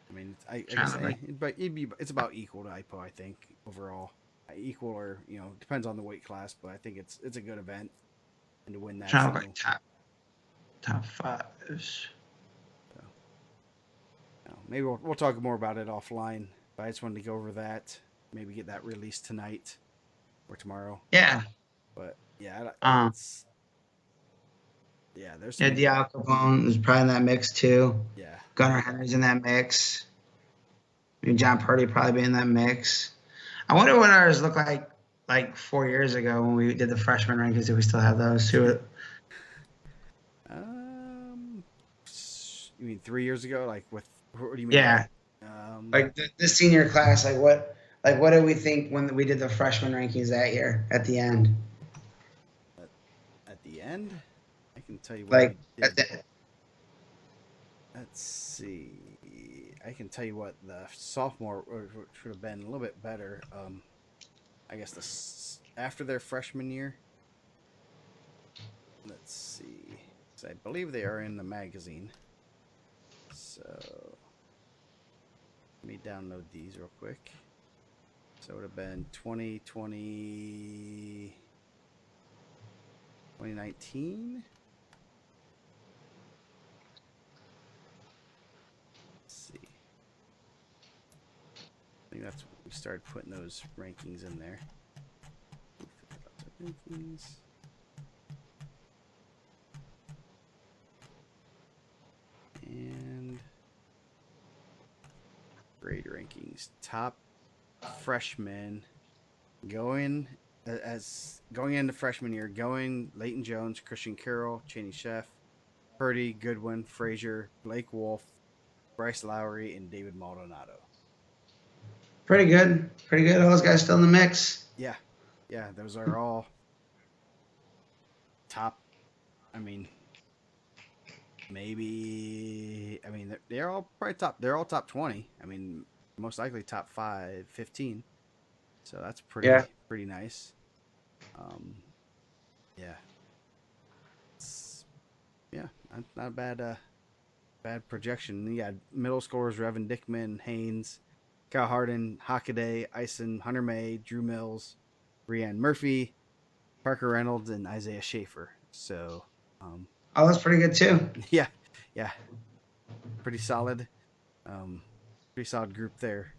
Speaker 2: I mean, like I
Speaker 1: Trying to
Speaker 2: say,
Speaker 1: like
Speaker 2: but it's about equal to IPO, I think overall. Equal or depends on the weight class, but I think it's a good event, and to win that's
Speaker 1: trying to look like
Speaker 2: no.
Speaker 1: top fives.
Speaker 2: So, maybe we'll talk more about it offline. But I just wanted to go over that. Maybe get that released tonight or tomorrow.
Speaker 1: Yeah.
Speaker 2: But yeah,
Speaker 1: Um.
Speaker 2: it's there's
Speaker 1: Yeah.
Speaker 2: some
Speaker 1: Dial Capone is probably in that mix too.
Speaker 2: yeah.
Speaker 1: Gunnar Henry's in that mix. I mean, John Purdy probably be in that mix. I wonder what ours looked like 4 years ago when we did the freshman rankings. Do we still have those? Who?
Speaker 2: Um, you mean 3 years ago? Like with what do you mean like
Speaker 1: Yeah.
Speaker 2: um
Speaker 1: Like the senior class. Like what did we think when we did the freshman rankings that year at the end?
Speaker 2: at, at the end? I can tell you when we
Speaker 1: Like
Speaker 2: did. Let's see. I can tell you what the sophomore should have been a little bit better. I guess after their freshman year. Let's see. 'Cause I believe they are in the magazine. So let me download these real quick. So it would have been 2020, 2019. Let's see. I think that's when we started putting those rankings in there. Rankings. And grade rankings. Top freshmen going as going into freshman year, going Leighton Jones, Christian Carroll, Cheney Chef, Purdy, Goodwin, Frazier, Blake Wolf, Bryce Lowry, and David Maldonado.
Speaker 1: pretty good. Pretty good. All those guys still in the mix.
Speaker 2: Yeah, yeah, those are all top. I mean, maybe. I mean, they're all probably top. They're all top 20. I mean, most likely top 5, 15. So that's
Speaker 1: Yeah.
Speaker 2: pretty nice. Um, yeah, yeah, not a bad projection. You got middle scorers: Revan Dickman, Haynes, Kyle Harden, Hockaday, Ison, Hunter May, Drew Mills, Rhiann Murphy, Parker Reynolds, and Isaiah Schaefer. So, um,
Speaker 1: Oh, that's pretty good too.
Speaker 2: yeah, yeah, pretty solid. Um, pretty solid group there.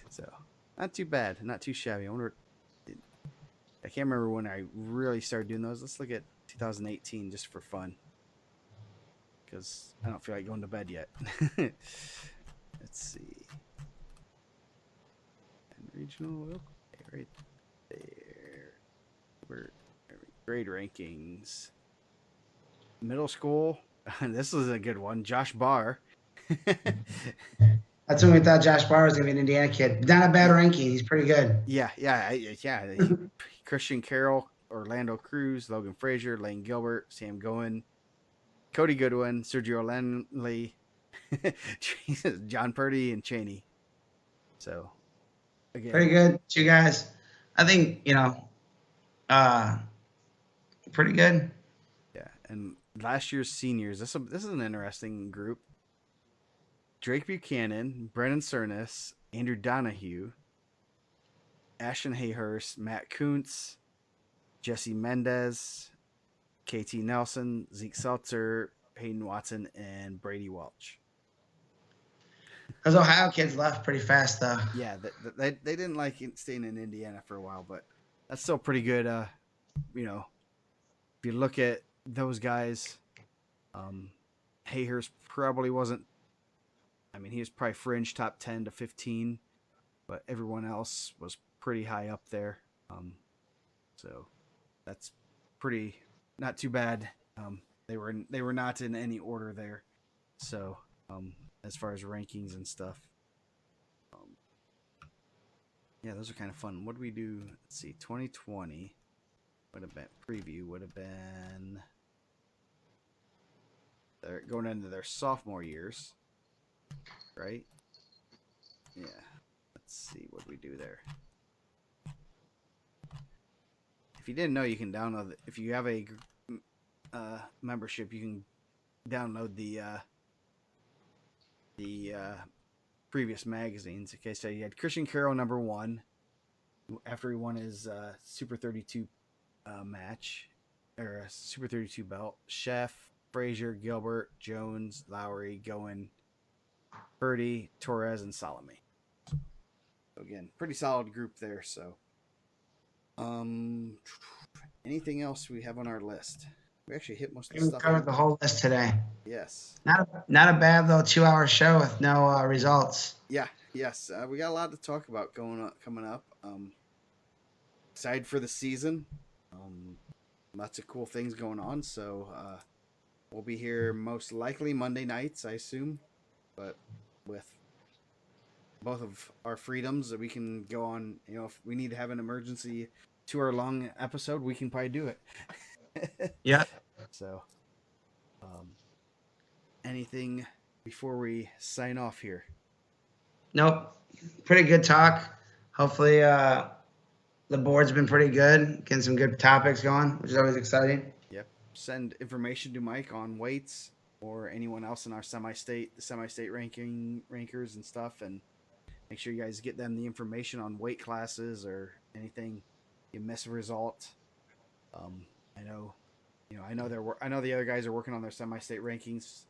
Speaker 2: So, not too bad, not too shabby. I can't remember when I really started doing those. Let's look at 2018 just for fun because I don't feel like going to bed yet. Let's see. And regional, okay, right there. Where grade rankings. Middle school. This is a good one. Josh Barr.
Speaker 1: That's when we thought Josh Barr was gonna be an Indiana kid. Not a bad ranking. He's pretty good.
Speaker 2: Yeah. Christian Carroll, Orlando Cruz, Logan Frazier, Lane Gilbert, Sam Goen, Cody Goodwin, Sergio Lanley, John Purdy, and Cheney. So
Speaker 1: Pretty
Speaker 2: again,
Speaker 1: good. Two guys. I think uh, pretty good.
Speaker 2: yeah. And last year's seniors. This is an interesting group. Drake Buchanan, Brennan Cernis, Andrew Donahue, Ashton Hayhurst, Matt Kuntz, Jesse Mendez, KT Nelson, Zeke Seltzer, Hayden Watson, and Brady Welch.
Speaker 1: Those Ohio kids left pretty fast though.
Speaker 2: Yeah, they didn't like staying in Indiana for a while, but that's still pretty good. If you look at those guys, um, Hayhurst probably wasn't. I mean, he was probably fringe top 10 to 15, but everyone else was pretty high up there. So that's pretty not too bad. They were not in any order there. So as far as rankings and stuff, um, yeah, those are kind of fun. What do we do? Let's see, 2020 would have been preview would have been they're going into their sophomore years, right? Yeah. Let's see what we do there. if you didn't know, you can download it. If you have a membership, you can download the previous magazines. Okay, so you had Christian Carroll #1 after he won his Super 32 match or Super 32 belt. Chef, Frazier, Gilbert, Jones, Lowry, Goen, Purdy, Torres, and Salome. So again, pretty solid group there. So, anything else we have on our list? We actually hit most of the
Speaker 1: We
Speaker 2: stuff.
Speaker 1: covered the whole list today.
Speaker 2: Yes.
Speaker 1: Not a bad little 2-hour show with no results.
Speaker 2: Yeah. Yes. We got a lot to talk about coming up. Excited for the season. Lots of cool things going on. So we'll be here most likely Monday nights, I assume, but with both of our freedoms that we can go on. You know, if we need to have an emergency 2-hour long episode, we can probably do it.
Speaker 1: Yeah.
Speaker 2: So, anything before we sign off here?
Speaker 1: Nope. Pretty good talk. Hopefully, the board's been pretty good, getting some good topics going, which is always exciting.
Speaker 2: Yep. Send information to Mike on weights or anyone else in our semi-state rankers and stuff, and make sure you guys get them the information on weight classes or anything you miss a result. I know the other guys are working on their semi-state rankings.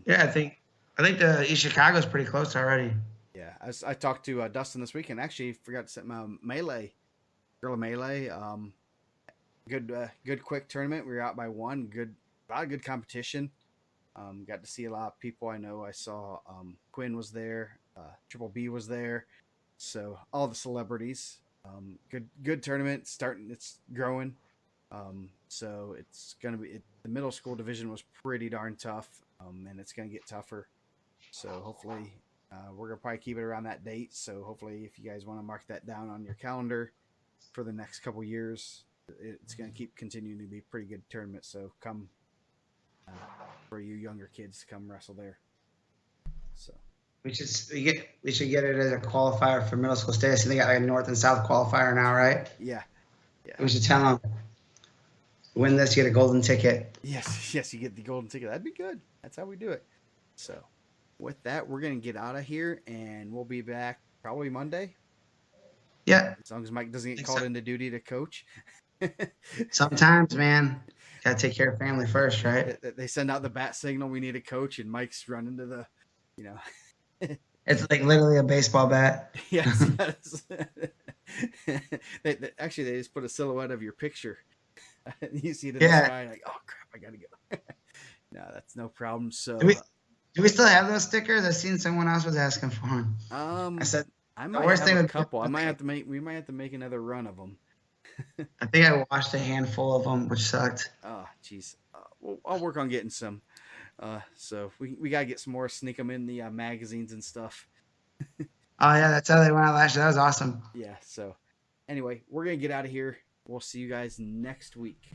Speaker 1: Yeah, I think the East Chicago's pretty close already.
Speaker 2: Yeah, I talked to Dustin this week and actually forgot to set my girl melee. Good quick tournament. We were out by one. A lot of good competition. Got to see a lot of people. I know I saw Quinn was there. Triple B was there. So all the celebrities. Good tournament. It's growing. So it's gonna be the middle school division was pretty darn tough. And it's gonna get tougher. So hopefully we're gonna probably keep it around that date. So hopefully if you guys want to mark that down on your calendar for the next couple years, it's gonna keep continuing to be a pretty good tournament. So come for you younger kids to come wrestle there. So
Speaker 1: We should get it as a qualifier for middle school state. I see they got like a North and South qualifier now, right?
Speaker 2: yeah.
Speaker 1: We should tell them, win this, you get a golden ticket.
Speaker 2: Yes, you get the golden ticket. That'd be good. That's how we do it. So with that, we're gonna get out of here, and we'll be back probably Monday.
Speaker 1: Yeah.
Speaker 2: As long as Mike doesn't get called into duty to coach.
Speaker 1: Sometimes, man, gotta take care of family first, right?
Speaker 2: They send out the bat signal. We need a coach, and Mike's running to the,
Speaker 1: It's like literally a baseball bat.
Speaker 2: Yes. They just put a silhouette of your picture. You see it in the sky, like, oh crap, I gotta go. No, that's no problem. So,
Speaker 1: do we still have those stickers? I've seen someone else was asking for them.
Speaker 2: I
Speaker 1: said
Speaker 2: I might have a couple. We might have to make another run of them.
Speaker 1: I think I washed a handful of them, which sucked.
Speaker 2: Oh, jeez. Well, I'll work on getting some. So we gotta get some more. Sneak them in the magazines and stuff.
Speaker 1: Oh yeah, that's how they went out last year. That was awesome.
Speaker 2: Yeah. So anyway, we're gonna get out of here. We'll see you guys next week.